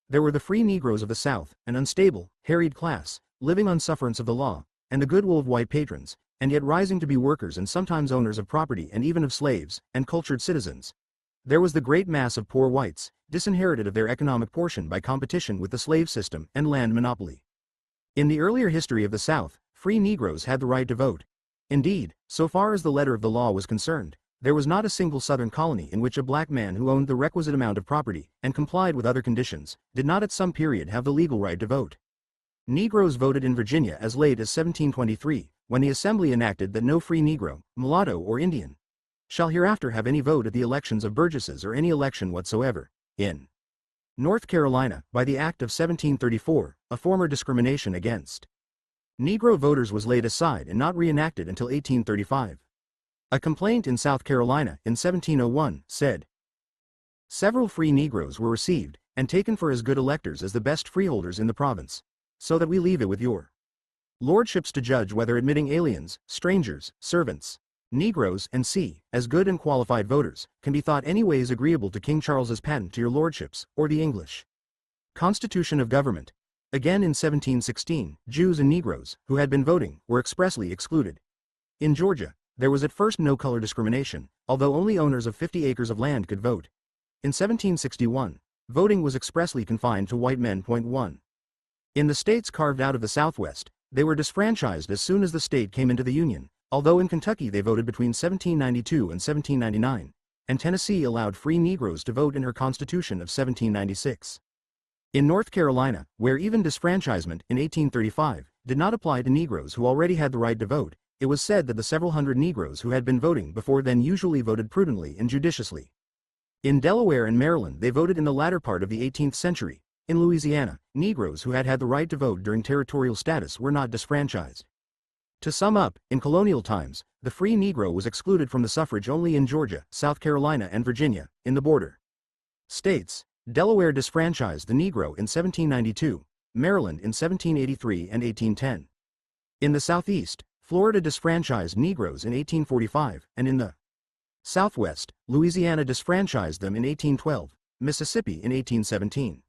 There were the free Negroes of the South, an unstable, harried class, living on sufferance of the law, and the goodwill of white patrons, and yet rising to be workers and sometimes owners of property and even of slaves, and cultured citizens. There was the great mass of poor whites, disinherited of their economic portion by competition with the slave system and land monopoly. In the earlier history of the South, free Negroes had the right to vote. Indeed, so far as the letter of the law was concerned, there was not a single Southern colony in which a black man who owned the requisite amount of property, and complied with other conditions, did not at some period have the legal right to vote. Negroes voted in Virginia as late as 1723, when the Assembly enacted that no free Negro, mulatto or Indian, shall hereafter have any vote at the elections of burgesses or any election whatsoever. In North Carolina, by the Act of 1734, a former discrimination against Negro voters was laid aside and not reenacted until 1835. A complaint in South Carolina, in 1701, said, "Several free Negroes were received, and taken for as good electors as the best freeholders in the province, so that we leave it with your lordships to judge whether admitting aliens, strangers, servants, Negroes, and as good and qualified voters, can be thought any ways agreeable to King Charles's patent to your lordships, or the English Constitution of Government." Again in 1716, Jews and Negroes, who had been voting, were expressly excluded. In Georgia, there was at first no color discrimination, although only owners of 50 acres of land could vote. In 1761, voting was expressly confined to white men. 1. In the states carved out of the Southwest, they were disfranchised as soon as the state came into the Union, although in Kentucky they voted between 1792 and 1799, and Tennessee allowed free Negroes to vote in her Constitution of 1796. In North Carolina, where even disfranchisement, in 1835, did not apply to Negroes who already had the right to vote, It was said that the several hundred Negroes who had been voting before then usually voted prudently and judiciously. In Delaware and Maryland they voted in the latter part of the 18th century. In Louisiana, Negroes who had the right to vote during territorial status were not disfranchised. To sum up, in colonial times, the free Negro was excluded from the suffrage only in Georgia, South Carolina and Virginia, in the border states. Delaware disfranchised the Negro in 1792, Maryland in 1783 and 1810. In the Southeast, Florida disfranchised Negroes in 1845, and in the Southwest, Louisiana disfranchised them in 1812, Mississippi in 1817,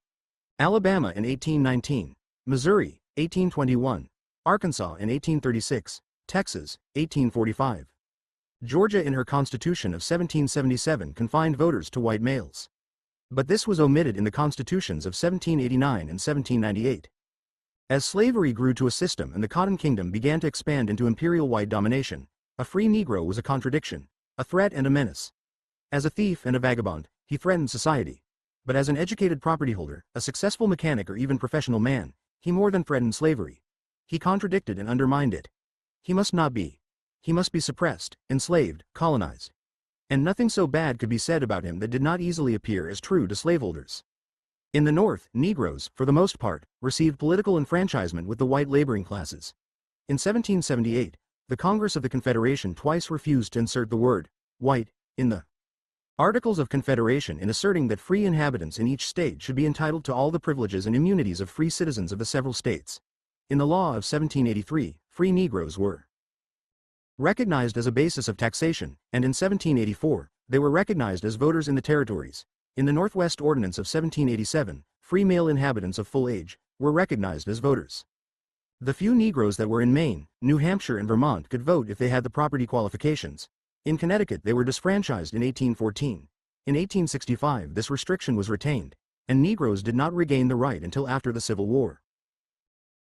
Alabama in 1819, Missouri, 1821, Arkansas in 1836, Texas, 1845. Georgia in her Constitution of 1777 confined voters to white males. But this was omitted in the constitutions of 1789 and 1798. As slavery grew to a system and the Cotton Kingdom began to expand into imperial white domination, a free Negro was a contradiction, a threat and a menace. As a thief and a vagabond, he threatened society. But as an educated property holder, a successful mechanic or even professional man, he more than threatened slavery. He contradicted and undermined it. He must not be. He must be suppressed, enslaved, colonized. And nothing so bad could be said about him that did not easily appear as true to slaveholders. In the North, Negroes, for the most part, received political enfranchisement with the white laboring classes. In 1778, the Congress of the Confederation twice refused to insert the word white in the Articles of Confederation in asserting that free inhabitants in each state should be entitled to all the privileges and immunities of free citizens of the several states. In the law of 1783, free Negroes were recognized as a basis of taxation, and in 1784, they were recognized as voters in the territories. In the Northwest Ordinance of 1787, free male inhabitants of full age were recognized as voters. The few Negroes that were in Maine, New Hampshire and Vermont could vote if they had the property qualifications. In Connecticut they were disfranchised in 1814. In 1865 this restriction was retained, and Negroes did not regain the right until after the Civil War.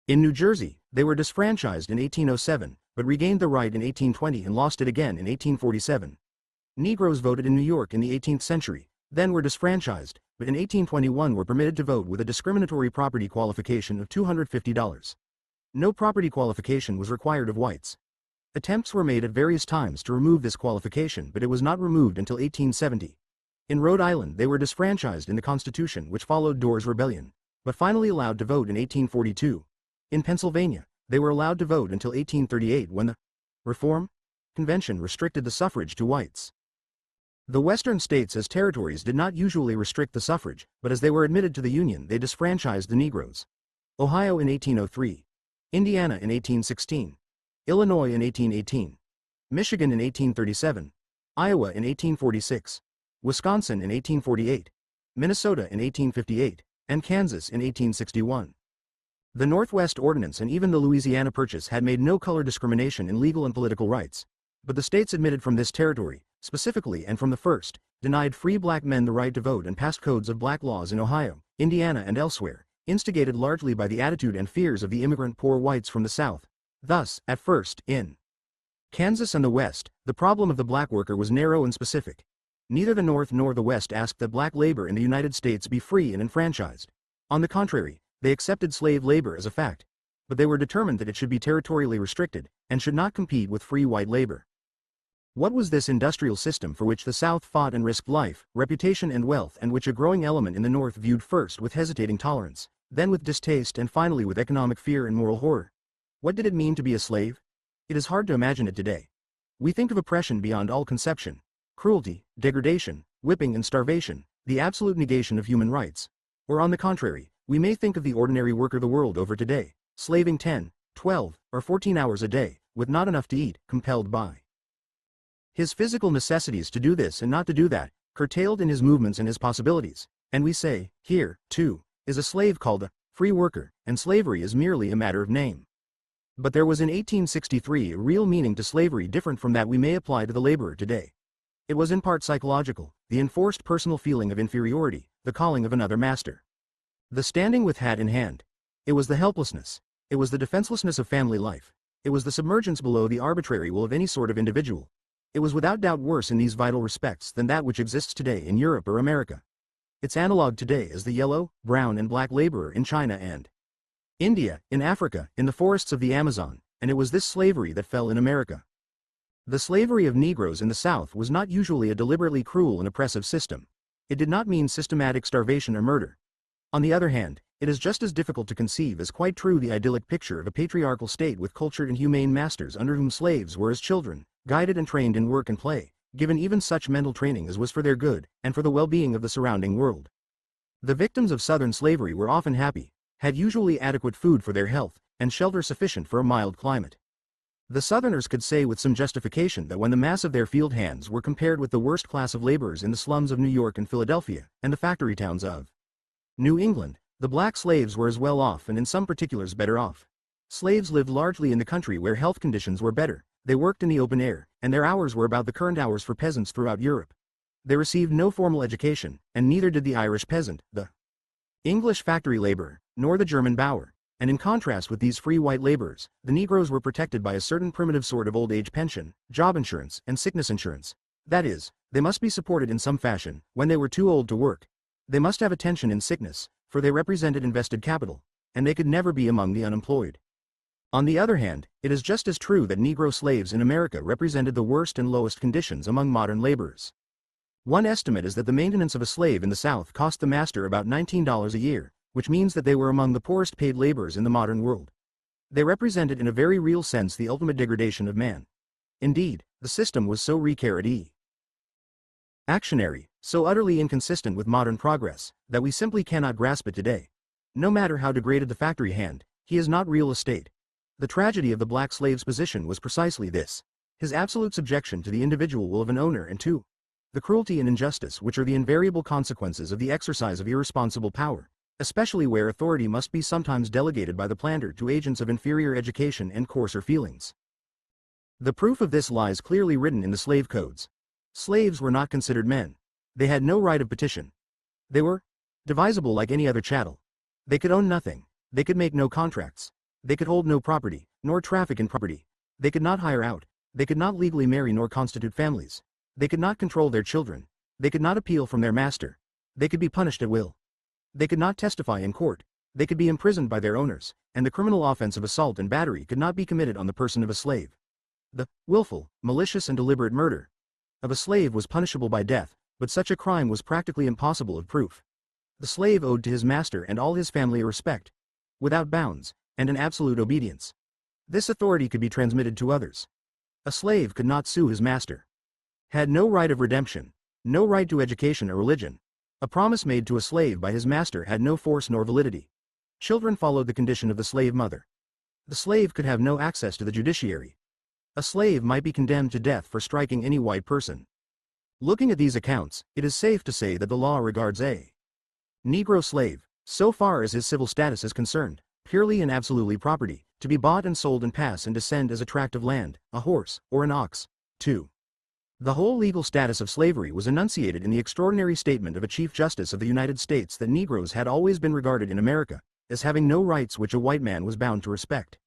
In New Jersey, they were disfranchised in 1807, but regained the right in 1820 and lost it again in 1847. Negroes voted in New York in the 18th century, then were disfranchised, but in 1821 were permitted to vote with a discriminatory property qualification of $250. No property qualification was required of whites. Attempts were made at various times to remove this qualification, but it was not removed until 1870. In Rhode Island they were disfranchised in the Constitution which followed Dorr's Rebellion, but finally allowed to vote in 1842. In Pennsylvania, they were allowed to vote until 1838 when the Reform Convention restricted the suffrage to whites. The western states as territories did not usually restrict the suffrage, but as they were admitted to the Union they disfranchised the Negroes. Ohio in 1803, Indiana in 1816, Illinois in 1818, Michigan in 1837, Iowa in 1846, Wisconsin in 1848, Minnesota in 1858, and Kansas in 1861. The Northwest Ordinance and even the Louisiana Purchase had made no color discrimination in legal and political rights, but the states admitted from this territory, specifically and from the first, denied free black men the right to vote and passed codes of black laws in Ohio, Indiana and elsewhere, instigated largely by the attitude and fears of the immigrant poor whites from the South. Thus, at first, in Kansas and the West, the problem of the black worker was narrow and specific. Neither the North nor the West asked that black labor in the United States be free and enfranchised. On the contrary, they accepted slave labor as a fact, but they were determined that it should be territorially restricted, and should not compete with free white labor. What was this industrial system for which the South fought and risked life, reputation and wealth, and which a growing element in the North viewed first with hesitating tolerance, then with distaste and finally with economic fear and moral horror? What did it mean to be a slave? It is hard to imagine it today. We think of oppression beyond all conception, cruelty, degradation, whipping and starvation, the absolute negation of human rights. Or on the contrary, we may think of the ordinary worker the world over today, slaving 10, 12, or 14 hours a day, with not enough to eat, compelled by his physical necessities to do this and not to do that, curtailed in his movements and his possibilities. And we say, here, too, is a slave called a free worker, and slavery is merely a matter of name. But there was in 1863 a real meaning to slavery different from that we may apply to the laborer today. It was in part psychological, the enforced personal feeling of inferiority, the calling of another master. The standing with hat in hand. It was the helplessness. It was the defenselessness of family life. It was the submergence below the arbitrary will of any sort of individual. It was without doubt worse in these vital respects than that which exists today in Europe or America. Its analog today is the yellow, brown and black laborer in China and India, in Africa, in the forests of the Amazon, and it was this slavery that fell in America. The slavery of Negroes in the South was not usually a deliberately cruel and oppressive system. It did not mean systematic starvation or murder. On the other hand, it is just as difficult to conceive as quite true the idyllic picture of a patriarchal state with cultured and humane masters under whom slaves were as children, guided and trained in work and play, given even such mental training as was for their good, and for the well-being of the surrounding world. The victims of Southern slavery were often happy, had usually adequate food for their health, and shelter sufficient for a mild climate. The Southerners could say with some justification that when the mass of their field hands were compared with the worst class of laborers in the slums of New York and Philadelphia, and the factory towns of New England, the black slaves were as well off and in some particulars better off. Slaves lived largely in the country where health conditions were better, they worked in the open air, and their hours were about the current hours for peasants throughout Europe. They received no formal education, and neither did the Irish peasant, the English factory laborer, nor the German bower. And in contrast with these free white laborers, the Negroes were protected by a certain primitive sort of old age pension, job insurance, and sickness insurance. That is, they must be supported in some fashion, when they were too old to work. They must have attention in sickness, for they represented invested capital, and they could never be among the unemployed. On the other hand, it is just as true that Negro slaves in America represented the worst and lowest conditions among modern laborers. One estimate is that the maintenance of a slave in the South cost the master about $19 a year, which means that they were among the poorest paid laborers in the modern world. They represented in a very real sense the ultimate degradation of man. Indeed, the system was so reactionary, so utterly inconsistent with modern progress, that we simply cannot grasp it today. No matter how degraded the factory hand, he is not real estate. The tragedy of the black slave's position was precisely this: his absolute subjection to the individual will of an owner, and to the cruelty and injustice which are the invariable consequences of the exercise of irresponsible power, especially where authority must be sometimes delegated by the planter to agents of inferior education and coarser feelings. The proof of this lies clearly written in the slave codes. Slaves were not considered men. They had no right of petition. They were divisible like any other chattel. They could own nothing. They could make no contracts. They could hold no property, nor traffic in property. They could not hire out. They could not legally marry nor constitute families. They could not control their children. They could not appeal from their master. They could be punished at will. They could not testify in court. They could be imprisoned by their owners, and the criminal offense of assault and battery could not be committed on the person of a slave. The willful, malicious and deliberate murder of a slave was punishable by death, but such a crime was practically impossible of proof. The slave owed to his master and all his family a respect, without bounds, and an absolute obedience. This authority could be transmitted to others. A slave could not sue his master, had no right of redemption, no right to education or religion. A promise made to a slave by his master had no force nor validity. Children followed the condition of the slave mother. The slave could have no access to the judiciary. A slave might be condemned to death for striking any white person. Looking at these accounts, it is safe to say that the law regards a Negro slave, so far as his civil status is concerned, purely and absolutely property, to be bought and sold and pass and descend as a tract of land, a horse, or an ox. 2. The whole legal status of slavery was enunciated in the extraordinary statement of a Chief Justice of the United States that Negroes had always been regarded in America as having no rights which a white man was bound to respect.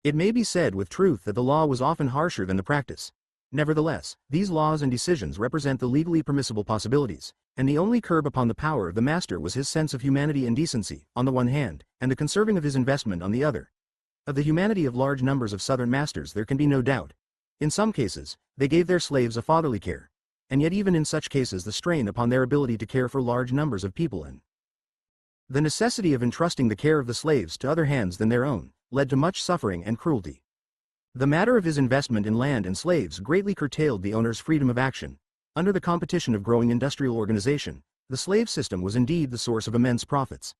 It may be said with truth that the law was often harsher than the practice. Nevertheless, these laws and decisions represent the legally permissible possibilities, and the only curb upon the power of the master was his sense of humanity and decency, on the one hand, and the conserving of his investment on the other. Of the humanity of large numbers of Southern masters there can be no doubt. In some cases, they gave their slaves a fatherly care, and yet even in such cases the strain upon their ability to care for large numbers of people and the necessity of entrusting the care of the slaves to other hands than their own, led to much suffering and cruelty. The matter of his investment in land and slaves greatly curtailed the owner's freedom of action. Under the competition of growing industrial organization, the slave system was indeed the source of immense profits.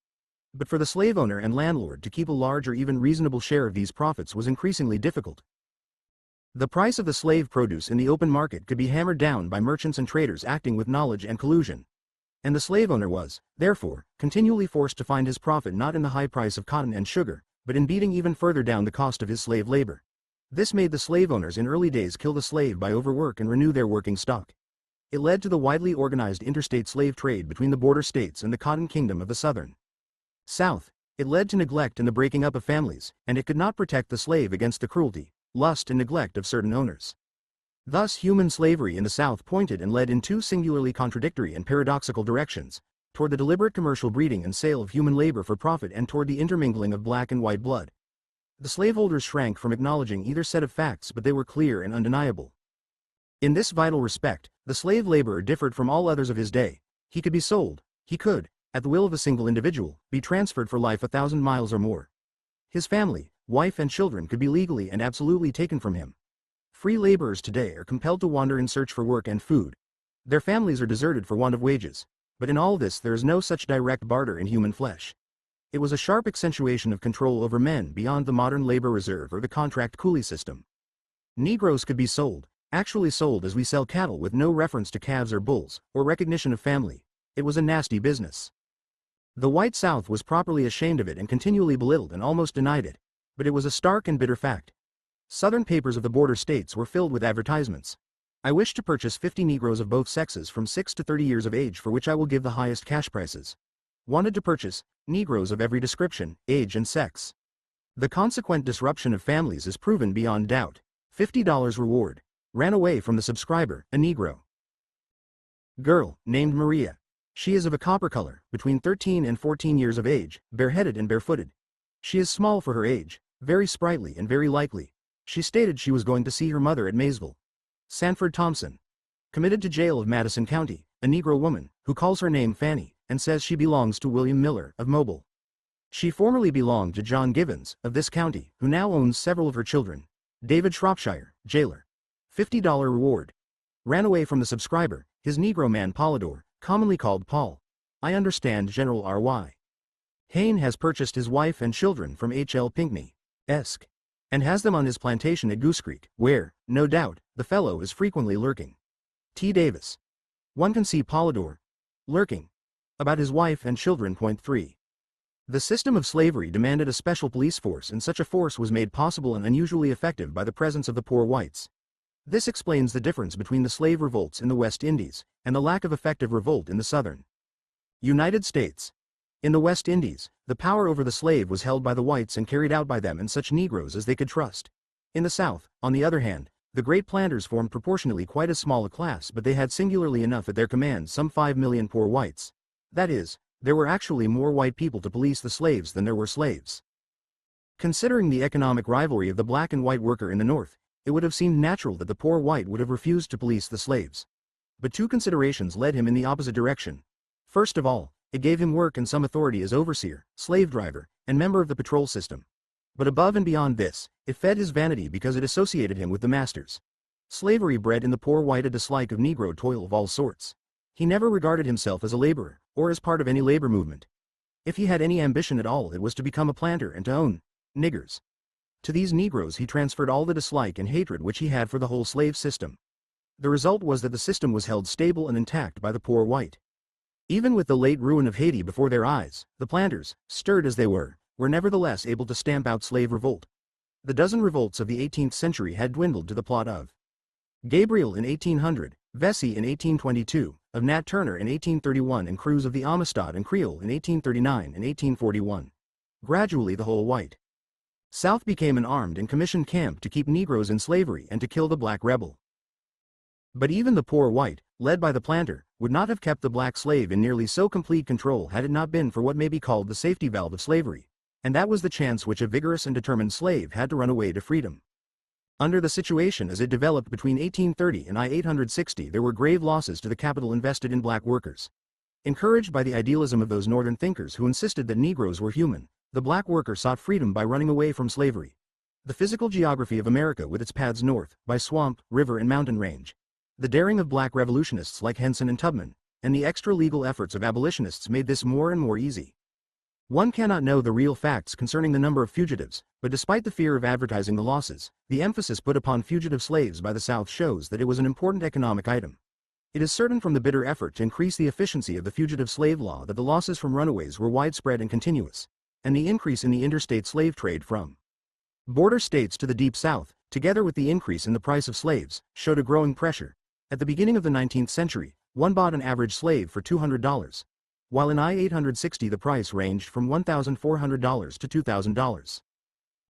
But for the slave owner and landlord to keep a large or even reasonable share of these profits was increasingly difficult. The price of the slave produce in the open market could be hammered down by merchants and traders acting with knowledge and collusion. And the slave owner was, therefore, continually forced to find his profit not in the high price of cotton and sugar, but in beating even further down the cost of his slave labor. This made the slave owners in early days kill the slave by overwork and renew their working stock. It led to the widely organized interstate slave trade between the border states and the cotton kingdom of the Southern South. It led to neglect and the breaking up of families, and it could not protect the slave against the cruelty, lust and neglect of certain owners. Thus human slavery in the South pointed and led in two singularly contradictory and paradoxical directions, toward the deliberate commercial breeding and sale of human labor for profit and toward the intermingling of black and white blood. The slaveholders shrank from acknowledging either set of facts, but they were clear and undeniable. In this vital respect, the slave laborer differed from all others of his day. He could be sold. He could, at the will of a single individual, be transferred for life 1,000 miles or more. His family, wife and children could be legally and absolutely taken from him. Free laborers today are compelled to wander in search for work and food. Their families are deserted for want of wages. But in all this there is no such direct barter in human flesh. It was a sharp accentuation of control over men beyond the modern labor reserve or the contract coolie system. Negroes could be sold, actually sold as we sell cattle, with no reference to calves or bulls, or recognition of family. It was a nasty business. The white South was properly ashamed of it and continually belittled and almost denied it. But it was a stark and bitter fact. Southern papers of the border states were filled with advertisements. I wish to purchase 50 Negroes of both sexes from 6 to 30 years of age, for which I will give the highest cash prices. Wanted to purchase Negroes of every description, age and sex. The consequent disruption of families is proven beyond doubt. $50 reward. Ran away from the subscriber, a Negro girl, named Maria. She is of a copper color, between 13 and 14 years of age, bareheaded and barefooted. She is small for her age, very sprightly and very likely. She stated she was going to see her mother at Maysville. Sanford Thompson. Committed to jail of Madison County, a Negro woman, who calls her name Fanny, and says she belongs to William Miller, of Mobile. She formerly belonged to John Givens, of this county, who now owns several of her children. David Shropshire, jailer. $50 reward. Ran away from the subscriber, his Negro man Polydor, commonly called Paul. I understand General R.Y. Hayne has purchased his wife and children from H.L. Pinckney, Esq., and has them on his plantation at Goose Creek, where, no doubt, the fellow is frequently lurking. T. Davis. One can see Polydor lurking about his wife and children. 3. The system of slavery demanded a special police force, and such a force was made possible and unusually effective by the presence of the poor whites. This explains the difference between the slave revolts in the West Indies and the lack of effective revolt in the Southern United States. In the West Indies, the power over the slave was held by the whites and carried out by them and such Negroes as they could trust. In the South, on the other hand, the great planters formed proportionally quite as small a class, but they had singularly enough at their command some 5 million poor whites. That is, there were actually more white people to police the slaves than there were slaves. Considering the economic rivalry of the black and white worker in the North, it would have seemed natural that the poor white would have refused to police the slaves. But two considerations led him in the opposite direction. First of all, it gave him work and some authority as overseer, slave driver, and member of the patrol system. But above and beyond this, it fed his vanity because it associated him with the masters. Slavery bred in the poor white a dislike of Negro toil of all sorts. He never regarded himself as a laborer, or as part of any labor movement. If he had any ambition at all, it was to become a planter and to own niggers. To these Negroes he transferred all the dislike and hatred which he had for the whole slave system. The result was that the system was held stable and intact by the poor white. Even with the late ruin of Haiti before their eyes, the planters, stirred as they were nevertheless able to stamp out slave revolt. The dozen revolts of the 18th century had dwindled to the plot of Gabriel in 1800, Vesey in 1822, of Nat Turner in 1831, and Cruz of the Amistad and Creole in 1839 and 1841. Gradually the whole white South became an armed and commissioned camp to keep Negroes in slavery and to kill the black rebel. But even the poor white, led by the planter, would not have kept the black slave in nearly so complete control had it not been for what may be called the safety valve of slavery, and that was the chance which a vigorous and determined slave had to run away to freedom. Under the situation as it developed between 1830 and 1860, there were grave losses to the capital invested in black workers. Encouraged by the idealism of those northern thinkers who insisted that Negroes were human, the black worker sought freedom by running away from slavery. The physical geography of America with its paths north, by swamp, river and mountain range, the daring of black revolutionists like Henson and Tubman, and the extra-legal efforts of abolitionists made this more and more easy. One cannot know the real facts concerning the number of fugitives, but despite the fear of advertising the losses, the emphasis put upon fugitive slaves by the South shows that it was an important economic item. It is certain from the bitter effort to increase the efficiency of the fugitive slave law that the losses from runaways were widespread and continuous, and the increase in the interstate slave trade from border states to the Deep South, together with the increase in the price of slaves, showed a growing pressure. At the beginning of the 19th century, one bought an average slave for $200, while in I-860 the price ranged from $1,400 to $2,000.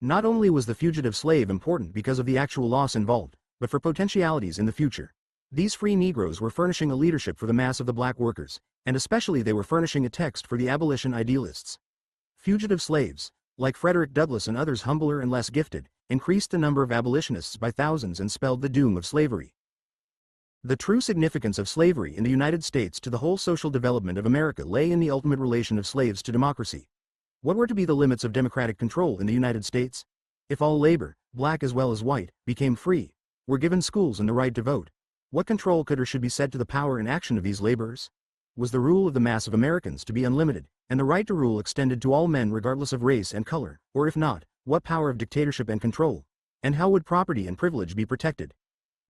Not only was the fugitive slave important because of the actual loss involved, but for potentialities in the future. These free Negroes were furnishing a leadership for the mass of the black workers, and especially they were furnishing a text for the abolition idealists. Fugitive slaves, like Frederick Douglass and others humbler and less gifted, increased the number of abolitionists by thousands and spelled the doom of slavery. The true significance of slavery in the United States to the whole social development of America lay in the ultimate relation of slaves to democracy. What were to be the limits of democratic control in the United States? If all labor, black as well as white, became free, were given schools and the right to vote, what control could or should be said to the power and action of these laborers? Was the rule of the mass of Americans to be unlimited, and the right to rule extended to all men regardless of race and color, or if not, what power of dictatorship and control? And how would property and privilege be protected?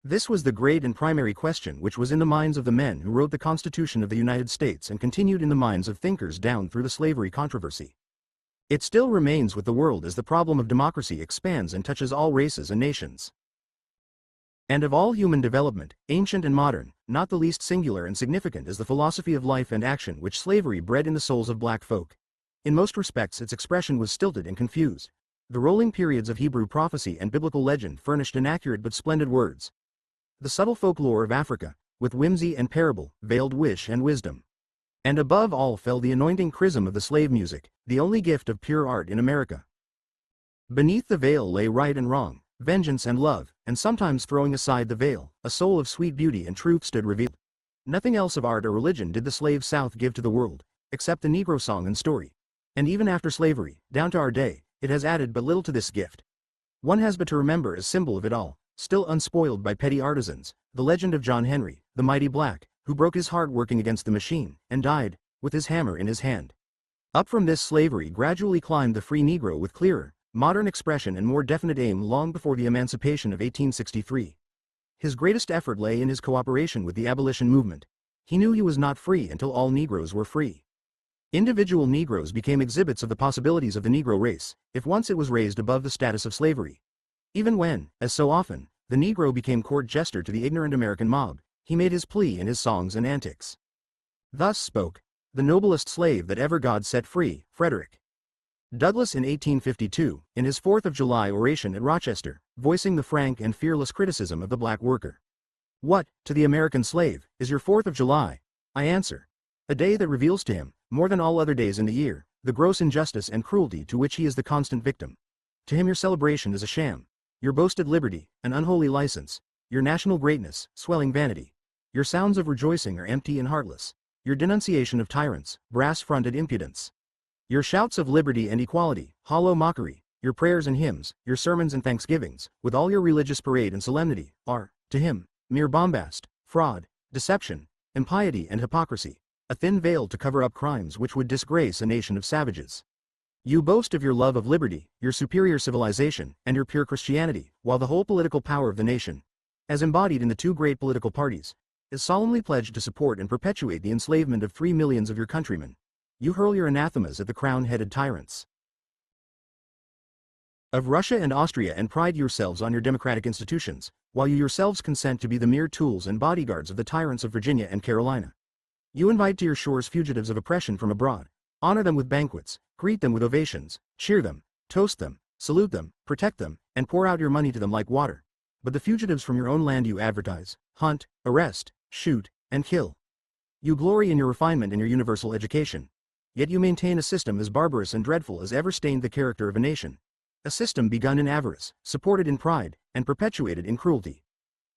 This was the great and primary question which was in the minds of the men who wrote the Constitution of the United States and continued in the minds of thinkers down through the slavery controversy. It still remains with the world as the problem of democracy expands and touches all races and nations. And of all human development, ancient and modern, not the least singular and significant is the philosophy of life and action which slavery bred in the souls of black folk. In most respects its expression was stilted and confused. The rolling periods of Hebrew prophecy and biblical legend furnished inaccurate but splendid words. The subtle folklore of Africa, with whimsy and parable, veiled wish and wisdom. And above all fell the anointing chrism of the slave music, the only gift of pure art in America. Beneath the veil lay right and wrong, vengeance and love, and sometimes throwing aside the veil, a soul of sweet beauty and truth stood revealed. Nothing else of art or religion did the slave South give to the world, except the Negro song and story. And even after slavery, down to our day, it has added but little to this gift. One has but to remember as symbol of it all, still unspoiled by petty artisans, the legend of John Henry, the mighty black, who broke his heart working against the machine, and died, with his hammer in his hand. Up from this slavery gradually climbed the free Negro with clearer, modern expression and more definite aim long before the emancipation of 1863. His greatest effort lay in his cooperation with the abolition movement. He knew he was not free until all Negroes were free. Individual Negroes became exhibits of the possibilities of the Negro race, if once it was raised above the status of slavery. Even when, as so often, the Negro became court jester to the ignorant American mob, he made his plea in his songs and antics. Thus spoke the noblest slave that ever God set free, Frederick Douglass in 1852, in his 4th of July oration at Rochester, voicing the frank and fearless criticism of the black worker. What, to the American slave, is your 4th of July? I answer. A day that reveals to him, more than all other days in the year, the gross injustice and cruelty to which he is the constant victim. To him your celebration is a sham. Your boasted liberty, an unholy license, your national greatness, swelling vanity. Your sounds of rejoicing are empty and heartless. Your denunciation of tyrants, brass-fronted impudence. Your shouts of liberty and equality, hollow mockery. Your prayers and hymns, your sermons and thanksgivings, with all your religious parade and solemnity, are, to him, mere bombast, fraud, deception, impiety and hypocrisy, a thin veil to cover up crimes which would disgrace a nation of savages. You boast of your love of liberty, your superior civilization, and your pure Christianity, while the whole political power of the nation, as embodied in the two great political parties, is solemnly pledged to support and perpetuate the enslavement of 3 millions of your countrymen. You hurl your anathemas at the crown-headed tyrants of Russia and Austria and pride yourselves on your democratic institutions, while you yourselves consent to be the mere tools and bodyguards of the tyrants of Virginia and Carolina. You invite to your shores fugitives of oppression from abroad, honor them with banquets, greet them with ovations, cheer them, toast them, salute them, protect them, and pour out your money to them like water. But the fugitives from your own land you advertise, hunt, arrest, shoot, and kill. You glory in your refinement and your universal education. Yet you maintain a system as barbarous and dreadful as ever stained the character of a nation. A system begun in avarice, supported in pride, and perpetuated in cruelty.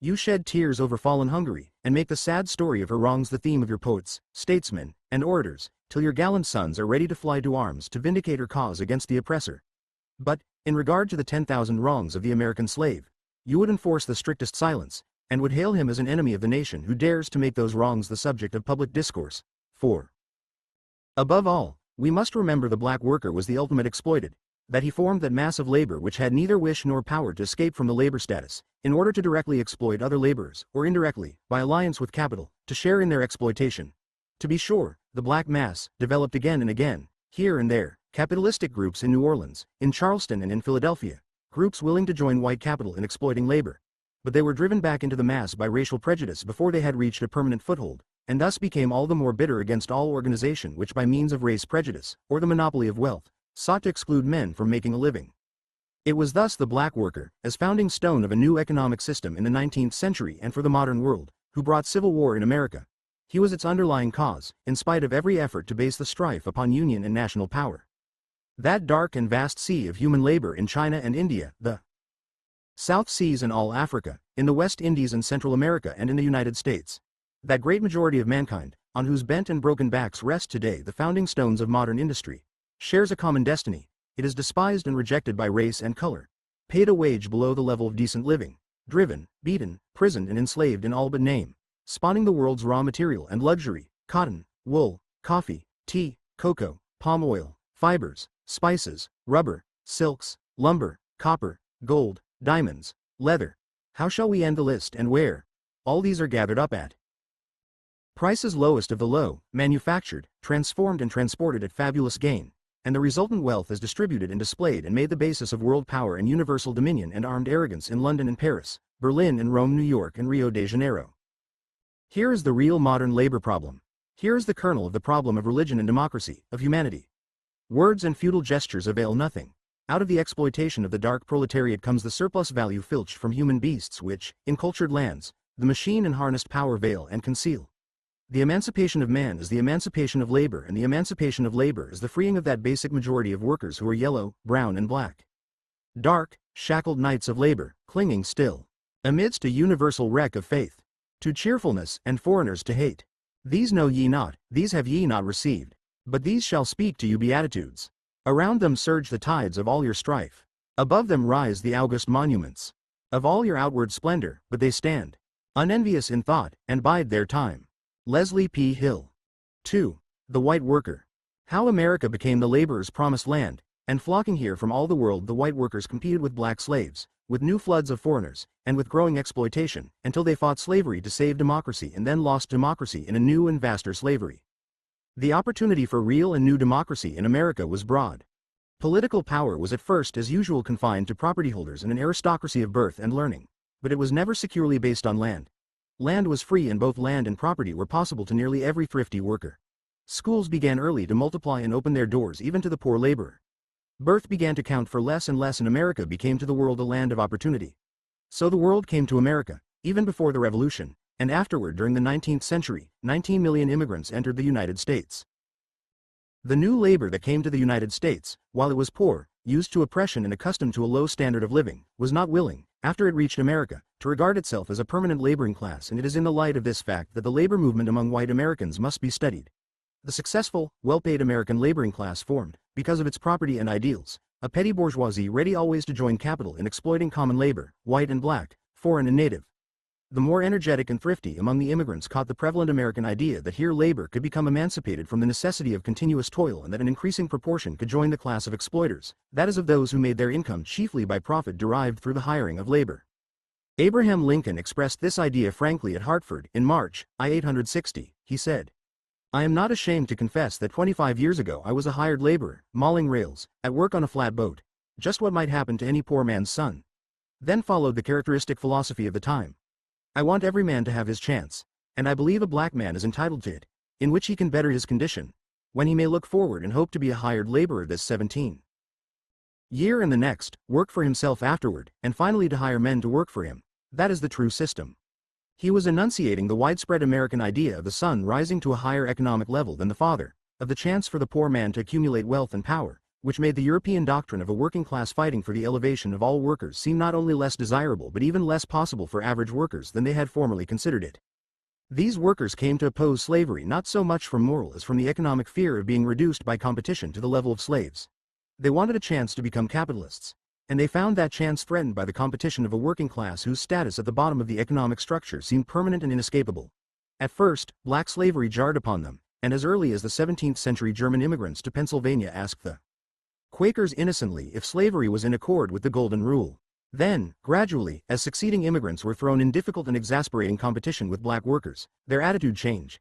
You shed tears over fallen Hungary, and make the sad story of her wrongs the theme of your poets, statesmen, and orators, till your gallant sons are ready to fly to arms to vindicate her cause against the oppressor. But, in regard to the 10,000 wrongs of the American slave, you would enforce the strictest silence, and would hail him as an enemy of the nation who dares to make those wrongs the subject of public discourse. 4. Above all, we must remember the black worker was the ultimate exploited, that he formed that mass of labor which had neither wish nor power to escape from the labor status, in order to directly exploit other laborers, or indirectly, by alliance with capital, to share in their exploitation. To be sure, the black mass developed again and again, here and there, capitalistic groups in New Orleans, in Charleston and in Philadelphia, groups willing to join white capital in exploiting labor. But they were driven back into the mass by racial prejudice before they had reached a permanent foothold, and thus became all the more bitter against all organization which by means of race prejudice, or the monopoly of wealth, sought to exclude men from making a living. It was thus the black worker, as founding stone of a new economic system in the 19th century and for the modern world, who brought civil war in America. He was its underlying cause, in spite of every effort to base the strife upon union and national power. That dark and vast sea of human labor in China and India, the South Seas and all Africa, in the West Indies and Central America and in the United States. That great majority of mankind, on whose bent and broken backs rest today the founding stones of modern industry, shares a common destiny. It is despised and rejected by race and color, paid a wage below the level of decent living, driven, beaten, prisoned and enslaved in all but name, spawning the world's raw material and luxury, cotton, wool, coffee, tea, cocoa, palm oil, fibers, spices, rubber, silks, lumber, copper, gold, diamonds, leather. How shall we end the list and where? All these are gathered up at prices lowest of the low, manufactured, transformed and transported at fabulous gain, and the resultant wealth is distributed and displayed and made the basis of world power and universal dominion and armed arrogance in London and Paris, Berlin and Rome, New York and Rio de Janeiro. Here is the real modern labor problem. Here is the kernel of the problem of religion and democracy, of humanity. Words and feudal gestures avail nothing. Out of the exploitation of the dark proletariat comes the surplus value filched from human beasts which, in cultured lands, the machine and harnessed power veil and conceal. The emancipation of man is the emancipation of labor, and the emancipation of labor is the freeing of that basic majority of workers who are yellow, brown and black. Dark, shackled knights of labor, clinging still, amidst a universal wreck of faith, to cheerfulness and foreigners to hate. These know ye not, these have ye not received, but these shall speak to you beatitudes. Around them surge the tides of all your strife. Above them rise the august monuments of all your outward splendor, but they stand unenvious in thought, and bide their time. Leslie P. Hill. 2. The White Worker. How America became the laborers' promised land, and flocking here from all the world the white workers competed with black slaves, with new floods of foreigners, and with growing exploitation, until they fought slavery to save democracy and then lost democracy in a new and vaster slavery. The opportunity for real and new democracy in America was broad. Political power was at first as usual confined to property holders and an aristocracy of birth and learning, but it was never securely based on land. Land was free, and both land and property were possible to nearly every thrifty worker. Schools began early to multiply and open their doors even to the poor laborer. Birth began to count for less and less, and America became to the world a land of opportunity. So the world came to America, even before the Revolution, and afterward during the 19th century, 19 million immigrants entered the United States. The new labor that came to the United States, while it was poor, used to oppression and accustomed to a low standard of living, was not willing, after it reached America, to regard itself as a permanent laboring class, and it is in the light of this fact that the labor movement among white Americans must be studied. The successful, well-paid American laboring class formed, because of its property and ideals, a petty bourgeoisie ready always to join capital in exploiting common labor, white and black, foreign and native. The more energetic and thrifty among the immigrants caught the prevalent American idea that here labor could become emancipated from the necessity of continuous toil, and that an increasing proportion could join the class of exploiters, that is of those who made their income chiefly by profit derived through the hiring of labor. Abraham Lincoln expressed this idea frankly at Hartford in March, 1860. He said, "I am not ashamed to confess that 25 years ago I was a hired laborer, mauling rails, at work on a flatboat, just what might happen to any poor man's son." Then followed the characteristic philosophy of the time. "I want every man to have his chance, and I believe a black man is entitled to it, in which he can better his condition, when he may look forward and hope to be a hired laborer this 17 year and the next, work for himself afterward, and finally to hire men to work for him. That is the true system." He was enunciating the widespread American idea of the son rising to a higher economic level than the father, of the chance for the poor man to accumulate wealth and power, which made the European doctrine of a working class fighting for the elevation of all workers seem not only less desirable but even less possible for average workers than they had formerly considered it. These workers came to oppose slavery not so much from moral as from the economic fear of being reduced by competition to the level of slaves. They wanted a chance to become capitalists, and they found that chance threatened by the competition of a working class whose status at the bottom of the economic structure seemed permanent and inescapable. At first, black slavery jarred upon them, and as early as the 17th century German immigrants to Pennsylvania asked the Quakers innocently if slavery was in accord with the Golden Rule. Then, gradually, as succeeding immigrants were thrown in difficult and exasperating competition with black workers, their attitude changed.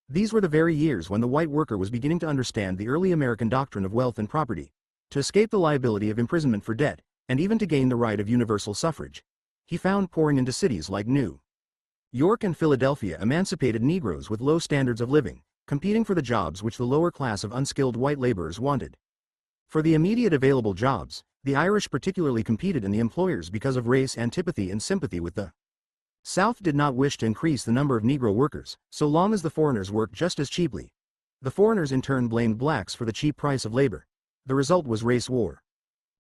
These were the very years when the white worker was beginning to understand the early American doctrine of wealth and property, to escape the liability of imprisonment for debt, and even to gain the right of universal suffrage. He found pouring into cities like New York and Philadelphia emancipated Negroes with low standards of living, competing for the jobs which the lower class of unskilled white laborers wanted. For the immediate available jobs, the Irish particularly competed in the employers because of race antipathy and sympathy with the South did not wish to increase the number of Negro workers, so long as the foreigners worked just as cheaply. The foreigners in turn blamed blacks for the cheap price of labor. The result was race war.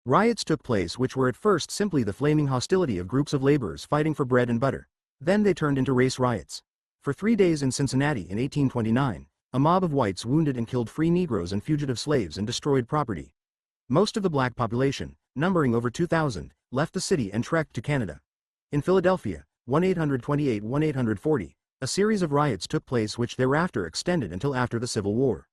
Riots took place which were at first simply the flaming hostility of groups of laborers fighting for bread and butter. Then they turned into race riots. For 3 days in Cincinnati in 1829, a mob of whites wounded and killed free Negroes and fugitive slaves and destroyed property. Most of the black population, numbering over 2,000, left the city and trekked to Canada. In Philadelphia, 1828–1840, a series of riots took place which thereafter extended until after the Civil War.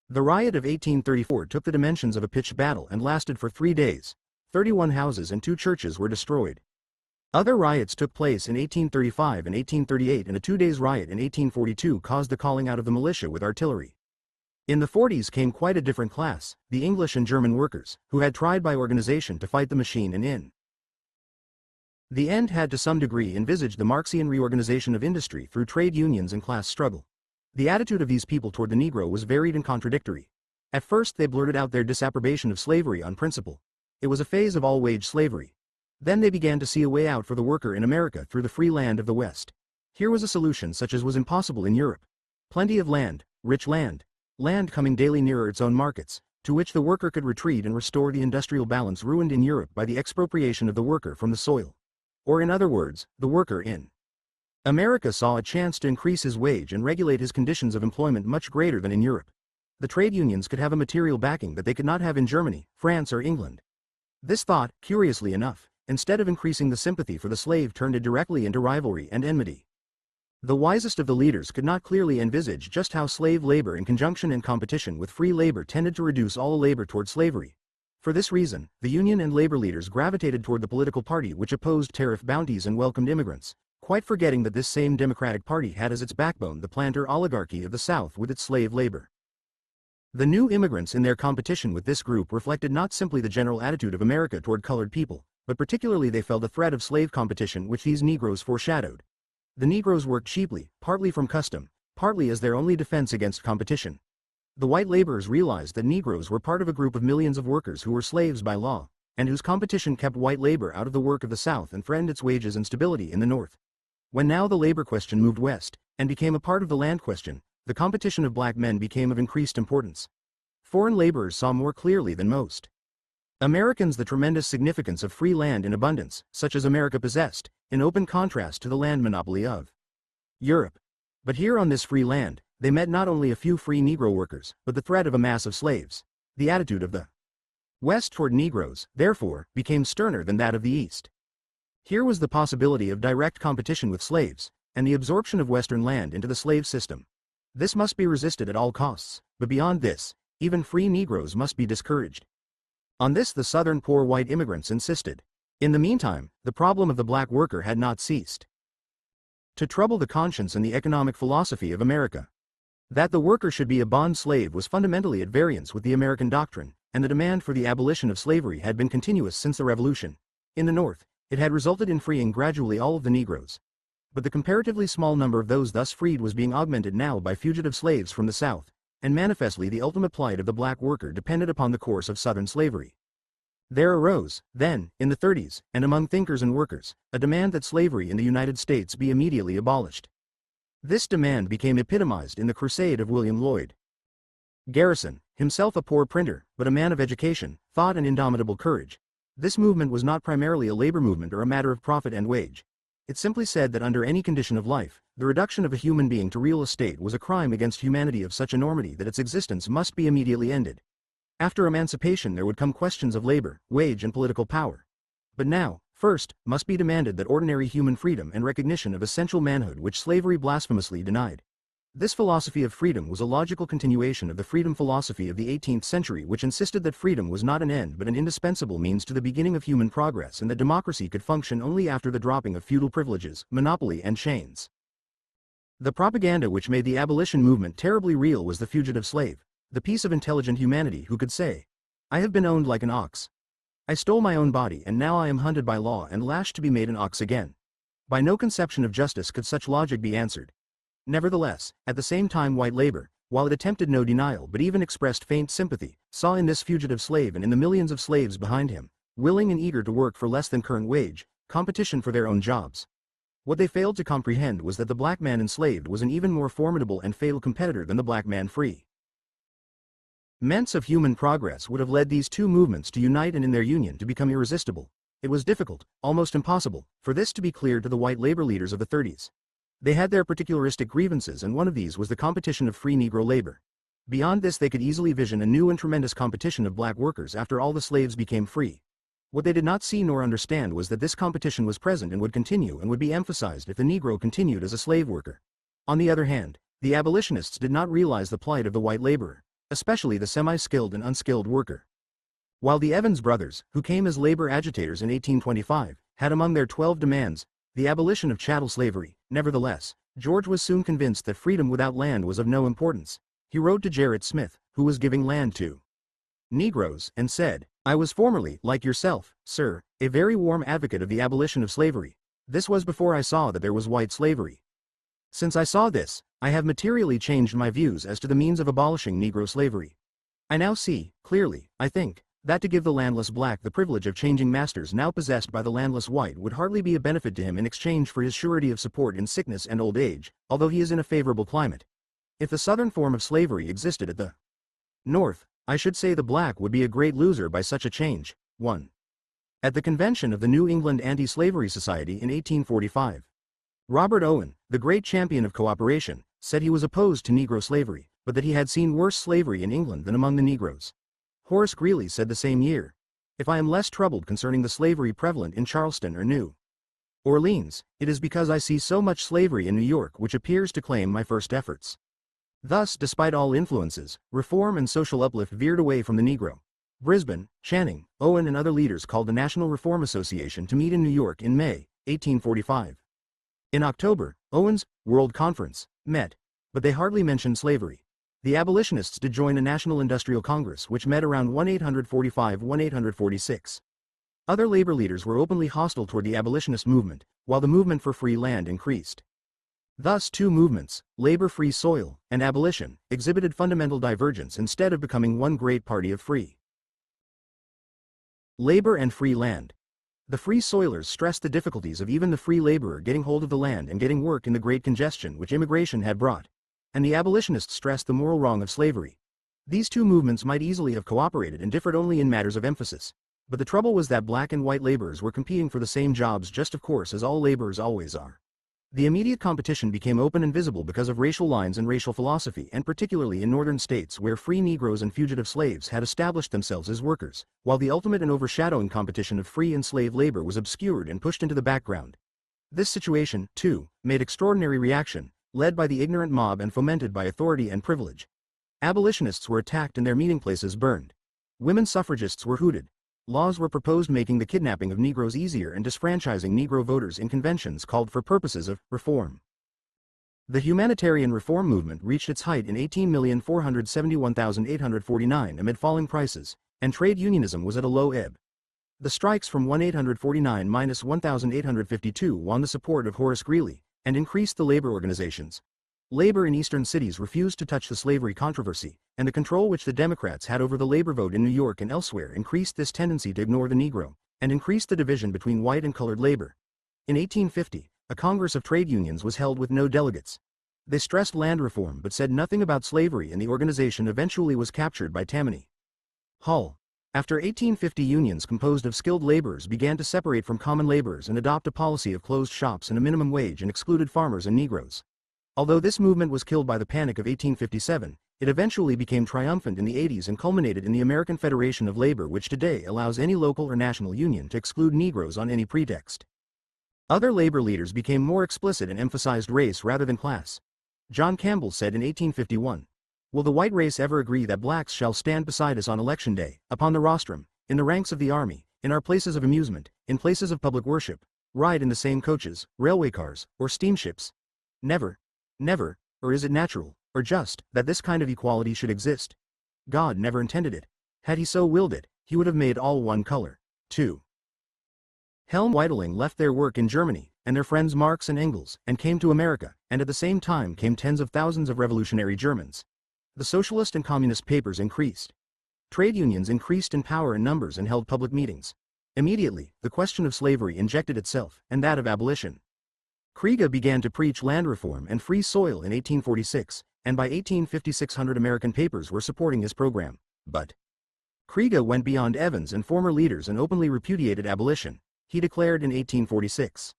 The riot of 1834 took the dimensions of a pitched battle and lasted for 3 days. 31 houses and 2 churches were destroyed. Other riots took place in 1835 and 1838, and a 2-day riot in 1842 caused the calling out of the militia with artillery. In the 40s came quite a different class, the English and German workers, who had tried by organization to fight the machine, and in the end had to some degree envisaged the Marxian reorganization of industry through trade unions and class struggle. The attitude of these people toward the Negro was varied and contradictory. At first they blurted out their disapprobation of slavery on principle. It was a phase of all-wage slavery. Then they began to see a way out for the worker in America through the free land of the West. Here was a solution such as was impossible in Europe. Plenty of land, rich land, land coming daily nearer its own markets, to which the worker could retreat and restore the industrial balance ruined in Europe by the expropriation of the worker from the soil. Or in other words, the worker in America saw a chance to increase his wage and regulate his conditions of employment much greater than in Europe. The trade unions could have a material backing that they could not have in Germany, France or England. This thought, curiously enough, instead of increasing the sympathy for the slave, turned it directly into rivalry and enmity. The wisest of the leaders could not clearly envisage just how slave labor in conjunction and competition with free labor tended to reduce all labor toward slavery. For this reason, the union and labor leaders gravitated toward the political party which opposed tariff bounties and welcomed immigrants, quite forgetting that this same Democratic Party had as its backbone the planter oligarchy of the South with its slave labor. The new immigrants in their competition with this group reflected not simply the general attitude of America toward colored people, but particularly they felt the threat of slave competition which these Negroes foreshadowed. The Negroes worked cheaply, partly from custom, partly as their only defense against competition. The white laborers realized that Negroes were part of a group of millions of workers who were slaves by law, and whose competition kept white labor out of the work of the South and threatened its wages and stability in the North. When now the labor question moved west, and became a part of the land question, the competition of black men became of increased importance. Foreign laborers saw more clearly than most Americans the tremendous significance of free land in abundance, such as America possessed, in open contrast to the land monopoly of Europe. But here on this free land, they met not only a few free Negro workers, but the threat of a mass of slaves. The attitude of the West toward Negroes, therefore, became sterner than that of the East. Here was the possibility of direct competition with slaves, and the absorption of Western land into the slave system. This must be resisted at all costs, but beyond this, even free Negroes must be discouraged. On this the Southern poor white immigrants insisted. In the meantime, the problem of the black worker had not ceased to trouble the conscience and the economic philosophy of America. That the worker should be a bond slave was fundamentally at variance with the American doctrine, and the demand for the abolition of slavery had been continuous since the Revolution. In the North, it had resulted in freeing gradually all of the Negroes. But the comparatively small number of those thus freed was being augmented now by fugitive slaves from the South, and manifestly the ultimate plight of the black worker depended upon the course of Southern slavery. There arose, then, in the 30s, and among thinkers and workers, a demand that slavery in the United States be immediately abolished. This demand became epitomized in the crusade of William Lloyd Garrison, himself a poor printer, but a man of education, thought and indomitable courage. This movement was not primarily a labor movement or a matter of profit and wage. It simply said that under any condition of life, the reduction of a human being to real estate was a crime against humanity of such enormity that its existence must be immediately ended. After emancipation there would come questions of labor, wage and political power. But now, first, must be demanded that ordinary human freedom and recognition of essential manhood which slavery blasphemously denied. This philosophy of freedom was a logical continuation of the freedom philosophy of the 18th century, which insisted that freedom was not an end but an indispensable means to the beginning of human progress, and that democracy could function only after the dropping of feudal privileges, monopoly and chains. The propaganda which made the abolition movement terribly real was the fugitive slave, the piece of intelligent humanity who could say, "I have been owned like an ox. I stole my own body and now I am hunted by law and lashed to be made an ox again." By no conception of justice could such logic be answered. Nevertheless, at the same time white labor, while it attempted no denial but even expressed faint sympathy, saw in this fugitive slave and in the millions of slaves behind him, willing and eager to work for less than current wage, competition for their own jobs. What they failed to comprehend was that the black man enslaved was an even more formidable and fatal competitor than the black man free. Immense of human progress would have led these two movements to unite and in their union to become irresistible. It was difficult, almost impossible, for this to be clear to the white labor leaders of the 30s. They had their particularistic grievances, and one of these was the competition of free Negro labor. Beyond this, they could easily vision a new and tremendous competition of black workers after all the slaves became free. What they did not see nor understand was that this competition was present and would continue and would be emphasized if the Negro continued as a slave worker. On the other hand, the abolitionists did not realize the plight of the white laborer, especially the semi-skilled and unskilled worker. While the Evans brothers, who came as labor agitators in 1825, had among their 12 demands the abolition of chattel slavery, nevertheless, George was soon convinced that freedom without land was of no importance. He wrote to Gerrit Smith, who was giving land to Negroes, and said, "I was formerly, like yourself, sir, a very warm advocate of the abolition of slavery. This was before I saw that there was white slavery. Since I saw this, I have materially changed my views as to the means of abolishing Negro slavery. I now see, clearly, I think, that to give the landless black the privilege of changing masters now possessed by the landless white would hardly be a benefit to him in exchange for his surety of support in sickness and old age, although he is in a favorable climate. If the southern form of slavery existed at the North, I should say the black would be a great loser by such a change." 1. At the convention of the New England Anti-Slavery Society in 1845, Robert Owen, the great champion of cooperation, said he was opposed to Negro slavery, but that he had seen worse slavery in England than among the Negroes. Horace Greeley said the same year, "If I am less troubled concerning the slavery prevalent in Charleston or New Orleans, it is because I see so much slavery in New York which appears to claim my first efforts." Thus, despite all influences, reform and social uplift veered away from the Negro. Brisbane, Channing, Owen and other leaders called the National Reform Association to meet in New York in May, 1845. In October, Owen's World Conference met, but they hardly mentioned slavery. The abolitionists did join a National Industrial Congress which met around 1845–1846. Other labor leaders were openly hostile toward the abolitionist movement, while the movement for free land increased. Thus two movements, labor-free soil and abolition, exhibited fundamental divergence instead of becoming one great party of free labor and free land. The free soilers stressed the difficulties of even the free laborer getting hold of the land and getting work in the great congestion which immigration had brought, and the abolitionists stressed the moral wrong of slavery. These two movements might easily have cooperated and differed only in matters of emphasis, but the trouble was that black and white laborers were competing for the same jobs just of course as all laborers always are. The immediate competition became open and visible because of racial lines and racial philosophy, and particularly in northern states where free Negroes and fugitive slaves had established themselves as workers, while the ultimate and overshadowing competition of free and slave labor was obscured and pushed into the background. This situation, too, made extraordinary reaction, led by the ignorant mob and fomented by authority and privilege. Abolitionists were attacked and their meeting places burned. Women suffragists were hooted. Laws were proposed making the kidnapping of Negroes easier and disfranchising Negro voters in conventions called for purposes of reform. The humanitarian reform movement reached its height in 18,471,849 amid falling prices, and trade unionism was at a low ebb. The strikes from 1849–1852 won the support of Horace Greeley, and increased the labor organizations. Labor in eastern cities refused to touch the slavery controversy, and the control which the Democrats had over the labor vote in New York and elsewhere increased this tendency to ignore the Negro, and increased the division between white and colored labor. In 1850, a Congress of Trade Unions was held with no delegates. They stressed land reform but said nothing about slavery, and the organization eventually was captured by Tammany Hall. After 1850, unions composed of skilled laborers began to separate from common laborers and adopt a policy of closed shops and a minimum wage, and excluded farmers and Negroes. Although this movement was killed by the Panic of 1857, it eventually became triumphant in the 80s and culminated in the American Federation of Labor, which today allows any local or national union to exclude Negroes on any pretext. Other labor leaders became more explicit and emphasized race rather than class. John Campbell said in 1851, "Will the white race ever agree that blacks shall stand beside us on election day, upon the rostrum, in the ranks of the army, in our places of amusement, in places of public worship, ride in the same coaches, railway cars, or steamships? Never. Never, or is it natural, or just, that this kind of equality should exist? God never intended it. Had he so willed it, he would have made all one color." 2. Helm Weitling left their work in Germany, and their friends Marx and Engels, and came to America, and at the same time came tens of thousands of revolutionary Germans. The socialist and communist papers increased. Trade unions increased in power and numbers and held public meetings. Immediately, the question of slavery injected itself, and that of abolition. Kriege began to preach land reform and free soil in 1846, and by 1850 600 American papers were supporting his program. But Kriege went beyond Evans and former leaders and openly repudiated abolition. He declared in 1846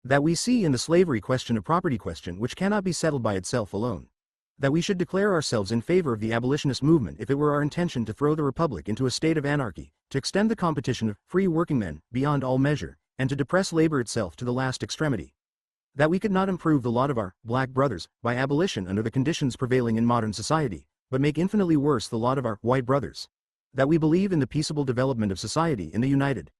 that we see in the slavery question a property question which cannot be settled by itself alone. That we should declare ourselves in favor of the abolitionist movement if it were our intention to throw the republic into a state of anarchy, to extend the competition of free workingmen beyond all measure, and to depress labor itself to the last extremity. That we could not improve the lot of our black brothers by abolition under the conditions prevailing in modern society, but make infinitely worse the lot of our white brothers. That we believe in the peaceable development of society in the United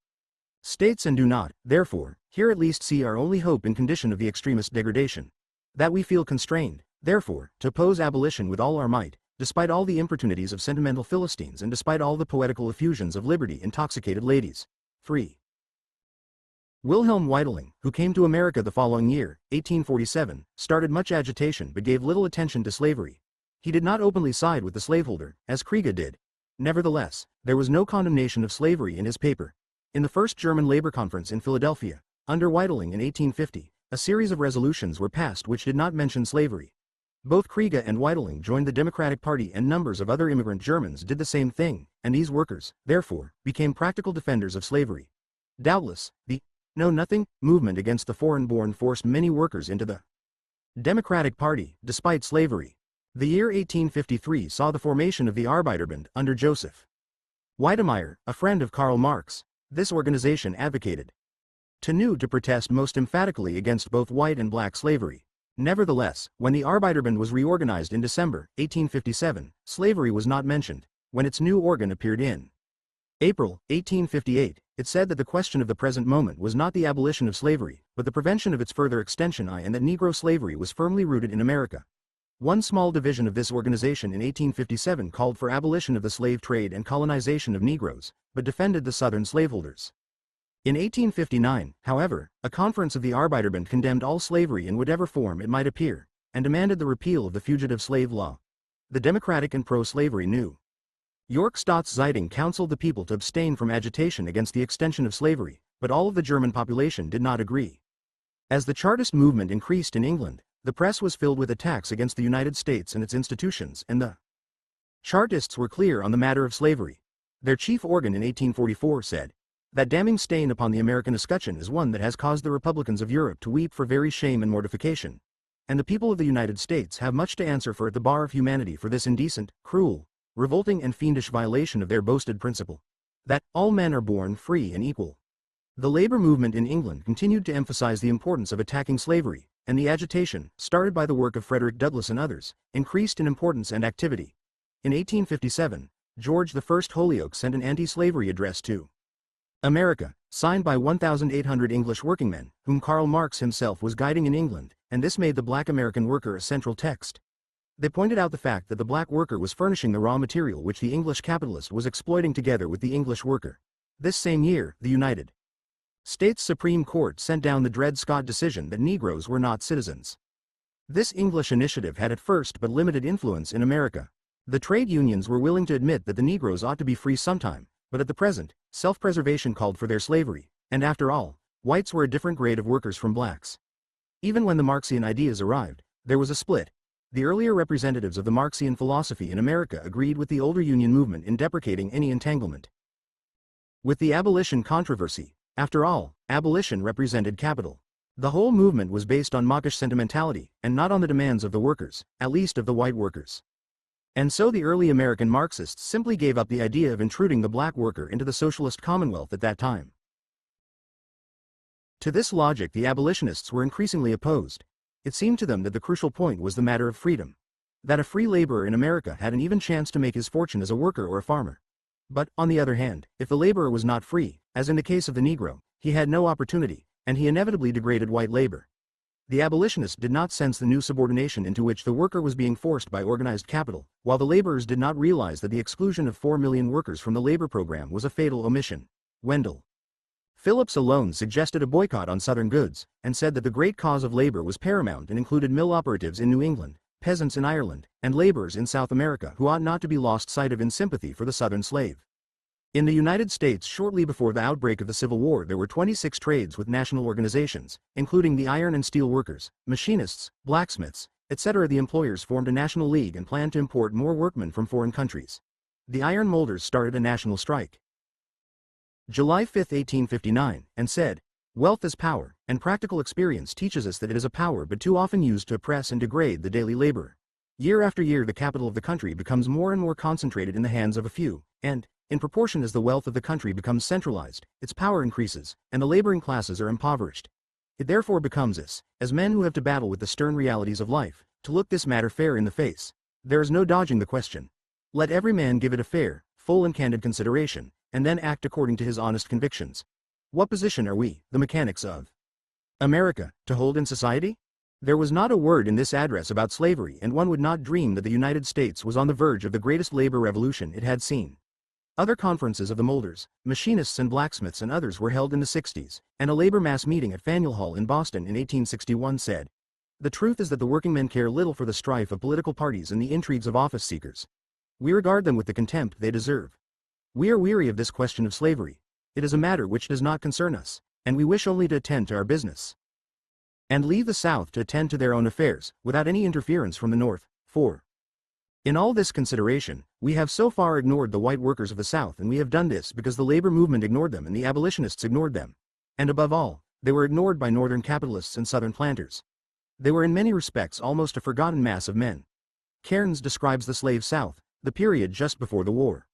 States and do not, therefore, here at least see our only hope in condition of the extremest degradation. That we feel constrained, therefore, to oppose abolition with all our might, despite all the importunities of sentimental Philistines and despite all the poetical effusions of liberty-intoxicated ladies. 3. Wilhelm Weitling, who came to America the following year, 1847, started much agitation but gave little attention to slavery. He did not openly side with the slaveholder, as Kriege did. Nevertheless, there was no condemnation of slavery in his paper. In the first German labor conference in Philadelphia, under Weitling in 1850, a series of resolutions were passed which did not mention slavery. Both Kriege and Weitling joined the Democratic Party and numbers of other immigrant Germans did the same thing, and these workers, therefore, became practical defenders of slavery. Doubtless, the Know Nothing movement against the foreign-born forced many workers into the Democratic Party, despite slavery. The year 1853 saw the formation of the Arbeiterbund under Joseph Weidemeyer, a friend of Karl Marx. This organization advocated to protest most emphatically against both white and black slavery. Nevertheless, when the Arbeiterbund was reorganized in December 1857, slavery was not mentioned. When its new organ appeared in April 1858, it said that the question of the present moment was not the abolition of slavery, but the prevention of its further extension, and that Negro slavery was firmly rooted in America. One small division of this organization in 1857 called for abolition of the slave trade and colonization of Negroes, but defended the Southern slaveholders. In 1859, however, a conference of the Arbeiterbund condemned all slavery in whatever form it might appear, and demanded the repeal of the fugitive slave law. The Democratic and pro-slavery New York Staatszeitung counseled the people to abstain from agitation against the extension of slavery, but all of the German population did not agree. As the Chartist movement increased in England, the press was filled with attacks against the United States and its institutions, and the Chartists were clear on the matter of slavery. Their chief organ in 1844 said, "That damning stain upon the American escutcheon is one that has caused the Republicans of Europe to weep for very shame and mortification. And the people of the United States have much to answer for at the bar of humanity for this indecent, cruel, revolting and fiendish violation of their boasted principle, that all men are born free and equal." The labor movement in England continued to emphasize the importance of attacking slavery, and the agitation, started by the work of Frederick Douglass and others, increased in importance and activity. In 1857, George I Holyoake sent an anti-slavery address to America, signed by 1,800 English workingmen, whom Karl Marx himself was guiding in England, and this made the black American worker a central text. They pointed out the fact that the black worker was furnishing the raw material which the English capitalist was exploiting together with the English worker. This same year, the United States Supreme Court sent down the Dred Scott decision that Negroes were not citizens. This English initiative had at first but limited influence in America. The trade unions were willing to admit that the Negroes ought to be free sometime, but at the present, self-preservation called for their slavery, and after all, whites were a different grade of workers from blacks. Even when the Marxian ideas arrived, there was a split. The earlier representatives of the Marxian philosophy in America agreed with the older Union movement in deprecating any entanglement with the abolition controversy. After all, abolition represented capital. The whole movement was based on mawkish sentimentality, and not on the demands of the workers, at least of the white workers. And so the early American Marxists simply gave up the idea of intruding the black worker into the socialist commonwealth at that time. To this logic the abolitionists were increasingly opposed. It seemed to them that the crucial point was the matter of freedom. That a free laborer in America had an even chance to make his fortune as a worker or a farmer. But, on the other hand, if the laborer was not free, as in the case of the Negro, he had no opportunity, and he inevitably degraded white labor. The abolitionists did not sense the new subordination into which the worker was being forced by organized capital, while the laborers did not realize that the exclusion of 4 million workers from the labor program was a fatal omission. Wendell Phillips alone suggested a boycott on Southern goods, and said that the great cause of labor was paramount and included mill operatives in New England, peasants in Ireland, and laborers in South America who ought not to be lost sight of in sympathy for the Southern slave. In the United States shortly before the outbreak of the Civil War there were 26 trades with national organizations, including the iron and steel workers, machinists, blacksmiths, etc. The employers formed a national league and planned to import more workmen from foreign countries. The iron molders started a national strike. July 5, 1859, and said, "Wealth is power, and practical experience teaches us that it is a power but too often used to oppress and degrade the daily laborer. Year after year the capital of the country becomes more and more concentrated in the hands of a few, and, in proportion as the wealth of the country becomes centralized, its power increases, and the laboring classes are impoverished. It therefore becomes us, as men who have to battle with the stern realities of life, to look this matter fair in the face. There is no dodging the question. Let every man give it a fair, full and candid consideration, and then act according to his honest convictions. What position are we, the mechanics of America, to hold in society?" There was not a word in this address about slavery, and one would not dream that the United States was on the verge of the greatest labor revolution it had seen. Other conferences of the molders, machinists and blacksmiths and others were held in the 60s, and a labor mass meeting at Faneuil Hall in Boston in 1861 said, "The truth is that the workingmen care little for the strife of political parties and the intrigues of office seekers. We regard them with the contempt they deserve. We are weary of this question of slavery. It is a matter which does not concern us, and we wish only to attend to our business, and leave the South to attend to their own affairs, without any interference from the North. 4. In all this consideration, we have so far ignored the white workers of the South, and we have done this because the labor movement ignored them and the abolitionists ignored them. And above all, they were ignored by Northern capitalists and Southern planters. They were in many respects almost a forgotten mass of men." Cairns describes the slave South, the period just before the war.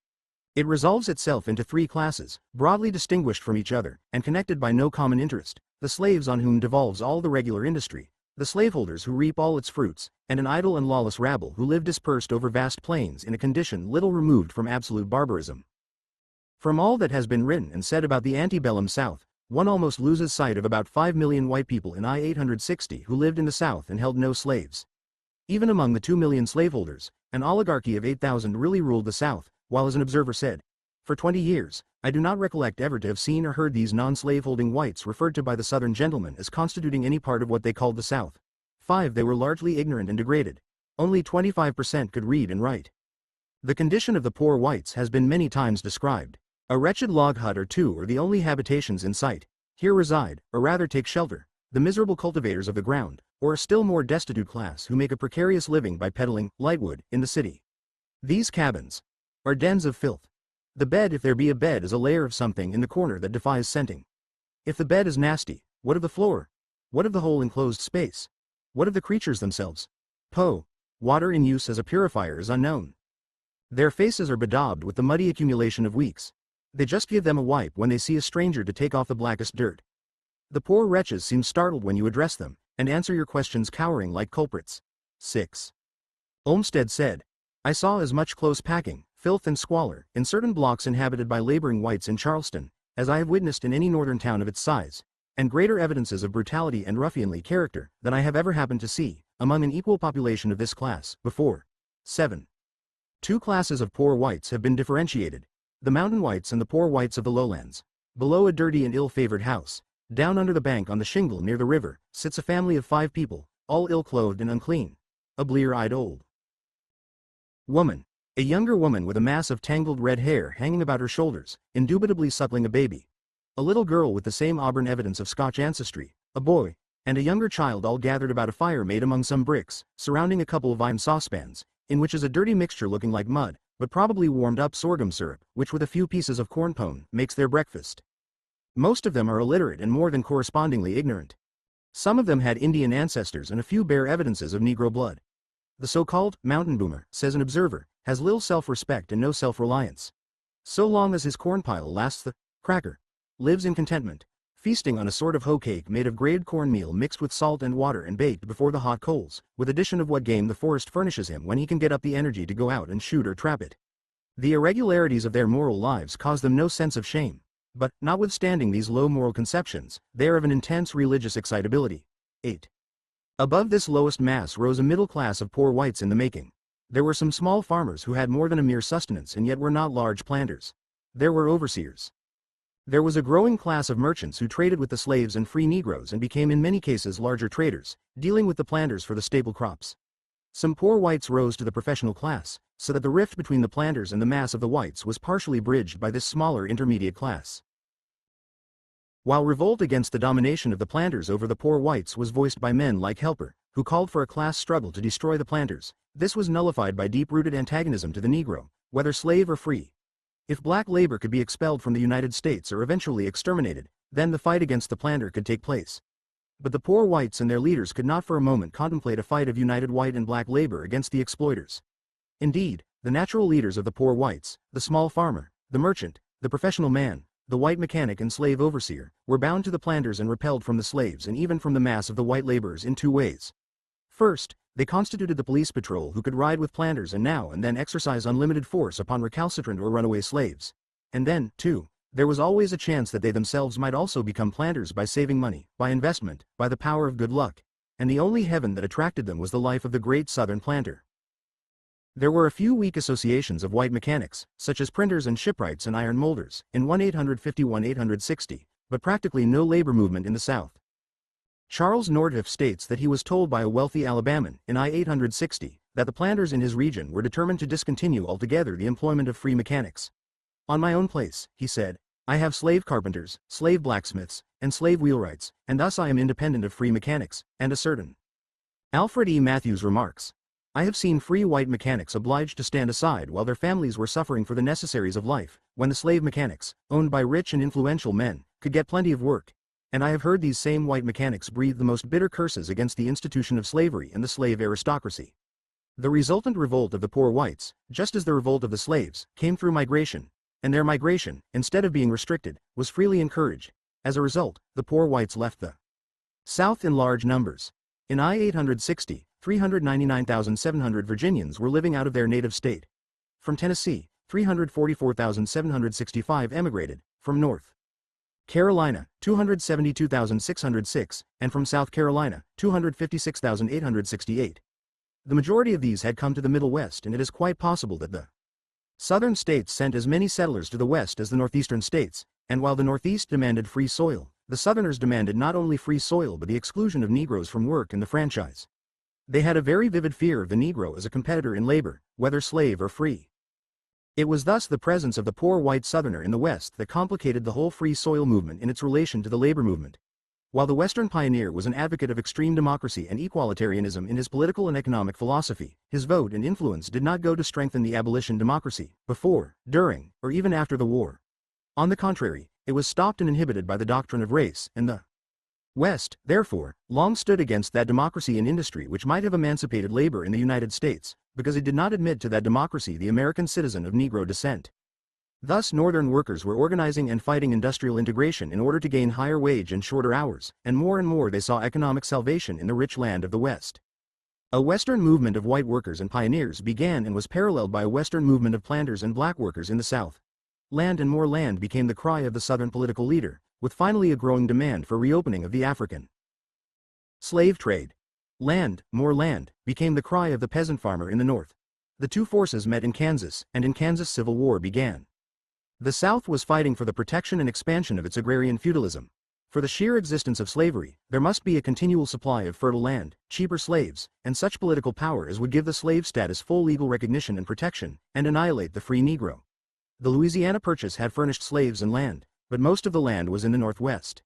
"It resolves itself into three classes, broadly distinguished from each other, and connected by no common interest: the slaves on whom devolves all the regular industry, the slaveholders who reap all its fruits, and an idle and lawless rabble who live dispersed over vast plains in a condition little removed from absolute barbarism." From all that has been written and said about the antebellum South, one almost loses sight of about 5 million white people in I 860 who lived in the South and held no slaves. Even among the 2 million slaveholders, an oligarchy of 8,000 really ruled the South, while, as an observer said, "For 20 years, I do not recollect ever to have seen or heard these non-slaveholding whites referred to by the Southern gentlemen as constituting any part of what they called the South. 5. They were largely ignorant and degraded. Only 25% could read and write. The condition of the poor whites has been many times described. A wretched log hut or two are the only habitations in sight. Here reside, or rather take shelter, the miserable cultivators of the ground, or a still more destitute class who make a precarious living by peddling lightwood in the city. These cabins are dens of filth. The bed, if there be a bed, is a layer of something in the corner that defies scenting. If the bed is nasty, what of the floor? What of the whole enclosed space? What of the creatures themselves? Poe. Water in use as a purifier is unknown. Their faces are bedaubed with the muddy accumulation of weeks. They just give them a wipe when they see a stranger to take off the blackest dirt. The poor wretches seem startled when you address them, and answer your questions cowering like culprits. 6. Olmsted said, "I saw as much close packing, filth and squalor, in certain blocks inhabited by laboring whites in Charleston, as I have witnessed in any northern town of its size, and greater evidences of brutality and ruffianly character than I have ever happened to see, among an equal population of this class, before." 7. Two classes of poor whites have been differentiated: the mountain whites and the poor whites of the lowlands. Below a dirty and ill-favored house, down under the bank on the shingle near the river, sits a family of 5 people, all ill-clothed and unclean. A blear-eyed old woman, a younger woman with a mass of tangled red hair hanging about her shoulders, indubitably suckling a baby. A little girl with the same auburn evidence of Scotch ancestry, a boy, and a younger child, all gathered about a fire made among some bricks, surrounding a couple of iron saucepans, in which is a dirty mixture looking like mud, but probably warmed up sorghum syrup, which with a few pieces of corn pone, makes their breakfast. Most of them are illiterate and more than correspondingly ignorant. Some of them had Indian ancestors, and a few bear evidences of Negro blood. The so-called mountain boomer, says an observer, has little self-respect and no self-reliance. So long as his corn pile lasts, the cracker lives in contentment, feasting on a sort of hoe cake made of grated cornmeal mixed with salt and water and baked before the hot coals, with addition of what game the forest furnishes him when he can get up the energy to go out and shoot or trap it. The irregularities of their moral lives cause them no sense of shame, but, notwithstanding these low moral conceptions, they are of an intense religious excitability. 8. Above this lowest mass rose a middle class of poor whites in the making. There were some small farmers who had more than a mere sustenance and yet were not large planters. There were overseers. There was a growing class of merchants who traded with the slaves and free Negroes and became in many cases larger traders, dealing with the planters for the staple crops. Some poor whites rose to the professional class, so that the rift between the planters and the mass of the whites was partially bridged by this smaller intermediate class. While revolt against the domination of the planters over the poor whites was voiced by men like Helper, who called for a class struggle to destroy the planters, this was nullified by deep-rooted antagonism to the Negro, whether slave or free. If black labor could be expelled from the United States or eventually exterminated, then the fight against the planter could take place. But the poor whites and their leaders could not for a moment contemplate a fight of united white and black labor against the exploiters. Indeed, the natural leaders of the poor whites, the small farmer, the merchant, the professional man, the white mechanic and slave overseer, were bound to the planters and repelled from the slaves and even from the mass of the white laborers in two ways. First, they constituted the police patrol who could ride with planters and now and then exercise unlimited force upon recalcitrant or runaway slaves. And then, too, there was always a chance that they themselves might also become planters by saving money, by investment, by the power of good luck. And the only heaven that attracted them was the life of the great Southern planter. There were a few weak associations of white mechanics, such as printers and shipwrights and iron molders, in 1851–1860, but practically no labor movement in the South. Charles Nordhoff states that he was told by a wealthy Alabaman, in I-860, that the planters in his region were determined to discontinue altogether the employment of free mechanics. On my own place, he said, I have slave carpenters, slave blacksmiths, and slave wheelwrights, and thus I am independent of free mechanics, and a certain. Alfred E. Matthews remarks, I have seen free white mechanics obliged to stand aside while their families were suffering for the necessaries of life, when the slave mechanics, owned by rich and influential men, could get plenty of work. And I have heard these same white mechanics breathe the most bitter curses against the institution of slavery and the slave aristocracy. The resultant revolt of the poor whites, just as the revolt of the slaves, came through migration, and their migration, instead of being restricted, was freely encouraged. As a result, the poor whites left the South in large numbers. In I-860, 399,700 Virginians were living out of their native state. From Tennessee, 344,765 emigrated, from North Carolina, 272,606, and from South Carolina, 256,868. The majority of these had come to the Middle West, and it is quite possible that the Southern states sent as many settlers to the West as the Northeastern states, and while the Northeast demanded free soil, the Southerners demanded not only free soil but the exclusion of Negroes from work in the franchise. They had a very vivid fear of the Negro as a competitor in labor, whether slave or free. It was thus the presence of the poor white Southerner in the West that complicated the whole free soil movement in its relation to the labor movement. While the Western pioneer was an advocate of extreme democracy and equalitarianism in his political and economic philosophy, his vote and influence did not go to strengthen the abolition democracy, before, during, or even after the war. On the contrary, it was stopped and inhibited by the doctrine of race, and the West, therefore, long stood against that democracy in industry which might have emancipated labor in the United States, because it did not admit to that democracy the American citizen of Negro descent. Thus Northern workers were organizing and fighting industrial integration in order to gain higher wage and shorter hours, and more they saw economic salvation in the rich land of the West. A Western movement of white workers and pioneers began and was paralleled by a Western movement of planters and black workers in the South. Land and more land became the cry of the Southern political leader, with finally a growing demand for reopening of the African slave trade. Land, more land, became the cry of the peasant farmer in the North. The two forces met in Kansas, and in Kansas civil war began. The South was fighting for the protection and expansion of its agrarian feudalism. For the sheer existence of slavery, there must be a continual supply of fertile land, cheaper slaves, and such political power as would give the slave status full legal recognition and protection, and annihilate the free Negro. The Louisiana Purchase had furnished slaves and land, but most of the land was in the Northwest.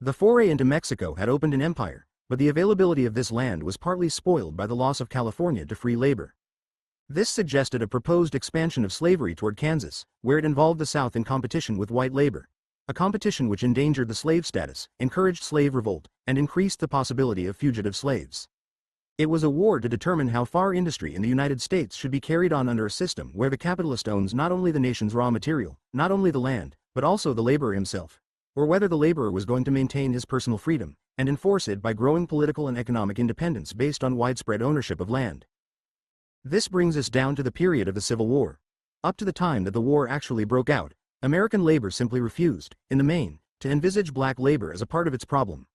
The foray into Mexico had opened an empire, but the availability of this land was partly spoiled by the loss of California to free labor. This suggested a proposed expansion of slavery toward Kansas, where it involved the South in competition with white labor, a competition which endangered the slave status, encouraged slave revolt, and increased the possibility of fugitive slaves. It was a war to determine how far industry in the United States should be carried on under a system where the capitalist owns not only the nation's raw material, not only the land, but also the laborer himself, or whether the laborer was going to maintain his personal freedom, and enforce it by growing political and economic independence based on widespread ownership of land. This brings us down to the period of the Civil War. Up to the time that the war actually broke out, American labor simply refused, in the main, to envisage black labor as a part of its problem.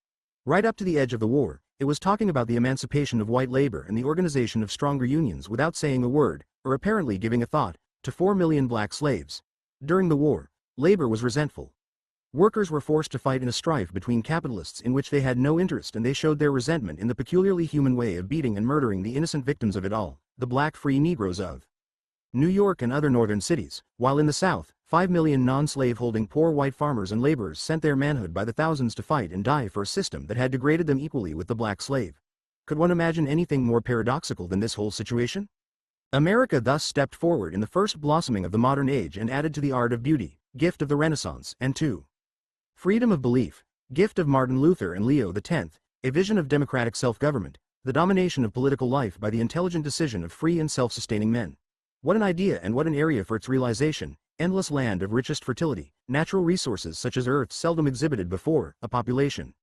Right up to the edge of the war, it was talking about the emancipation of white labor and the organization of stronger unions without saying a word, or apparently giving a thought, to 4 million black slaves. During the war, labor was resentful. Workers were forced to fight in a strife between capitalists in which they had no interest, and they showed their resentment in the peculiarly human way of beating and murdering the innocent victims of it all, the black free Negroes of New York and other northern cities, while in the South, 5 million non-slave-holding poor white farmers and laborers sent their manhood by the thousands to fight and die for a system that had degraded them equally with the black slave. Could one imagine anything more paradoxical than this whole situation? America thus stepped forward in the first blossoming of the modern age and added to the art of beauty, gift of the Renaissance, and to freedom of belief, gift of Martin Luther and Leo X, a vision of democratic self-government, the domination of political life by the intelligent decision of free and self-sustaining men. What an idea and what an area for its realization, endless land of richest fertility, natural resources such as Earth seldom exhibited before, a population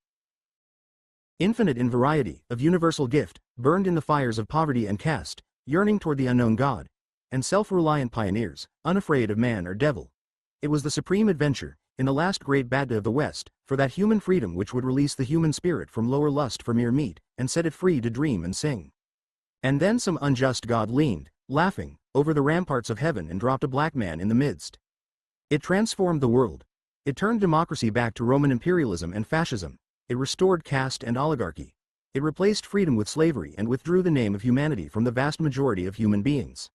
infinite in variety, of universal gift, burned in the fires of poverty and caste, yearning toward the unknown God, and self-reliant pioneers, unafraid of man or devil. It was the supreme adventure, in the last great battle of the West, for that human freedom which would release the human spirit from lower lust for mere meat, and set it free to dream and sing. And then some unjust God leaned, laughing, over the ramparts of heaven and dropped a black man in the midst. It transformed the world. It turned democracy back to Roman imperialism and fascism. It restored caste and oligarchy. It replaced freedom with slavery and withdrew the name of humanity from the vast majority of human beings.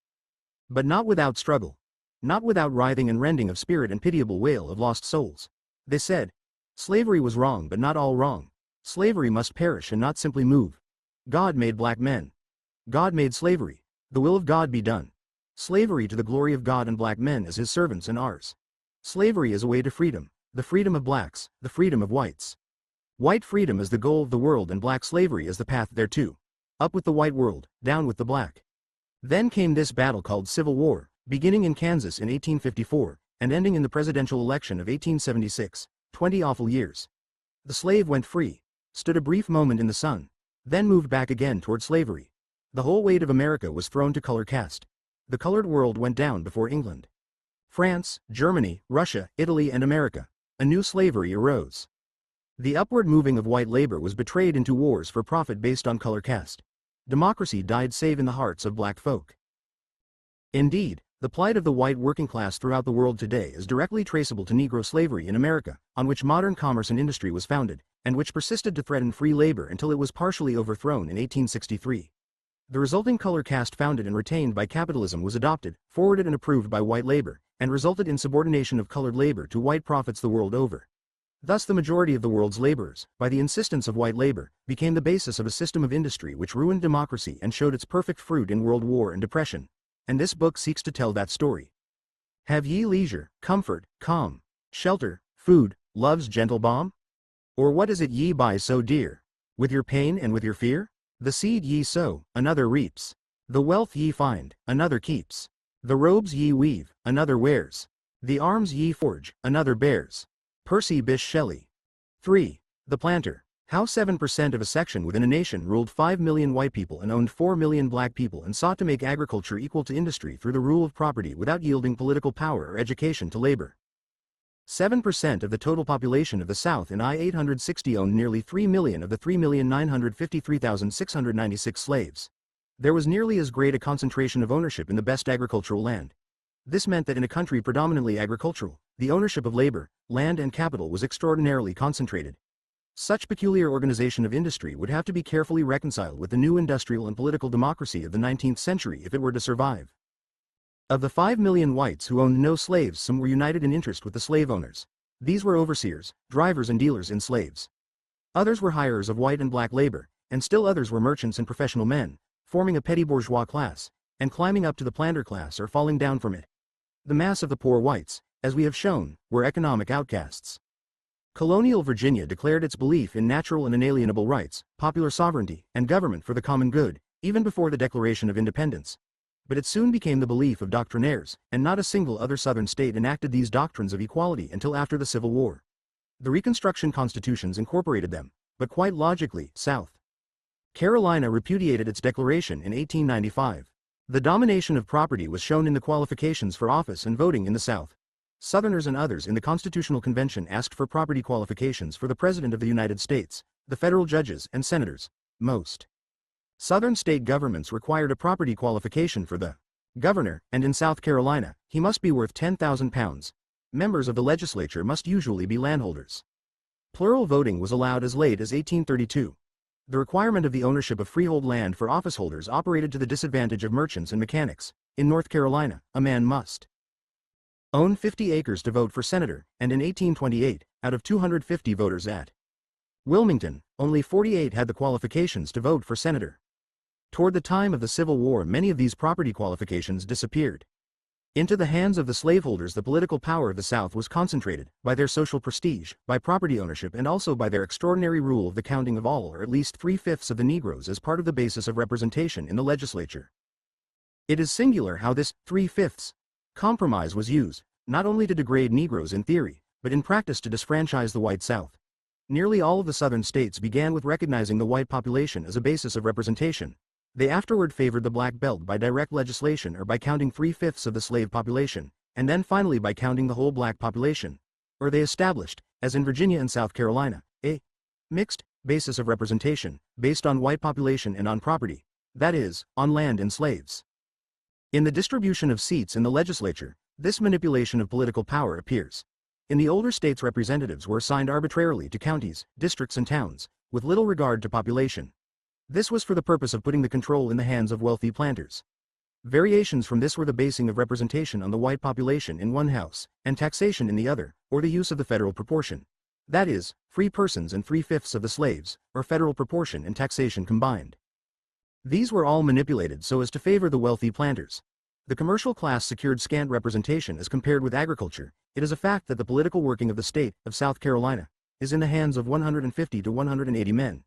But not without struggle. Not without writhing and rending of spirit and pitiable wail of lost souls. They said, slavery was wrong but not all wrong. Slavery must perish and not simply move. God made black men. God made slavery. The will of God be done. Slavery to the glory of God and black men as his servants and ours. Slavery is a way to freedom, the freedom of blacks, the freedom of whites. White freedom is the goal of the world and black slavery is the path thereto. Up with the white world, down with the black. Then came this battle called Civil War, beginning in Kansas in 1854, and ending in the presidential election of 1876, 20 awful years. The slave went free, stood a brief moment in the sun, then moved back again toward slavery. The whole weight of America was thrown to color caste. The colored world went down before England. France, Germany, Russia, Italy and America. A new slavery arose. The upward moving of white labor was betrayed into wars for profit based on color caste. Democracy died save in the hearts of black folk. Indeed, the plight of the white working class throughout the world today is directly traceable to Negro slavery in America, on which modern commerce and industry was founded, and which persisted to threaten free labor until it was partially overthrown in 1863. The resulting color caste founded and retained by capitalism was adopted, forwarded and approved by white labor, and resulted in subordination of colored labor to white profits the world over. Thus the majority of the world's laborers, by the insistence of white labor, became the basis of a system of industry which ruined democracy and showed its perfect fruit in World War and Depression. And this book seeks to tell that story. Have ye leisure, comfort, calm, shelter, food, love's gentle balm? Or what is it ye buy so dear? With your pain and with your fear? The seed ye sow, another reaps. The wealth ye find, another keeps. The robes ye weave, another wears. The arms ye forge, another bears. Percy Bysshe Shelley. 3. The Planter. How 7% of a section within a nation ruled 5 million white people and owned 4 million black people and sought to make agriculture equal to industry through the rule of property without yielding political power or education to labor. 7% of the total population of the South in I-860 owned nearly 3 million of the 3,953,696 slaves. There was nearly as great a concentration of ownership in the best agricultural land. This meant that in a country predominantly agricultural, the ownership of labor, land and capital was extraordinarily concentrated. Such peculiar organization of industry would have to be carefully reconciled with the new industrial and political democracy of the 19th century if it were to survive. Of the 5 million whites who owned no slaves, some were united in interest with the slave owners. These were overseers, drivers and dealers in slaves. Others were hirers of white and black labor, and still others were merchants and professional men, forming a petty bourgeois class, and climbing up to the planter class or falling down from it. The mass of the poor whites, as we have shown, were economic outcasts. Colonial Virginia declared its belief in natural and inalienable rights, popular sovereignty, and government for the common good, even before the Declaration of Independence. But it soon became the belief of doctrinaires, and not a single other Southern state enacted these doctrines of equality until after the Civil War. The Reconstruction constitutions incorporated them, but quite logically, South Carolina repudiated its declaration in 1895. The domination of property was shown in the qualifications for office and voting in the South. Southerners and others in the Constitutional Convention asked for property qualifications for the President of the United States, the federal judges and senators. Most Southern state governments required a property qualification for the governor, and in South Carolina, he must be worth 10,000 pounds. Members of the legislature must usually be landholders. Plural voting was allowed as late as 1832. The requirement of the ownership of freehold land for officeholders operated to the disadvantage of merchants and mechanics. In North Carolina, a man must own 50 acres to vote for senator, and in 1828, out of 250 voters at Wilmington, only 48 had the qualifications to vote for senator. Toward the time of the Civil War, many of these property qualifications disappeared. Into the hands of the slaveholders, the political power of the South was concentrated, by their social prestige, by property ownership, and also by their extraordinary rule of the counting of all or at least 3/5 of the Negroes as part of the basis of representation in the legislature. It is singular how this 3/5 compromise was used, not only to degrade Negroes in theory, but in practice to disfranchise the white South. Nearly all of the Southern states began with recognizing the white population as a basis of representation. They afterward favored the Black Belt by direct legislation or by counting 3/5 of the slave population, and then finally by counting the whole black population. Or they established, as in Virginia and South Carolina, a mixed basis of representation, based on white population and on property, that is, on land and slaves. In the distribution of seats in the legislature, this manipulation of political power appears. In the older states, representatives were assigned arbitrarily to counties, districts, and towns, with little regard to population. This was for the purpose of putting the control in the hands of wealthy planters. Variations from this were the basing of representation on the white population in one house, and taxation in the other, or the use of the federal proportion. That is, free persons and 3/5 of the slaves, or federal proportion and taxation combined. These were all manipulated so as to favor the wealthy planters. The commercial class secured scant representation as compared with agriculture. It is a fact that the political working of the state of South Carolina is in the hands of 150 to 180 men.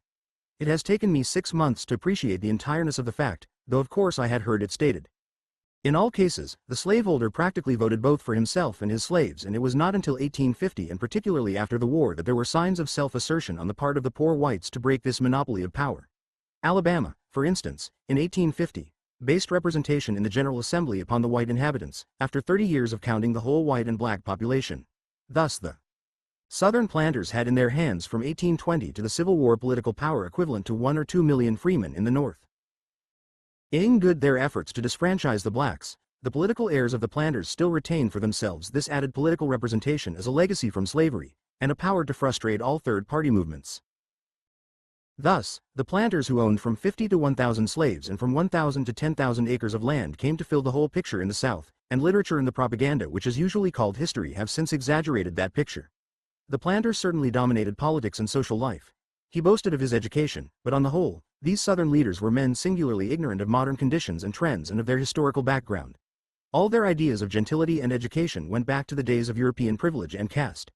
It has taken me 6 months to appreciate the entireness of the fact, though of course I had heard it stated. In all cases, the slaveholder practically voted both for himself and his slaves, and it was not until 1850 and particularly after the war that there were signs of self-assertion on the part of the poor whites to break this monopoly of power. Alabama, for instance, in 1850, based representation in the General Assembly upon the white inhabitants, after 30 years of counting the whole white and black population. Thus the Southern planters had in their hands from 1820 to the Civil War political power equivalent to 1 or 2 million freemen in the North. In good their efforts to disfranchise the blacks, the political heirs of the planters still retained for themselves this added political representation as a legacy from slavery, and a power to frustrate all third-party movements. Thus, the planters who owned from 50 to 1,000 slaves and from 1,000 to 10,000 acres of land came to fill the whole picture in the South, and literature and the propaganda, which is usually called history, have since exaggerated that picture. The planter certainly dominated politics and social life. He boasted of his education, but on the whole, these Southern leaders were men singularly ignorant of modern conditions and trends and of their historical background. All their ideas of gentility and education went back to the days of European privilege and caste.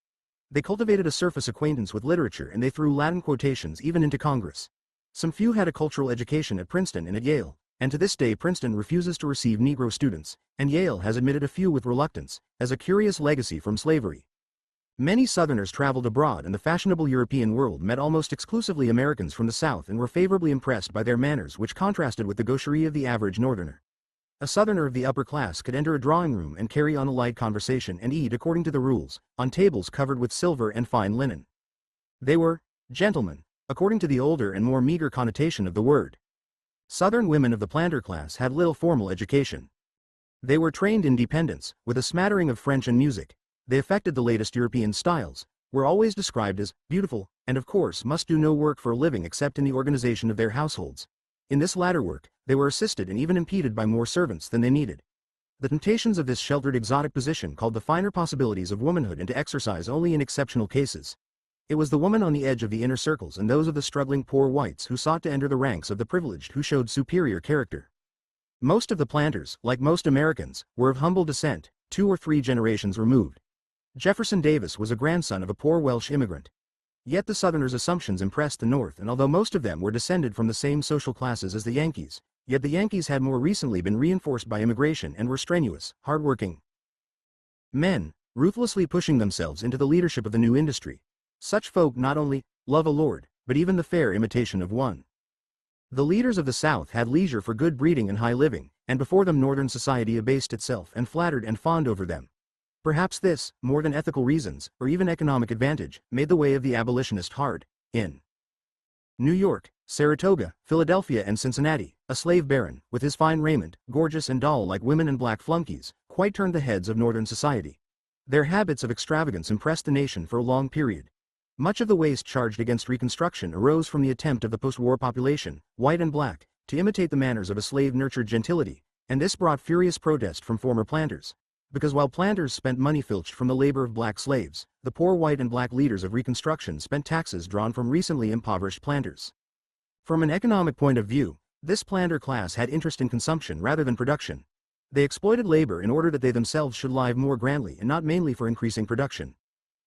They cultivated a surface acquaintance with literature, and they threw Latin quotations even into Congress. Some few had a cultural education at Princeton and at Yale, and to this day Princeton refuses to receive Negro students, and Yale has admitted a few with reluctance, as a curious legacy from slavery. Many Southerners traveled abroad, and the fashionable European world met almost exclusively Americans from the South and were favorably impressed by their manners, which contrasted with the gaucherie of the average Northerner. A Southerner of the upper class could enter a drawing room and carry on a light conversation and eat according to the rules, on tables covered with silver and fine linen. They were gentlemen, according to the older and more meager connotation of the word. Southern women of the planter class had little formal education. They were trained in dependence, with a smattering of French and music. They affected the latest European styles, were always described as beautiful, and of course must do no work for a living except in the organization of their households. In this latter work, they were assisted and even impeded by more servants than they needed. The temptations of this sheltered exotic position called the finer possibilities of womanhood into exercise only in exceptional cases. It was the woman on the edge of the inner circles and those of the struggling poor whites who sought to enter the ranks of the privileged who showed superior character. Most of the planters, like most Americans, were of humble descent, 2 or 3 generations removed. Jefferson Davis was a grandson of a poor Welsh immigrant. Yet the Southerners' assumptions impressed the North, and although most of them were descended from the same social classes as the Yankees, yet the Yankees had more recently been reinforced by immigration and were strenuous, hard-working men, ruthlessly pushing themselves into the leadership of the new industry. Such folk not only love a lord, but even the fair imitation of one. The leaders of the South had leisure for good breeding and high living, and before them Northern society abased itself and flattered and fawned over them. Perhaps this, more than ethical reasons, or even economic advantage, made the way of the abolitionist hard. In New York, Saratoga, Philadelphia, and Cincinnati, a slave baron, with his fine raiment, gorgeous and doll-like women and black flunkies, quite turned the heads of Northern society. Their habits of extravagance impressed the nation for a long period. Much of the waste charged against Reconstruction arose from the attempt of the post-war population, white and black, to imitate the manners of a slave-nurtured gentility, and this brought furious protest from former planters. Because while planters spent money filched from the labor of black slaves, the poor white and black leaders of Reconstruction spent taxes drawn from recently impoverished planters. From an economic point of view, This planter class had interest in consumption rather than production. They exploited labor in order that they themselves should live more grandly and not mainly for increasing production.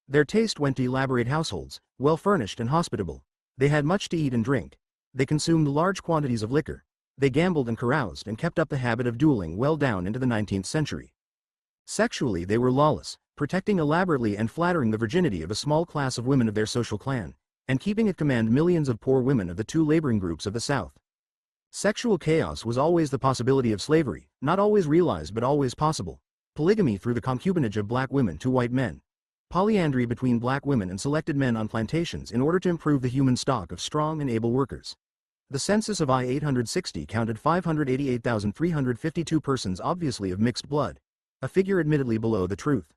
Their taste went to elaborate households, well-furnished and hospitable. They had much to eat and drink. They consumed large quantities of liquor. They gambled and caroused and kept up the habit of dueling well down into the 19th century. Sexually they were lawless, protecting elaborately and flattering the virginity of a small class of women of their social clan, and keeping at command millions of poor women of the two laboring groups of the South. Sexual chaos was always the possibility of slavery, not always realized but always possible. Polygamy through the concubinage of black women to white men. Polyandry between black women and selected men on plantations in order to improve the human stock of strong and able workers. The census of I-860 counted 588,352 persons obviously of mixed blood, a figure admittedly below the truth.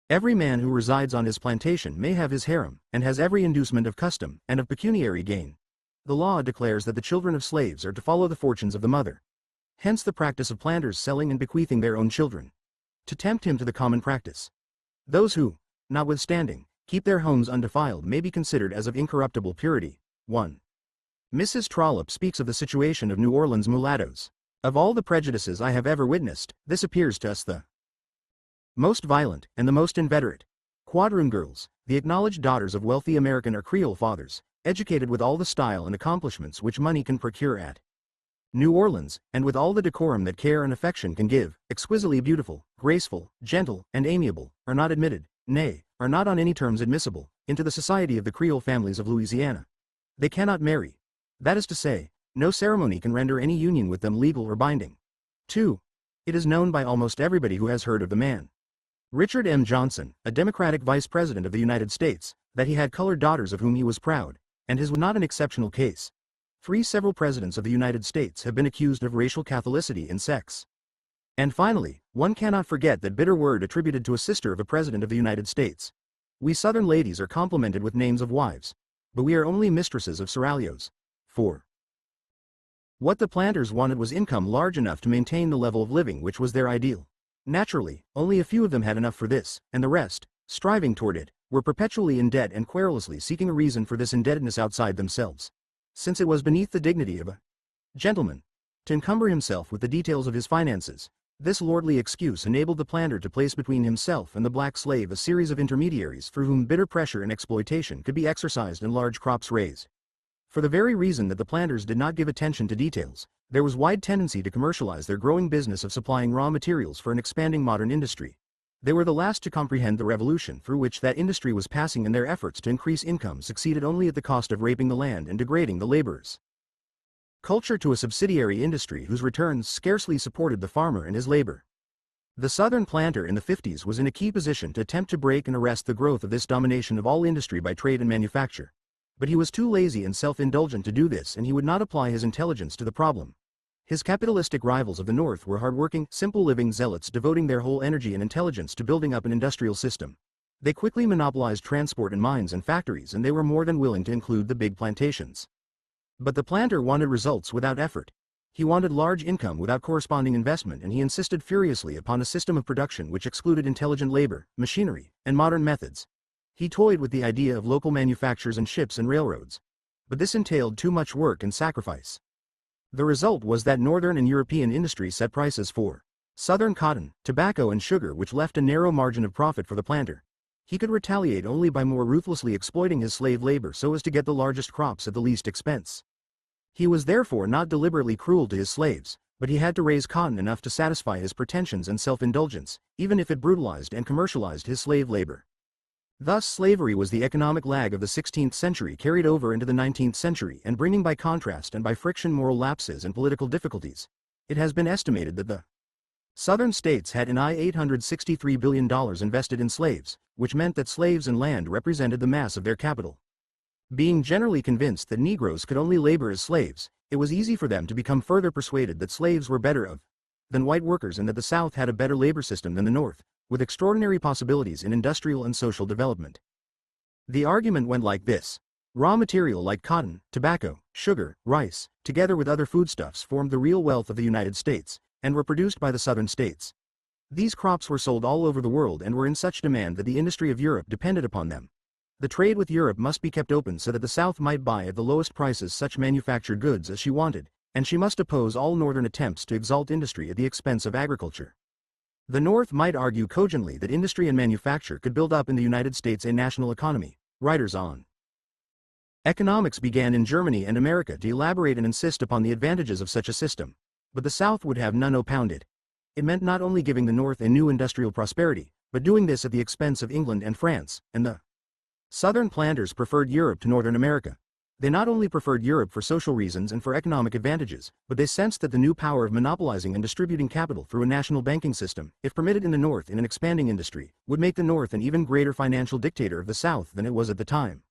Every man who resides on his plantation may have his harem, and has every inducement of custom and of pecuniary gain. The law declares that the children of slaves are to follow the fortunes of the mother. Hence the practice of planters selling and bequeathing their own children, to tempt him to the common practice. Those who, notwithstanding, keep their homes undefiled may be considered as of incorruptible purity. 1. Mrs. Trollope speaks of the situation of New Orleans mulattoes. Of all the prejudices I have ever witnessed, this appears to us the most violent and the most inveterate. Quadroon girls, the acknowledged daughters of wealthy American or Creole fathers, educated with all the style and accomplishments which money can procure at New Orleans, and with all the decorum that care and affection can give, exquisitely beautiful, graceful, gentle, and amiable, are not admitted, nay, are not on any terms admissible, into the society of the Creole families of Louisiana. They cannot marry. That is to say, no ceremony can render any union with them legal or binding. 2. It is known by almost everybody who has heard of the man, Richard M. Johnson, a Democratic Vice President of the United States, that he had colored daughters of whom he was proud, and his was not an exceptional case. Several presidents of the United States have been accused of racial catholicity in sex. And finally, one cannot forget that bitter word attributed to a sister of a president of the United States. We Southern ladies are complimented with names of wives, but we are only mistresses of seraglios. 4. What the planters wanted was income large enough to maintain the level of living which was their ideal. Naturally, only a few of them had enough for this, and the rest, striving toward it, were perpetually in debt and querulously seeking a reason for this indebtedness outside themselves. Since it was beneath the dignity of a gentleman to encumber himself with the details of his finances, this lordly excuse enabled the planter to place between himself and the black slave a series of intermediaries through whom bitter pressure and exploitation could be exercised and large crops raised. For the very reason that the planters did not give attention to details, there was wide tendency to commercialize their growing business of supplying raw materials for an expanding modern industry. They were the last to comprehend the revolution through which that industry was passing, and their efforts to increase income succeeded only at the cost of raping the land and degrading the laborers. Culture to a subsidiary industry whose returns scarcely supported the farmer and his labor. The Southern planter in the 50s was in a key position to attempt to break and arrest the growth of this domination of all industry by trade and manufacture. But he was too lazy and self-indulgent to do this, and he would not apply his intelligence to the problem. His capitalistic rivals of the North were hard-working, simple-living zealots devoting their whole energy and intelligence to building up an industrial system. They quickly monopolized transport and mines and factories, and they were more than willing to include the big plantations. But the planter wanted results without effort. He wanted large income without corresponding investment, and he insisted furiously upon a system of production which excluded intelligent labor, machinery, and modern methods. He toyed with the idea of local manufactures and ships and railroads. But this entailed too much work and sacrifice. The result was that Northern and European industry set prices for Southern cotton, tobacco and sugar, which left a narrow margin of profit for the planter. He could retaliate only by more ruthlessly exploiting his slave labor so as to get the largest crops at the least expense. He was therefore not deliberately cruel to his slaves, but he had to raise cotton enough to satisfy his pretensions and self-indulgence, even if it brutalized and commercialized his slave labor. Thus slavery was the economic lag of the 16th century carried over into the 19th century, and bringing by contrast and by friction moral lapses and political difficulties. It has been estimated that the Southern states had in $863 billion invested in slaves, which meant that slaves and land represented the mass of their capital. Being generally convinced that Negroes could only labor as slaves, it was easy for them to become further persuaded that slaves were better off than white workers, and that the South had a better labor system than the North, with extraordinary possibilities in industrial and social development. The argument went like this. Raw material like cotton, tobacco, sugar, rice, together with other foodstuffs, formed the real wealth of the United States, and were produced by the Southern states. These crops were sold all over the world and were in such demand that the industry of Europe depended upon them. The trade with Europe must be kept open so that the South might buy at the lowest prices such manufactured goods as she wanted, and she must oppose all Northern attempts to exalt industry at the expense of agriculture. The North might argue cogently that industry and manufacture could build up in the United States a national economy. Writers on economics began in Germany and America to elaborate and insist upon the advantages of such a system. But the South would have none opound it. It meant not only giving the North a new industrial prosperity, but doing this at the expense of England and France, and the Southern planters preferred Europe to Northern America. They not only preferred Europe for social reasons and for economic advantages, but they sensed that the new power of monopolizing and distributing capital through a national banking system, if permitted in the North in an expanding industry, would make the North an even greater financial dictator of the South than it was at the time.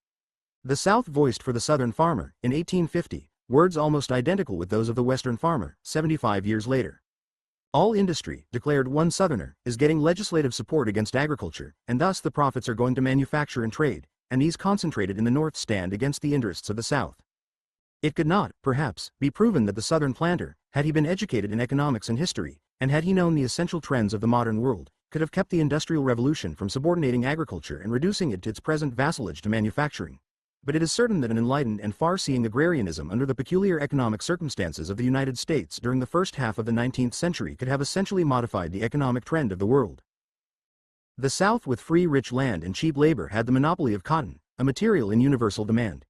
The South voiced for the Southern farmer, in 1850, words almost identical with those of the Western farmer, 75 years later. All industry, declared one Southerner, is getting legislative support against agriculture, and thus the profits are going to manufacture and trade, and these concentrated in the North stand against the interests of the South. It could not, perhaps, be proven that the Southern planter, had he been educated in economics and history, and had he known the essential trends of the modern world, could have kept the Industrial Revolution from subordinating agriculture and reducing it to its present vassalage to manufacturing. But it is certain that an enlightened and far-seeing agrarianism under the peculiar economic circumstances of the United States during the first half of the 19th century could have essentially modified the economic trend of the world. The South with free rich land and cheap labor had the monopoly of cotton, a material in universal demand.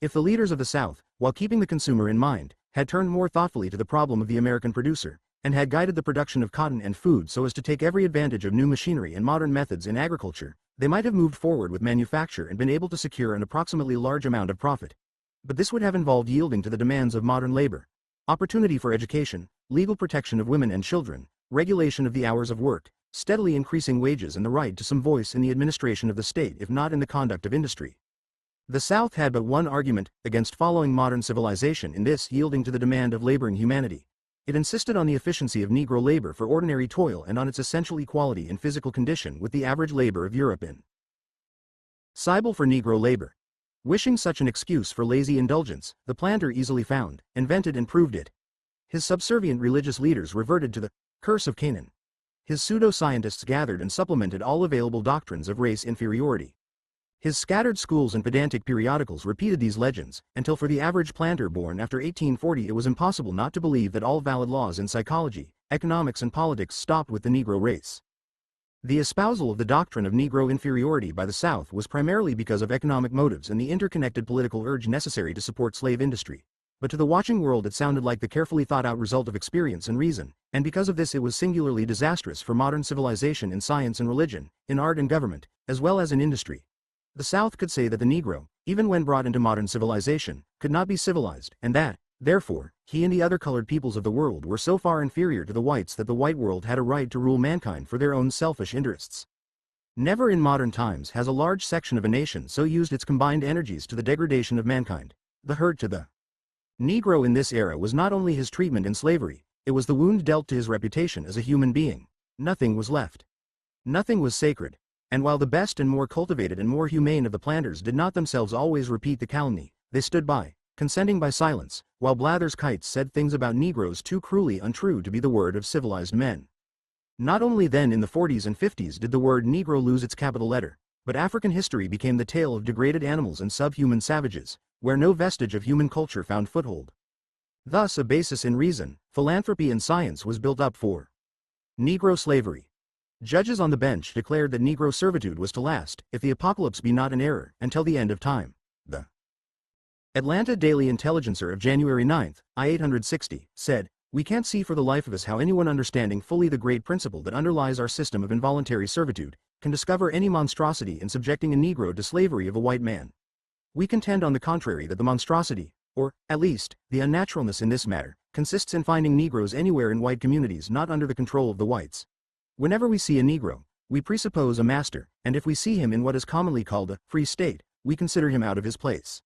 If the leaders of the South, while keeping the consumer in mind, had turned more thoughtfully to the problem of the American producer, and had guided the production of cotton and food so as to take every advantage of new machinery and modern methods in agriculture, they might have moved forward with manufacture and been able to secure an approximately large amount of profit. But this would have involved yielding to the demands of modern labor, opportunity for education, legal protection of women and children, regulation of the hours of work, steadily increasing wages and the right to some voice in the administration of the state if not in the conduct of industry. The South had but one argument against following modern civilization in this yielding to the demand of laboring humanity. It insisted on the efficiency of Negro labor for ordinary toil and on its essential equality in physical condition with the average labor of Europe in Cybele for Negro labor. Wishing such an excuse for lazy indulgence, the planter easily found, invented and proved it. His subservient religious leaders reverted to the curse of Canaan. His pseudo-scientists gathered and supplemented all available doctrines of race inferiority. His scattered schools and pedantic periodicals repeated these legends, until for the average planter born after 1840 it was impossible not to believe that all valid laws in psychology, economics and politics stopped with the Negro race. The espousal of the doctrine of Negro inferiority by the South was primarily because of economic motives and the interconnected political urge necessary to support slave industry. But to the watching world it sounded like the carefully thought-out result of experience and reason, and because of this it was singularly disastrous for modern civilization in science and religion, in art and government, as well as in industry. The South could say that the Negro, even when brought into modern civilization, could not be civilized, and that, therefore, he and the other colored peoples of the world were so far inferior to the whites that the white world had a right to rule mankind for their own selfish interests. Never in modern times has a large section of a nation so used its combined energies to the degradation of mankind. The hurt to the Negro in this era was not only his treatment in slavery, it was the wound dealt to his reputation as a human being. Nothing was left. Nothing was sacred. And while the best and more cultivated and more humane of the planters did not themselves always repeat the calumny, they stood by, consenting by silence, while Blather's kites said things about Negroes too cruelly untrue to be the word of civilized men. Not only then in the 40s and 50s did the word Negro lose its capital letter, but African history became the tale of degraded animals and subhuman savages, where no vestige of human culture found foothold. Thus a basis in reason, philanthropy and science was built up for Negro slavery. Judges on the bench declared that Negro servitude was to last, if the apocalypse be not an error, until the end of time. The Atlanta Daily Intelligencer of January 9, I-860, said, "We can't see for the life of us how anyone understanding fully the great principle that underlies our system of involuntary servitude, can discover any monstrosity in subjecting a Negro to slavery of a white man. We contend on the contrary that the monstrosity, or, at least, the unnaturalness in this matter, consists in finding Negroes anywhere in white communities not under the control of the whites. Whenever we see a Negro, we presuppose a master, and if we see him in what is commonly called a free state, we consider him out of his place.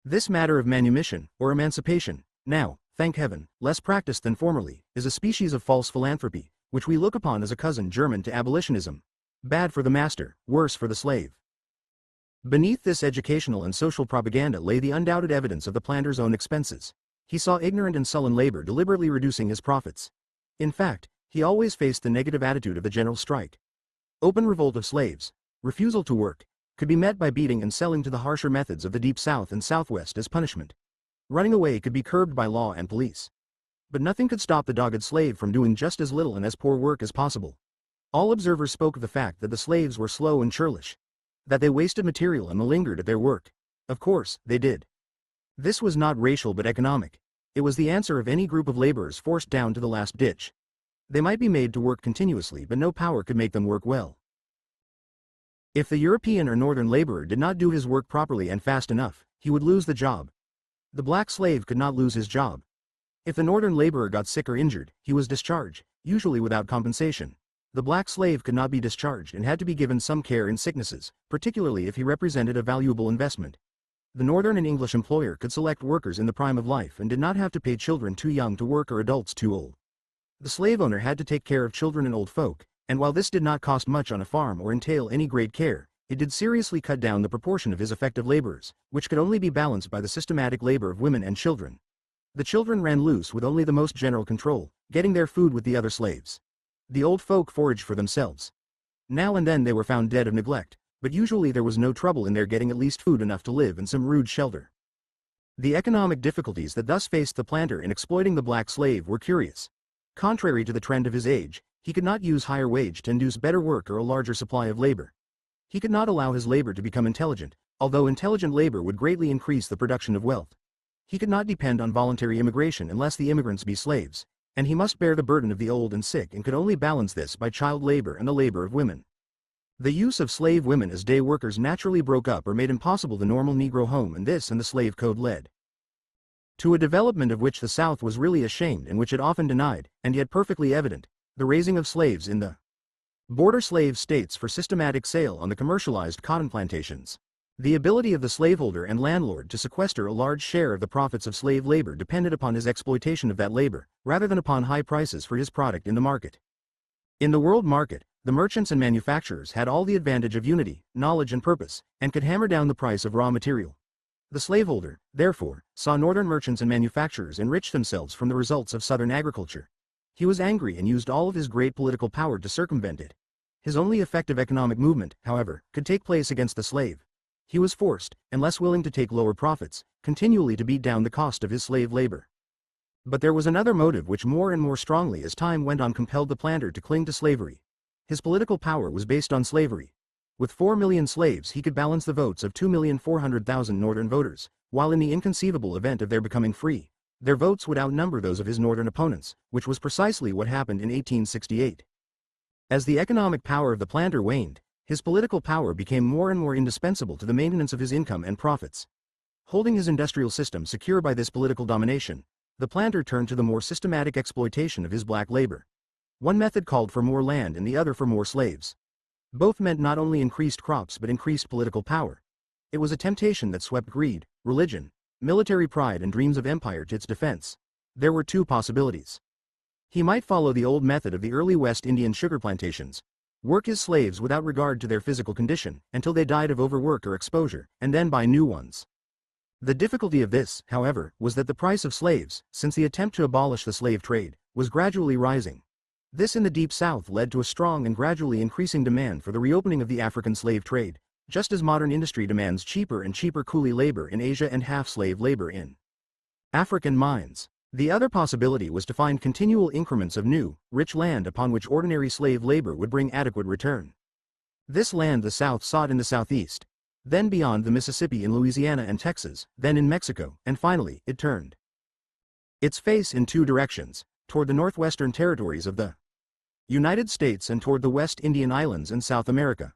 This matter of manumission, or emancipation, now, thank heaven, less practiced than formerly, is a species of false philanthropy, which we look upon as a cousin german to abolitionism. Bad for the master, worse for the slave." Beneath this educational and social propaganda lay the undoubted evidence of the planter's own expenses. He saw ignorant and sullen labor deliberately reducing his profits. In fact, he always faced the negative attitude of the general strike. Open revolt of slaves, refusal to work, could be met by beating and selling to the harsher methods of the Deep South and Southwest as punishment. Running away could be curbed by law and police. But nothing could stop the dogged slave from doing just as little and as poor work as possible. All observers spoke of the fact that the slaves were slow and churlish, that they wasted material and malingered at their work. Of course, they did. This was not racial but economic. It was the answer of any group of laborers forced down to the last ditch. They might be made to work continuously, but no power could make them work well. If the European or northern laborer did not do his work properly and fast enough, he would lose the job. The black slave could not lose his job. If the northern laborer got sick or injured, he was discharged, usually without compensation. The black slave could not be discharged and had to be given some care in sicknesses, particularly if he represented a valuable investment. The northern and English employer could select workers in the prime of life and did not have to pay children too young to work or adults too old. The slave owner had to take care of children and old folk, and while this did not cost much on a farm or entail any great care, it did seriously cut down the proportion of his effective laborers, which could only be balanced by the systematic labor of women and children. The children ran loose with only the most general control, getting their food with the other slaves. The old folk foraged for themselves. Now and then they were found dead of neglect, but usually there was no trouble in their getting at least food enough to live in some rude shelter. The economic difficulties that thus faced the planter in exploiting the black slave were curious. Contrary to the trend of his age, he could not use higher wage to induce better work or a larger supply of labor. He could not allow his labor to become intelligent, although intelligent labor would greatly increase the production of wealth. He could not depend on voluntary immigration unless the immigrants be slaves, and he must bear the burden of the old and sick and could only balance this by child labor and the labor of women. The use of slave women as day workers naturally broke up or made impossible the normal Negro home, and this and the slave code led to a development of which the South was really ashamed and which it often denied, and yet perfectly evident: the raising of slaves in the border slave states for systematic sale on the commercialized cotton plantations. The ability of the slaveholder and landlord to sequester a large share of the profits of slave labor depended upon his exploitation of that labor, rather than upon high prices for his product in the market. In the world market, the merchants and manufacturers had all the advantage of unity, knowledge and purpose, and could hammer down the price of raw material. The slaveholder, therefore, saw northern merchants and manufacturers enrich themselves from the results of southern agriculture. He was angry and used all of his great political power to circumvent it. His only effective economic movement, however, could take place against the slave. He was forced, unless willing to take lower profits, continually to beat down the cost of his slave labor. But there was another motive which more and more strongly as time went on compelled the planter to cling to slavery. His political power was based on slavery. With 4 million slaves he could balance the votes of 2,400,000 northern voters, while in the inconceivable event of their becoming free, their votes would outnumber those of his northern opponents, which was precisely what happened in 1868. As the economic power of the planter waned, his political power became more and more indispensable to the maintenance of his income and profits. Holding his industrial system secure by this political domination, the planter turned to the more systematic exploitation of his black labor. One method called for more land and the other for more slaves. Both meant not only increased crops but increased political power. It was a temptation that swept greed, religion, military pride and dreams of empire to its defense. There were two possibilities. He might follow the old method of the early West Indian sugar plantations, work his slaves without regard to their physical condition, until they died of overwork or exposure, and then buy new ones. The difficulty of this, however, was that the price of slaves, since the attempt to abolish the slave trade, was gradually rising. This in the Deep South led to a strong and gradually increasing demand for the reopening of the African slave trade, just as modern industry demands cheaper and cheaper coolie labor in Asia and half-slave labor in African mines. The other possibility was to find continual increments of new, rich land upon which ordinary slave labor would bring adequate return. This land the South sought in the Southeast, then beyond the Mississippi in Louisiana and Texas, then in Mexico, and finally, it turned its face in two directions, toward the northwestern territories of the United States and toward the West Indian Islands and South America.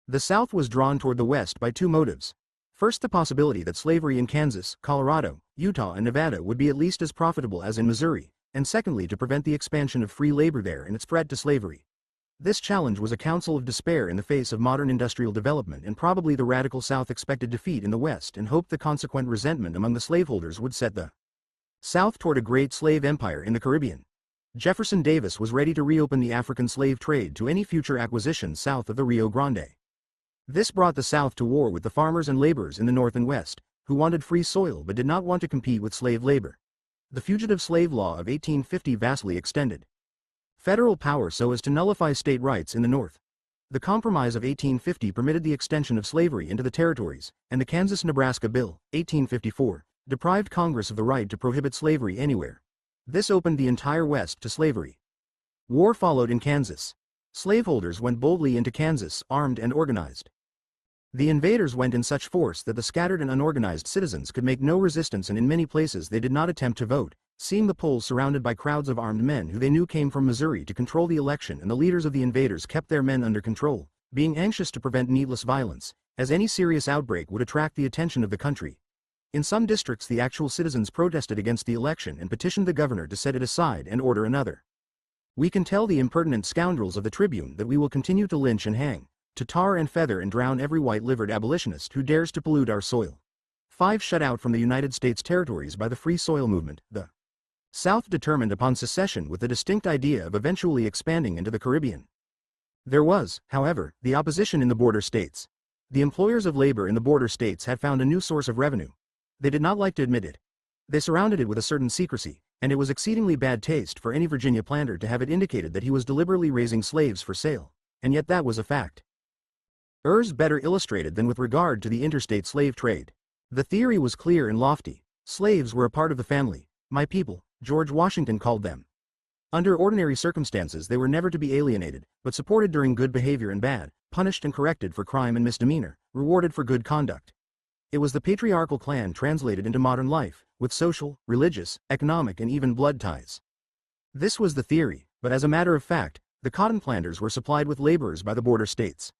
The South was drawn toward the West by two motives. First, the possibility that slavery in Kansas, Colorado, Utah and Nevada would be at least as profitable as in Missouri, and secondly to prevent the expansion of free labor there and its threat to slavery. This challenge was a counsel of despair in the face of modern industrial development, and probably the radical South expected defeat in the West and hoped the consequent resentment among the slaveholders would set the South toward a great slave empire in the Caribbean. Jefferson Davis was ready to reopen the African slave trade to any future acquisition south of the Rio Grande. This brought the South to war with the farmers and laborers in the North and West, who wanted free soil but did not want to compete with slave labor. The Fugitive Slave Law of 1850 vastly extended federal power so as to nullify state rights in the North. The Compromise of 1850 permitted the extension of slavery into the territories, and the Kansas-Nebraska Bill, 1854, deprived Congress of the right to prohibit slavery anywhere. This opened the entire West to slavery. War followed in Kansas. Slaveholders went boldly into Kansas, armed and organized. The invaders went in such force that the scattered and unorganized citizens could make no resistance, and in many places they did not attempt to vote, seeing the polls surrounded by crowds of armed men who they knew came from Missouri to control the election, and the leaders of the invaders kept their men under control, being anxious to prevent needless violence, as any serious outbreak would attract the attention of the country. In some districts the actual citizens protested against the election and petitioned the governor to set it aside and order another. We can tell the impertinent scoundrels of the Tribune that we will continue to lynch and hang, to tar and feather and drown every white-livered abolitionist who dares to pollute our soil. 5. Shut out from the United States territories by the Free Soil Movement. The South determined upon secession with the distinct idea of eventually expanding into the Caribbean. There was, however, the opposition in the border states. The employers of labor in the border states had found a new source of revenue. They did not like to admit it. They surrounded it with a certain secrecy, and it was exceedingly bad taste for any Virginia planter to have it indicated that he was deliberately raising slaves for sale, and yet that was a fact. Better illustrated than with regard to the interstate slave trade. The theory was clear and lofty. Slaves were a part of the family, my people, George Washington called them. Under ordinary circumstances they were never to be alienated, but supported during good behavior and bad, punished and corrected for crime and misdemeanor, rewarded for good conduct. It was the patriarchal clan translated into modern life, with social, religious, economic and even blood ties. This was the theory, but as a matter of fact, the cotton planters were supplied with laborers by the border states.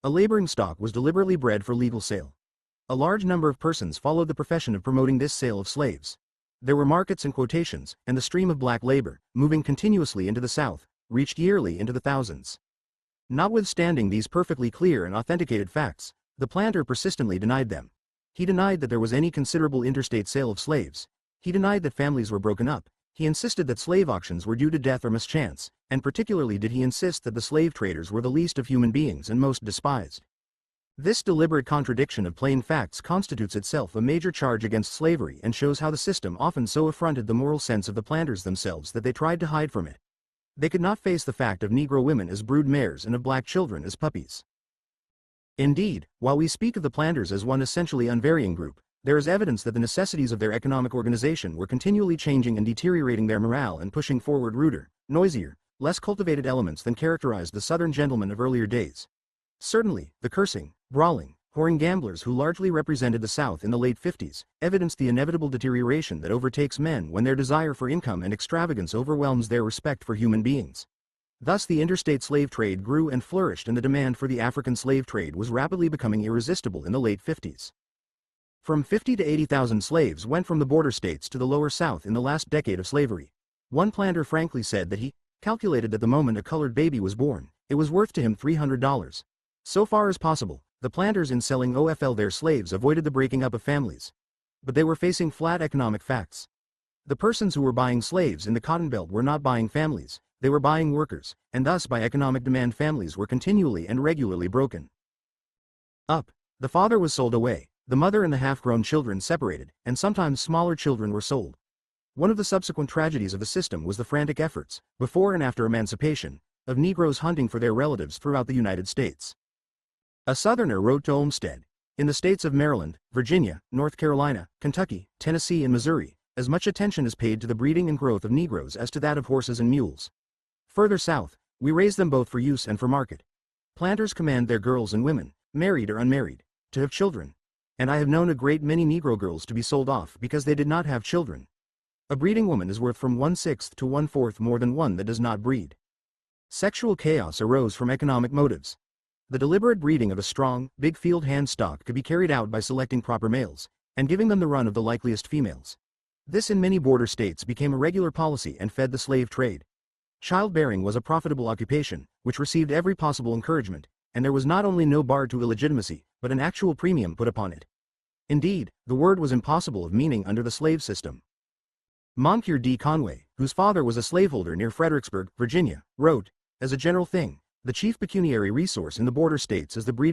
A laboring stock was deliberately bred for legal sale. A large number of persons followed the profession of promoting this sale of slaves. There were markets and quotations, and the stream of black labor, moving continuously into the South, reached yearly into the thousands. Notwithstanding these perfectly clear and authenticated facts, the planter persistently denied them. He denied that there was any considerable interstate sale of slaves. He denied that families were broken up. He insisted that slave auctions were due to death or mischance, and particularly did he insist that the slave traders were the least of human beings and most despised. This deliberate contradiction of plain facts constitutes itself a major charge against slavery and shows how the system often so affronted the moral sense of the planters themselves that they tried to hide from it. They could not face the fact of Negro women as brood mares and of black children as puppies. Indeed, while we speak of the planters as one essentially unvarying group, there is evidence that the necessities of their economic organization were continually changing and deteriorating their morale and pushing forward ruder, noisier, less cultivated elements than characterized the Southern gentlemen of earlier days. Certainly, the cursing, brawling, whoring gamblers who largely represented the South in the late 50s, evidenced the inevitable deterioration that overtakes men when their desire for income and extravagance overwhelms their respect for human beings. Thus the interstate slave trade grew and flourished, and the demand for the African slave trade was rapidly becoming irresistible in the late 50s. From 50 to 80,000 slaves went from the border states to the lower South in the last decade of slavery. One planter frankly said that he calculated that the moment a colored baby was born, it was worth to him $300. So far as possible, the planters in selling their slaves avoided the breaking up of families. But they were facing flat economic facts. The persons who were buying slaves in the Cotton Belt were not buying families, they were buying workers, and thus by economic demand families were continually and regularly broken up. The father was sold away, the mother and the half-grown children separated, and sometimes smaller children were sold. One of the subsequent tragedies of the system was the frantic efforts, before and after emancipation, of Negroes hunting for their relatives throughout the United States. A Southerner wrote to Olmsted, "In the states of Maryland, Virginia, North Carolina, Kentucky, Tennessee and Missouri, as much attention is paid to the breeding and growth of Negroes as to that of horses and mules. Further south, we raise them both for use and for market. Planters command their girls and women, married or unmarried, to have children. And I have known a great many Negro girls to be sold off because they did not have children. A breeding woman is worth from 1/6 to 1/4 more than one that does not breed." Sexual chaos arose from economic motives. The deliberate breeding of a strong, big field hand stock could be carried out by selecting proper males, and giving them the run of the likeliest females. This in many border states became a regular policy and fed the slave trade. Childbearing was a profitable occupation, which received every possible encouragement, and there was not only no bar to illegitimacy, but an actual premium put upon it. Indeed, the word was impossible of meaning under the slave system. Moncure D. Conway, whose father was a slaveholder near Fredericksburg, Virginia, wrote, "As a general thing, the chief pecuniary resource in the border states is the breeding